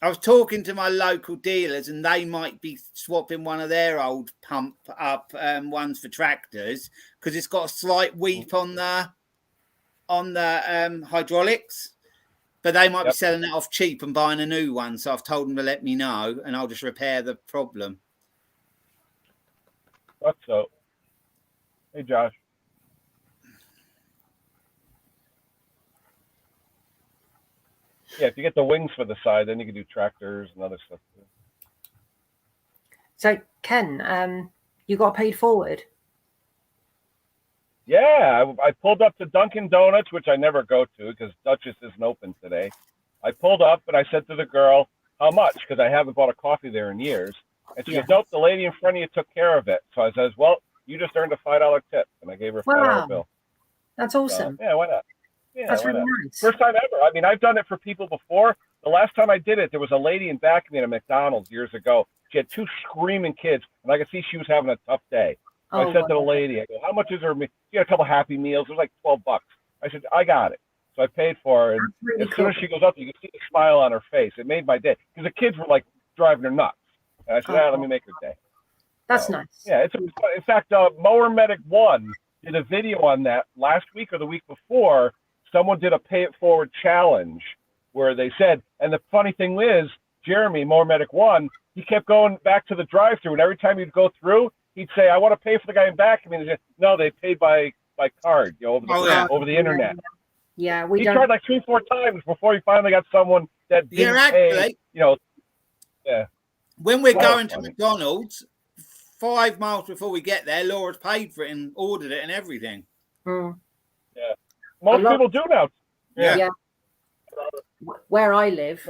[SPEAKER 5] I was talking to my local dealers, and they might be swapping one of their old pump up ones for tractors because it's got a slight weep on the hydraulics. But they might be selling it off cheap and buying a new one. So I've told them to let me know, and I'll just repair the problem.
[SPEAKER 1] Thought so. Hey, Josh. Yeah, if you get the wings for the side, then you can do tractors and other stuff too.
[SPEAKER 8] So, Ken, you got paid forward?
[SPEAKER 1] Yeah, I pulled up to Dunkin' Donuts, which I never go to because Duchess isn't open today. I pulled up and I said to the girl, how much? Because I haven't bought a coffee there in years. And she goes, nope, the lady in front of you took care of it. So I says, well, you just earned a $5 tip. And I gave her a $5 bill.
[SPEAKER 8] That's awesome.
[SPEAKER 1] So, yeah, why not? Yeah,
[SPEAKER 8] that's really nice.
[SPEAKER 1] First time ever. I mean, I've done it for people before. The last time I did it, there was a lady in back of me at a McDonald's years ago. She had 2 screaming kids, and I could see she was having a tough day. So I said to the lady, I go, how much is her? She had a couple Happy Meals. It was like $12. I said, I got it. So I paid for her. And really as soon as she goes up, you can see the smile on her face. It made my day because the kids were like driving her nuts. And I said, let me make her day.
[SPEAKER 8] That's nice.
[SPEAKER 1] Yeah, in fact, Mower Medic 1 did a video on that last week or the week before. Someone did a pay it forward challenge where they said, and the funny thing is, Jeremy, Mower Medic 1, he kept going back to the drive-thru, and every time he'd go through, he'd say, I want to pay for the guy in back of me. And he said, no, they paid by card, over the internet.
[SPEAKER 8] Yeah,
[SPEAKER 1] he tried like 3-4 times before he finally got someone that didn't pay, Yeah.
[SPEAKER 5] When we're going to McDonald's, 5 miles before we get there, Laura's paid for it and ordered it and everything.
[SPEAKER 8] Mm.
[SPEAKER 1] Yeah. Most people do now.
[SPEAKER 8] Yeah. Where I live,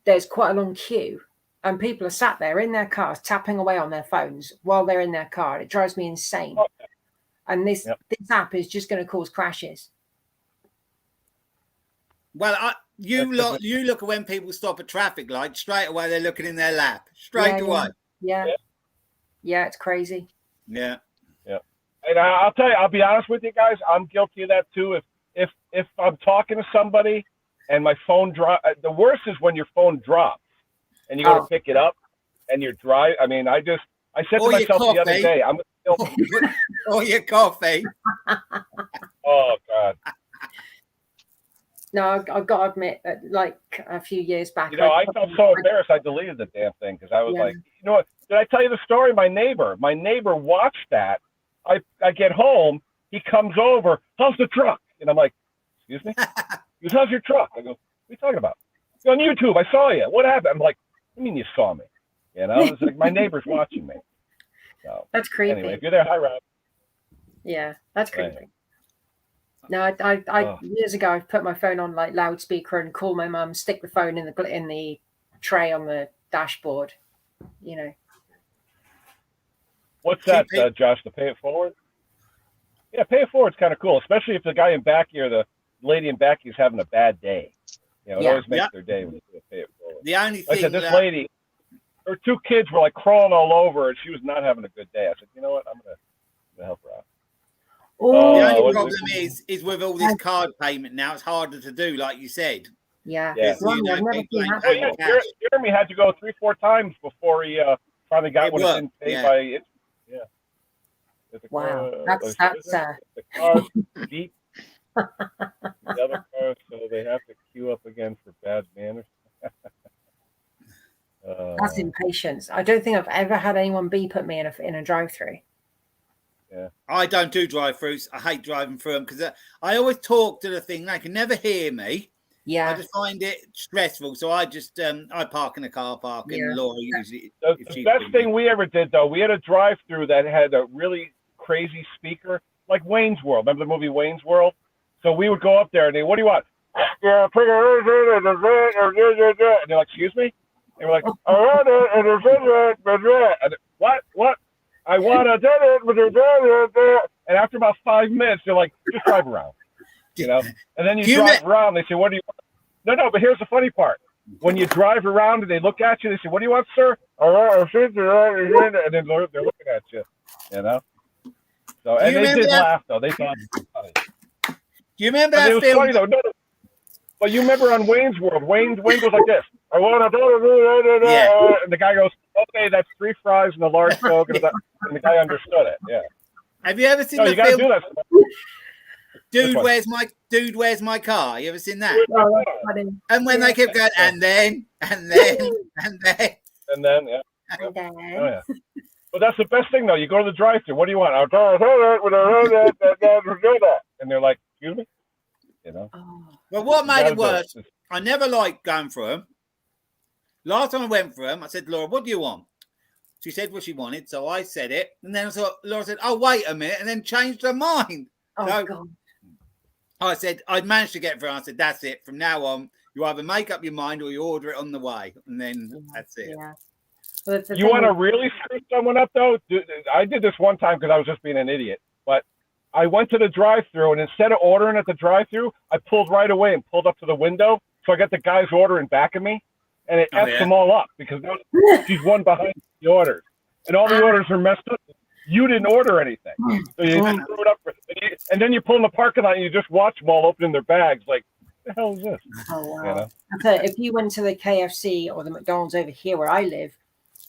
[SPEAKER 8] there's quite a long queue, and people are sat there in their cars tapping away on their phones while they're in their car. It drives me insane. And this app is just going to cause crashes.
[SPEAKER 5] Well, you look at when people stop at traffic lights, straight away they're looking in their lap. Straight away.
[SPEAKER 8] Yeah, it's crazy.
[SPEAKER 5] Yeah.
[SPEAKER 1] And I'll tell you, I'll be honest with you guys, I'm guilty of that too. If I'm talking to somebody and my phone the worst is when your phone drops and you go to pick it up and you're dry. I mean, I said to myself the other day, I'm
[SPEAKER 5] or your coffee.
[SPEAKER 1] Oh God.
[SPEAKER 8] No, I've got to admit, like a few years back,
[SPEAKER 1] I felt so embarrassed. I deleted the damn thing because I was like, you know what? Did I tell you the story? My neighbor watched that. I get home, he comes over, how's the truck? And I'm like, excuse me? He goes, how's your truck? I go, what are you talking about? He's on YouTube, I saw you. What happened? I'm like, what do you mean you saw me? It's like my neighbor's watching me. So,
[SPEAKER 8] that's creepy.
[SPEAKER 1] Anyway, if you're there, hi, Rob.
[SPEAKER 8] Yeah, that's creepy. No, I years ago I put my phone on like loudspeaker and call my mum, stick the phone in the tray on the dashboard.
[SPEAKER 1] What's that, Josh? To pay it forward? Yeah, pay it forward's kind of cool, especially if the guy in back here, the lady in back here is having a bad day. It always makes their day when you pay it forward.
[SPEAKER 5] The only thing
[SPEAKER 1] I said, this lady, her 2 kids were like crawling all over, and she was not having a good day. I said, you know what? I'm gonna help her out.
[SPEAKER 5] The only problem is with all this card payment now, it's harder to do, like you said.
[SPEAKER 8] Yeah.
[SPEAKER 1] Jeremy had to go 3-4 times before he finally got what he didn't pay by it. Yeah.
[SPEAKER 8] Wow. That's
[SPEAKER 1] the car deep. The other car, so they have to queue up again for bad manners.
[SPEAKER 8] That's impatience. I don't think I've ever had anyone beep at me in a drive-thru.
[SPEAKER 1] Yeah.
[SPEAKER 5] I don't do drive-thrus. I hate driving through them because I always talk to the thing. They can never hear me.
[SPEAKER 8] Yeah.
[SPEAKER 5] I just find it stressful. So I just I park in a car park and Laura usually.
[SPEAKER 1] The best thing we ever did though, we had a drive-thru that had a really crazy speaker, like Wayne's World. Remember the movie Wayne's World? So we would go up there and they, what do you want? And they're like, excuse me? And we're like, what? I want to. And after about 5 minutes, they're like, just drive around. And then you drive around. They say, what do you want? No, but here's the funny part. When you drive around and they look at you, they say, what do you want, sir? And then they're looking at you, So, and they did laugh, though. They thought it was funny.
[SPEAKER 5] Do you remember that film?
[SPEAKER 1] It was funny, though. No. But you remember on Wayne's World, Wayne goes like this. I want to. And the guy goes, okay, that's 3 fries and a large Coke. And the guy understood it. Yeah.
[SPEAKER 5] Have you ever seen the film? Do that. Dude, where's my car? You ever seen that? And when they kept going, and then, yeah.
[SPEAKER 1] But that's the best thing, though. You go to the drive-thru. What do you want? And they're like, excuse me?
[SPEAKER 5] Well, what made it worse, I never liked going through them. Last time I went through them, I said, Laura, what do you want? She said what she wanted, so I said it, and then Laura said, "Oh, wait a minute," and then changed her mind.
[SPEAKER 8] Oh,
[SPEAKER 5] so
[SPEAKER 8] God.
[SPEAKER 5] I said, I'd managed to get through. I said, "That's it. From now on, you either make up your mind or you order it on the way," and then that's it.
[SPEAKER 8] Yeah. Well,
[SPEAKER 1] you want to really screw someone up, though? I did this one time because I was just being an idiot. But I went to the drive-thru, and instead of ordering at the drive-thru, I pulled right away and pulled up to the window. So I got the guys ordering back of me, and it F's them all up because she's one behind the orders. And all the orders are messed up. You didn't order anything. So you just screw it up. And then you pull in the parking lot, and you just watch them all opening their bags like, what the hell is this?
[SPEAKER 8] Oh, wow.
[SPEAKER 1] You know?
[SPEAKER 8] So if you went to the KFC or the McDonald's over here where I live,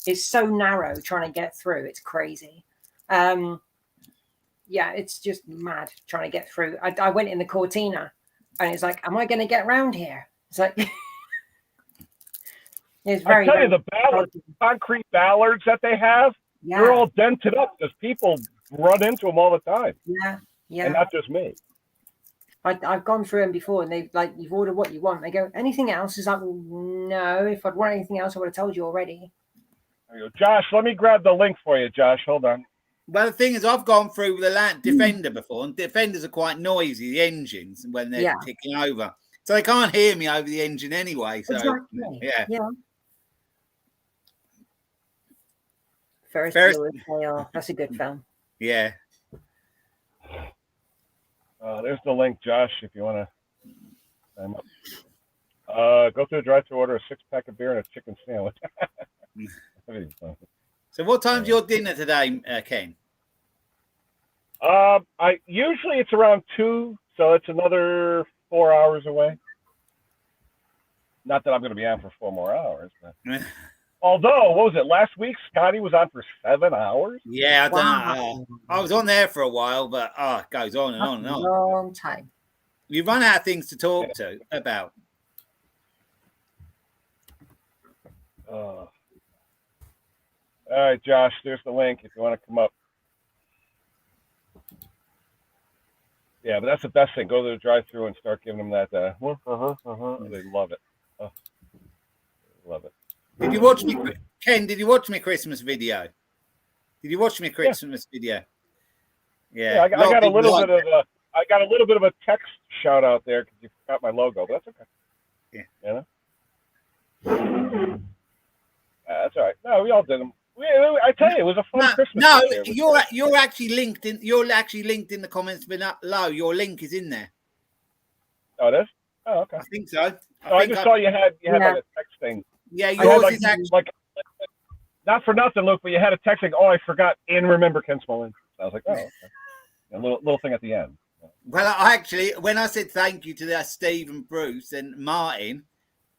[SPEAKER 8] it's so narrow trying to get through. It's crazy. Yeah, it's just mad trying to get through. I went in the Cortina, and it's like, am I going to get around here? It's like, it's very.
[SPEAKER 1] I tell you, the concrete ballards that they have, they're all dented up because people run into them all the time.
[SPEAKER 8] Yeah, yeah.
[SPEAKER 1] And not just me.
[SPEAKER 8] I've gone through them before, and they like, you've ordered what you want. They go, anything else? Is like, well, no. If I'd want anything else, I would have told you already.
[SPEAKER 1] There you go. Josh, let me grab the link for you, Josh. Hold on.
[SPEAKER 5] Well, the thing is, I've gone through the Land Defender before, and Defenders are quite noisy, the engines, when they're ticking over. So they can't hear me over the engine anyway. So, yeah.
[SPEAKER 8] Ferris Bueller's That's a good film.
[SPEAKER 5] Yeah.
[SPEAKER 1] There's the link, Josh, if you want to sign up. Go through the drive-thru, order a 6-pack of beer and a chicken sandwich.
[SPEAKER 5] So what time's your dinner today, Ken?
[SPEAKER 1] Usually it's around 2, so it's another 4 hours away. Not that I'm going to be on for 4 more hours. But... Although, what was it, last week, Scotty was on for 7 hours?
[SPEAKER 5] Yeah, I don't know. I was on there for a while, but it goes on and on and on.
[SPEAKER 8] Long time.
[SPEAKER 5] You run out of things to talk to about.
[SPEAKER 1] All right, Josh, there's the link if you want to come up. Yeah, but that's the best thing. Go to the drive-thru and start giving them that. They love it. Oh, love it.
[SPEAKER 5] Did you watch me, Ken? Did you watch my Christmas video? Did you watch my Christmas video? Yeah,
[SPEAKER 1] I got a little bit of a. I got a little bit of a text shout out there because you forgot my logo, but that's okay.
[SPEAKER 5] Yeah,
[SPEAKER 1] you know. That's all right. No, we all did them. I tell you, it was a fun Christmas.
[SPEAKER 5] No, you're actually linked in. You're actually linked in the comments below. Your link is in there.
[SPEAKER 1] Oh, it is? Oh, okay.
[SPEAKER 5] I think so.
[SPEAKER 1] I just saw you had like a text thing.
[SPEAKER 5] Yeah, yours is actually
[SPEAKER 1] like not for nothing, Luke, but you had a text saying, "Oh, I forgot and remember Ken Smolin." I was like, "Oh, okay." A little thing at the end.
[SPEAKER 5] Well, I actually, when I said thank you to Steve and Bruce and Martin,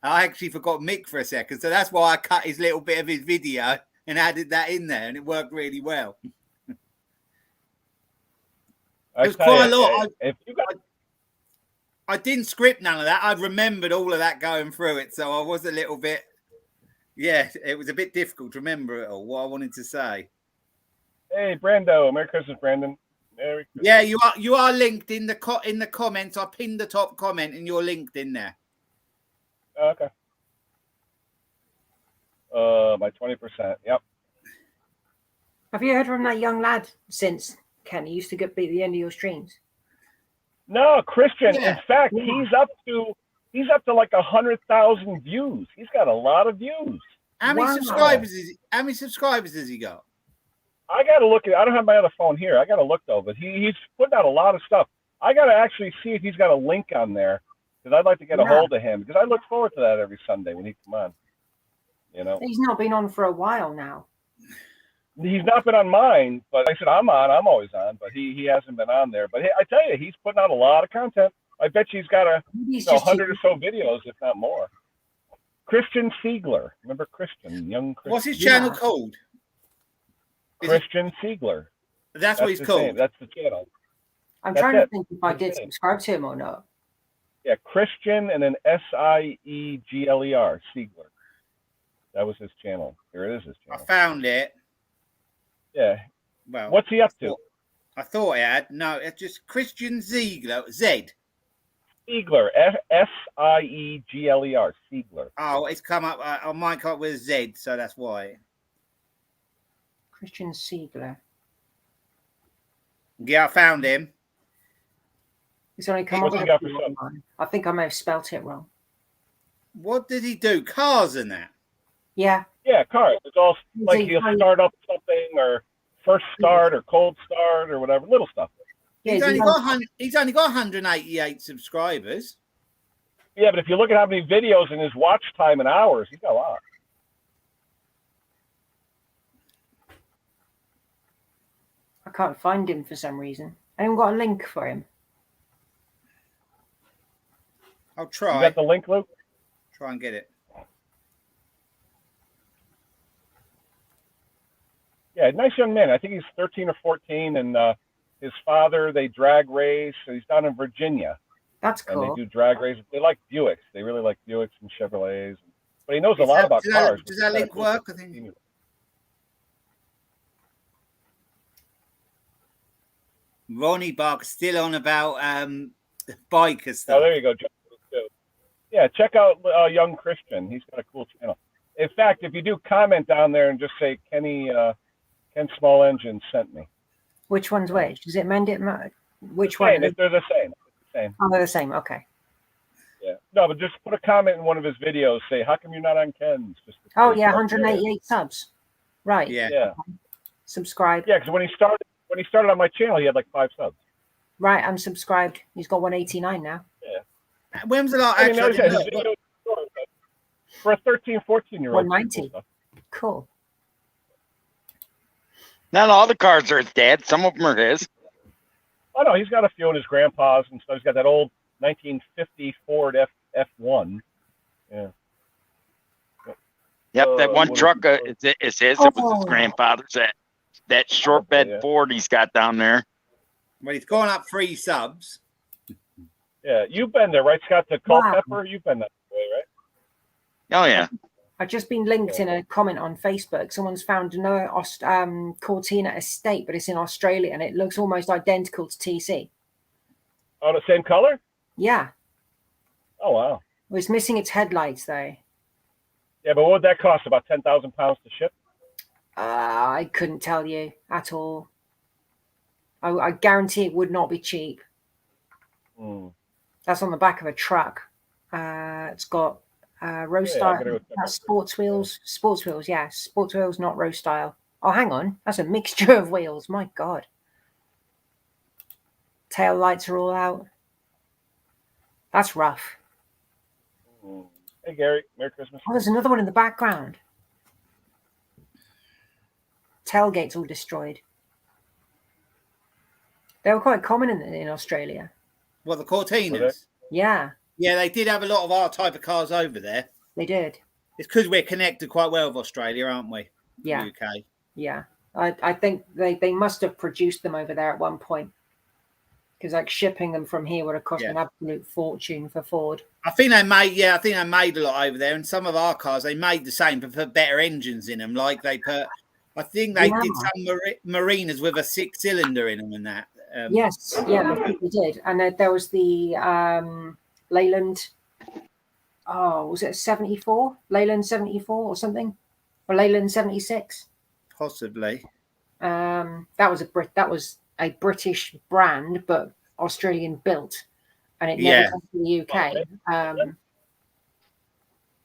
[SPEAKER 5] I actually forgot Mick for a second, so that's why I cut his little bit of his video and added that in there, and it worked really well. It was quite a lot. I didn't script none of that. I remembered all of that going through it, so I was a little bit. Yeah, it was a bit difficult to remember it all. What I wanted to say.
[SPEAKER 1] Hey, Brando! Merry Christmas, Brandon. Merry Christmas.
[SPEAKER 5] Yeah, you are linked in the comments. I pinned the top comment, and you're linked in there.
[SPEAKER 1] Okay. By 20%. Yep.
[SPEAKER 8] Have you heard from that young lad since, Ken? He used to be at the end of your streams.
[SPEAKER 1] No, Christian. Yeah. In fact, he's up to like 100,000 views. He's got a lot of views.
[SPEAKER 5] How many subscribers has he got?
[SPEAKER 1] I got to look at. I don't have my other phone here. I got to look though. But he's putting out a lot of stuff. I got to actually see if he's got a link on there because I'd like to get a hold of him because I look forward to that every Sunday when he come on. You know,
[SPEAKER 8] he's not been on for a while now.
[SPEAKER 1] He's not been on mine, but like I said, I'm on. I'm always on, but he hasn't been on there. But I tell you, he's putting out a lot of content. I bet you he's got 100 or so videos, if not more. Christian Siegler. Remember Christian, young Christian.
[SPEAKER 5] What's his channel called?
[SPEAKER 1] Christian Siegler.
[SPEAKER 5] That's what he's called.
[SPEAKER 1] Name. That's the channel.
[SPEAKER 8] I'm trying to think if I did subscribe to him or not.
[SPEAKER 1] Yeah, Christian and then Siegler, Siegler. That was his channel. Here it is, his channel.
[SPEAKER 5] I found it.
[SPEAKER 1] Yeah.
[SPEAKER 5] Well,
[SPEAKER 1] what's he up to?
[SPEAKER 5] I thought I had. No, it's just Christian Ziegler. Z.
[SPEAKER 1] Siegler. Siegler. Siegler.
[SPEAKER 5] Oh, it's come up on my card with Z, so that's why.
[SPEAKER 8] Christian Siegler.
[SPEAKER 5] Yeah, I found him.
[SPEAKER 8] It's only come
[SPEAKER 1] What's
[SPEAKER 8] up
[SPEAKER 1] he
[SPEAKER 8] with
[SPEAKER 1] got for subs?
[SPEAKER 8] I think I may have spelt it wrong.
[SPEAKER 5] What did he do? Cars and that?
[SPEAKER 8] Yeah.
[SPEAKER 1] Yeah, cars. It's all like
[SPEAKER 8] he-
[SPEAKER 1] he'll start up something or first start or cold start or whatever, little stuff.
[SPEAKER 8] Yeah,
[SPEAKER 5] He's only got 188 subscribers.
[SPEAKER 1] Yeah, but if you look at how many videos and his watch time in hours, he's got a lot.
[SPEAKER 8] I can't find him for some reason. I haven't got a link for him.
[SPEAKER 5] I'll try.
[SPEAKER 1] You got the link, Luke?
[SPEAKER 5] Try and get it.
[SPEAKER 1] Yeah, nice young man. I think he's 13 or 14, and his father, they drag race. So he's down in Virginia.
[SPEAKER 8] That's cool.
[SPEAKER 1] And they do drag races. They like Buicks. They really like Buicks and Chevrolets. But he knows a lot about cars.
[SPEAKER 5] Does that link work? I think. Ronnie Barker's still on about biker stuff.
[SPEAKER 1] Oh, there you go. Yeah, check out Young Christian. He's got a cool channel. In fact, if you do comment down there and just say Ken Small Engine sent me.
[SPEAKER 8] Which one's which? Does it mend it? Which one?
[SPEAKER 1] They're the same.
[SPEAKER 8] Oh, they're the same. Okay.
[SPEAKER 1] Yeah. No, but just put a comment in one of his videos. Say, how come you're not on Ken's?
[SPEAKER 8] Oh, yeah, 188 subs. Right.
[SPEAKER 1] Yeah.
[SPEAKER 8] Okay. Subscribe.
[SPEAKER 1] Yeah, because when he started on my channel, he had like 5 subs.
[SPEAKER 8] Right, I'm subscribed. He's got 189 now.
[SPEAKER 1] Yeah.
[SPEAKER 5] When was the last? Actually,
[SPEAKER 1] for a 13, 14-year-old.
[SPEAKER 8] 190. Cool.
[SPEAKER 3] Not all the cars are his dad. Some of them are his.
[SPEAKER 1] Oh, no, he's got a few in his grandpa's and stuff. He's got that old 1950 Ford F1. Yeah.
[SPEAKER 3] Yep, that one truck is his. It was his grandfather's. That short bed Ford he's got down there.
[SPEAKER 5] Well, he's gone up 3 subs.
[SPEAKER 1] Yeah, you've been there, right, Scott? To Culpeper, you've been that way, right?
[SPEAKER 3] Oh, yeah.
[SPEAKER 8] I've just been linked in a comment on Facebook. Someone's found another Cortina estate, but it's in Australia, and it looks almost identical to TC.
[SPEAKER 1] Oh, the same color?
[SPEAKER 8] Yeah.
[SPEAKER 1] Oh, wow.
[SPEAKER 8] It was missing its headlights, though.
[SPEAKER 1] Yeah, but what would that cost? About 10,000 pounds to ship?
[SPEAKER 8] I couldn't tell you at all. I guarantee it would not be cheap. That's on the back of a truck. It's got road style. That's sports wheels. Sports wheels, yeah. Sports wheels, not road style. Oh, hang on. That's a mixture of wheels. My God. Tail lights are all out. That's rough.
[SPEAKER 1] Hey, Gary. Merry Christmas.
[SPEAKER 8] Oh, there's another one in the background. Tailgate's all destroyed. They were quite common in Australia.
[SPEAKER 5] What, the Cortinas?
[SPEAKER 8] Yeah.
[SPEAKER 5] Yeah, they did have a lot of our type of cars over there.
[SPEAKER 8] They did.
[SPEAKER 5] It's because we're connected quite well with Australia, aren't we?
[SPEAKER 8] Yeah.
[SPEAKER 5] The UK.
[SPEAKER 8] Yeah. I think they must have produced them over there at one point. Because like shipping them from here would have cost an absolute fortune for Ford.
[SPEAKER 5] I think they made a lot over there, and some of our cars they made the same, but put better engines in them. Like they put, I think they did some Marinas with a 6-cylinder in them and that.
[SPEAKER 8] Yes, yeah, I think they did. And there was the Leyland. Oh, was it 74? Leyland 74 or something, or Leyland 76?
[SPEAKER 5] Possibly.
[SPEAKER 8] That was a British brand, but Australian built, and it never came to the UK.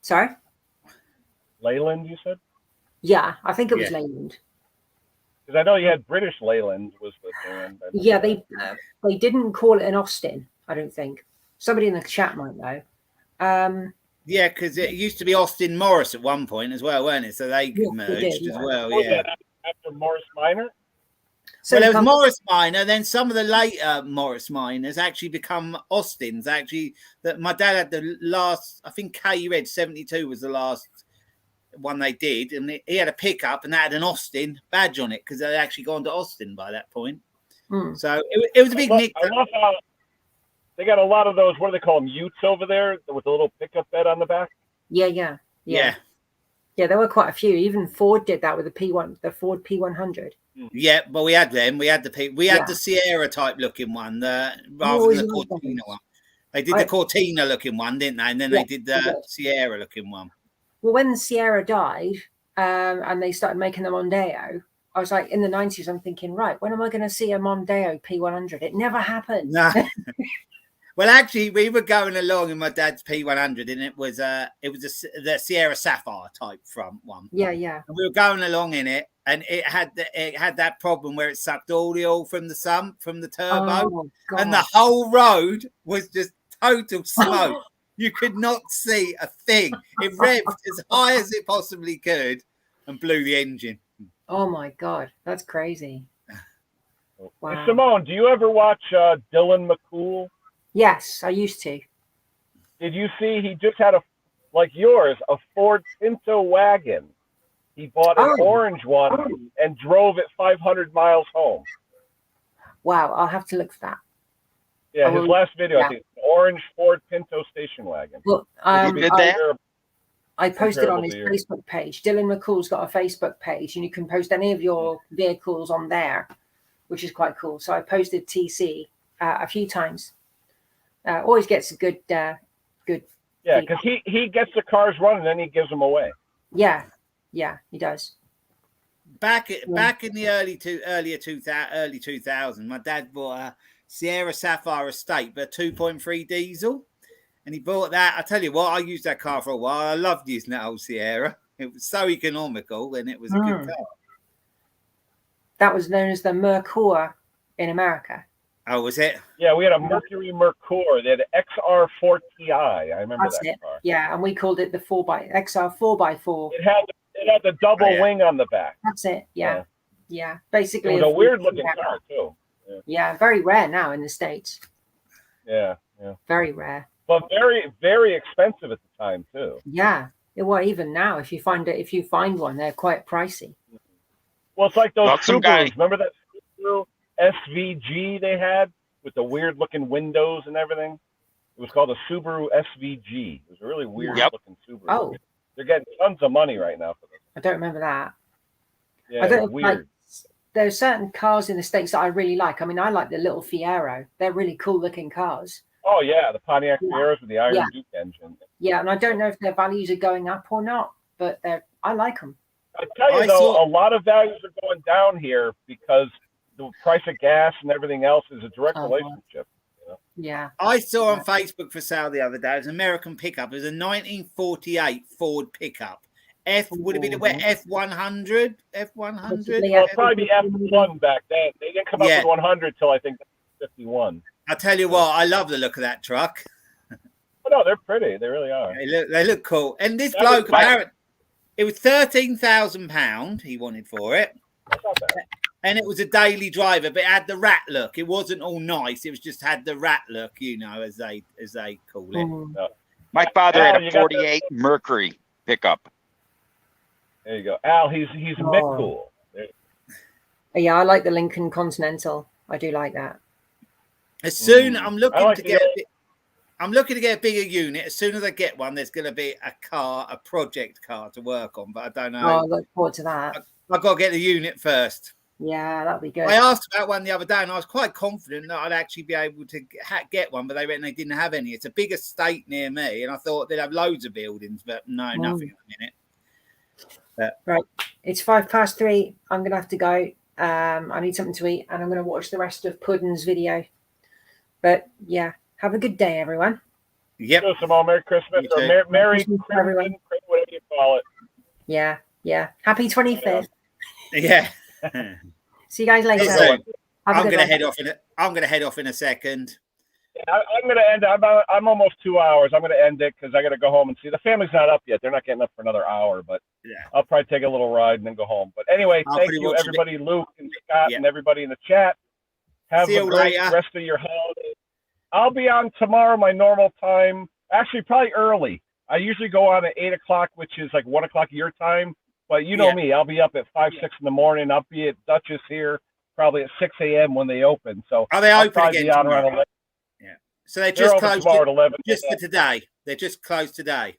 [SPEAKER 8] Sorry,
[SPEAKER 1] Leyland, you said?
[SPEAKER 8] Yeah, I think it was Leyland.
[SPEAKER 1] Because I know you had British Leyland was the brand.
[SPEAKER 8] Yeah, they didn't call it an Austin. I don't think. Somebody in the chat might know.
[SPEAKER 5] Yeah, because it used to be Austin Morris at one point as well, weren't it? So they merged as well. Yeah.
[SPEAKER 1] After Morris Minor.
[SPEAKER 5] So there was Morris Minor, then some of the later Morris Minors actually become Austins. Actually, that my dad had the last. I think KUED 72 was the last one they did, and he had a pickup and that had an Austin badge on it because they'd actually gone to Austin by that point. So it was a big mix.
[SPEAKER 1] I love how they got a lot of those. What do they call them? Utes over there with a little pickup bed on the back.
[SPEAKER 8] Yeah. There were quite a few. Even Ford did that with the Ford P100.
[SPEAKER 5] Yeah, but we had them. We had the Sierra type looking one, rather than the Cortina one. They did the Cortina looking one, didn't they? And then they did the Sierra looking one.
[SPEAKER 8] Well, when Sierra died, and they started making the Mondeo, I was like, in the 90s, I'm thinking, right, when am I going to see a Mondeo P100? It never happened.
[SPEAKER 5] No. Well, actually, we were going along in my dad's P100, and it was the Sierra Sapphire type front one.
[SPEAKER 8] Yeah.
[SPEAKER 5] And we were going along in it, and it had that problem where it sucked all the oil from the sump, from the turbo, and the whole road was just total smoke. You could not see a thing. It revved as high as it possibly could and blew the engine.
[SPEAKER 8] Oh my God, that's crazy. Wow.
[SPEAKER 1] Hey, Simone, do you ever watch Dylan McCool?
[SPEAKER 8] Yes, I used to.
[SPEAKER 1] Did you see he just had like yours, a Ford Pinto wagon? He bought an orange one and drove it 500 miles home.
[SPEAKER 8] Wow, I'll have to look for that.
[SPEAKER 1] Yeah, his last video, I think, orange Ford Pinto station wagon.
[SPEAKER 8] Look, I posted on his
[SPEAKER 1] year.
[SPEAKER 8] Facebook page. Dylan McCool's got a Facebook page, and you can post any of your vehicles on there, which is quite cool. So I posted TC a few times. Always gets a good. Yeah,
[SPEAKER 1] because he gets the cars running, then he gives them away.
[SPEAKER 8] Yeah, he does.
[SPEAKER 5] Back in the early 2000s, my dad bought a Sierra Sapphire Estate, but 2.3 diesel. And he bought that. I tell you what, I used that car for a while. I loved using that old Sierra. It was so economical, and it was a good car.
[SPEAKER 8] That was known as the Mercure in America.
[SPEAKER 5] Oh, was it?
[SPEAKER 1] Yeah, we had a Mercury Mercure. They had an XR4 Ti. I remember that car.
[SPEAKER 8] Yeah, and we called it the XR 4x4.
[SPEAKER 1] It had the double wing on the back.
[SPEAKER 8] That's it. Yeah. Basically,
[SPEAKER 1] it was a weird looking car too.
[SPEAKER 8] Yeah, very rare now in the States.
[SPEAKER 1] Yeah.
[SPEAKER 8] Very rare.
[SPEAKER 1] But very, very expensive at the time too.
[SPEAKER 8] Yeah. Well, even now, if you find one, they're quite pricey.
[SPEAKER 1] Well, it's like those Subarus. Remember that Subaru SVG they had with the weird looking windows and everything? It was called a Subaru SVG. It was a really weird looking Subaru.
[SPEAKER 8] Oh.
[SPEAKER 1] They're getting tons of money right now for this.
[SPEAKER 8] I don't remember that.
[SPEAKER 1] Yeah, it's weird.
[SPEAKER 8] There are certain cars in the States that I really like. I mean, I like the little Fiero. They're really cool looking cars.
[SPEAKER 1] Oh, yeah, the Pontiac Fieros with the Iron Duke engine.
[SPEAKER 8] Yeah, and I don't know if their values are going up or not, but I like them.
[SPEAKER 1] I tell you, a lot of values are going down here because the price of gas and everything else is a direct relationship. You know?
[SPEAKER 8] Yeah.
[SPEAKER 5] I saw on Facebook for sale the other day, it was an American pickup. It was a 1948 Ford pickup. Would it be the F100? F100?
[SPEAKER 1] Well, probably F1 back then. They didn't come up with 100 till I think 51.
[SPEAKER 5] I tell you what, I love the look of that truck.
[SPEAKER 1] Oh, no, they're pretty. They really are.
[SPEAKER 5] They look cool. And this bloke, apparently, it was £13,000 he wanted for it.
[SPEAKER 1] That's not bad.
[SPEAKER 5] And it was a daily driver, but it had the rat look. It wasn't all nice. It was just had the rat look, as they call it.
[SPEAKER 1] No.
[SPEAKER 3] My father had a 48 Mercury pickup.
[SPEAKER 1] There you go. Al, he's McCool.
[SPEAKER 8] Yeah, I like the Lincoln Continental. I do like that.
[SPEAKER 5] As soon I'm looking to get a bigger unit. As soon as I get one, there's going to be a project car to work on. But I don't know.
[SPEAKER 8] Oh, I look forward to that.
[SPEAKER 5] I've got to get the unit first.
[SPEAKER 8] Yeah, that'd be good.
[SPEAKER 5] I asked about one the other day, and I was quite confident that I'd actually be able to get one, but they reckon they didn't have any. It's a big estate near me, and I thought they'd have loads of buildings, but no, nothing at the minute.
[SPEAKER 8] Right, it's 3:05. I'm going to have to go. I need something to eat, and I'm going to watch the rest of Puddin's video. But yeah, have a good day, everyone.
[SPEAKER 5] Yep.
[SPEAKER 1] So, Simone, Merry Christmas or Merry Christmas, everyone. Whatever you call it.
[SPEAKER 8] Yeah. Happy 25th.
[SPEAKER 5] Yeah.
[SPEAKER 8] See you guys later.
[SPEAKER 5] So, I'm going to head off in a second.
[SPEAKER 1] Yeah, I'm going to end. I'm almost 2 hours. I'm going to end it because I got to go home and see. The family's not up yet. They're not getting up for another hour, but I'll probably take a little ride and then go home. But anyway, thank you, everybody, Luke and Scott and everybody in the chat. Have a great rest of your holiday. I'll be on tomorrow, my normal time. Actually, probably early. I usually go on at 8 o'clock, which is like 1 o'clock your time. But you know me, I'll be up at 5, 6 in the morning. I'll be at Dutchess here probably at 6 a.m. when they open. So
[SPEAKER 5] are they open again tomorrow?
[SPEAKER 1] 11.
[SPEAKER 5] Yeah. So they just closed
[SPEAKER 1] tomorrow at 11.
[SPEAKER 5] Just for today. They're just closed today.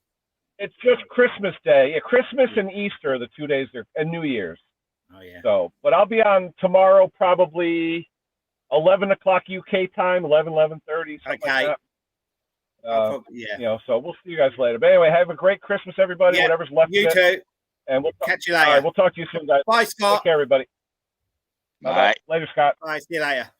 [SPEAKER 1] It's just Christmas Day. Yeah, Christmas and Easter are the 2 days there, and New Year's.
[SPEAKER 5] Oh yeah.
[SPEAKER 1] So, but I'll be on tomorrow probably 11 o'clock UK time, 11:30.
[SPEAKER 5] Okay.
[SPEAKER 1] Like that. So we'll see you guys later. But anyway, have a great Christmas, everybody. Whatever's left.
[SPEAKER 5] You too.
[SPEAKER 1] And we'll
[SPEAKER 5] catch you later.
[SPEAKER 1] All right, we'll talk to you soon, guys.
[SPEAKER 5] Bye, Scott.
[SPEAKER 1] Take care, everybody.
[SPEAKER 3] All right.
[SPEAKER 1] Later, Scott.
[SPEAKER 5] All right, see you later.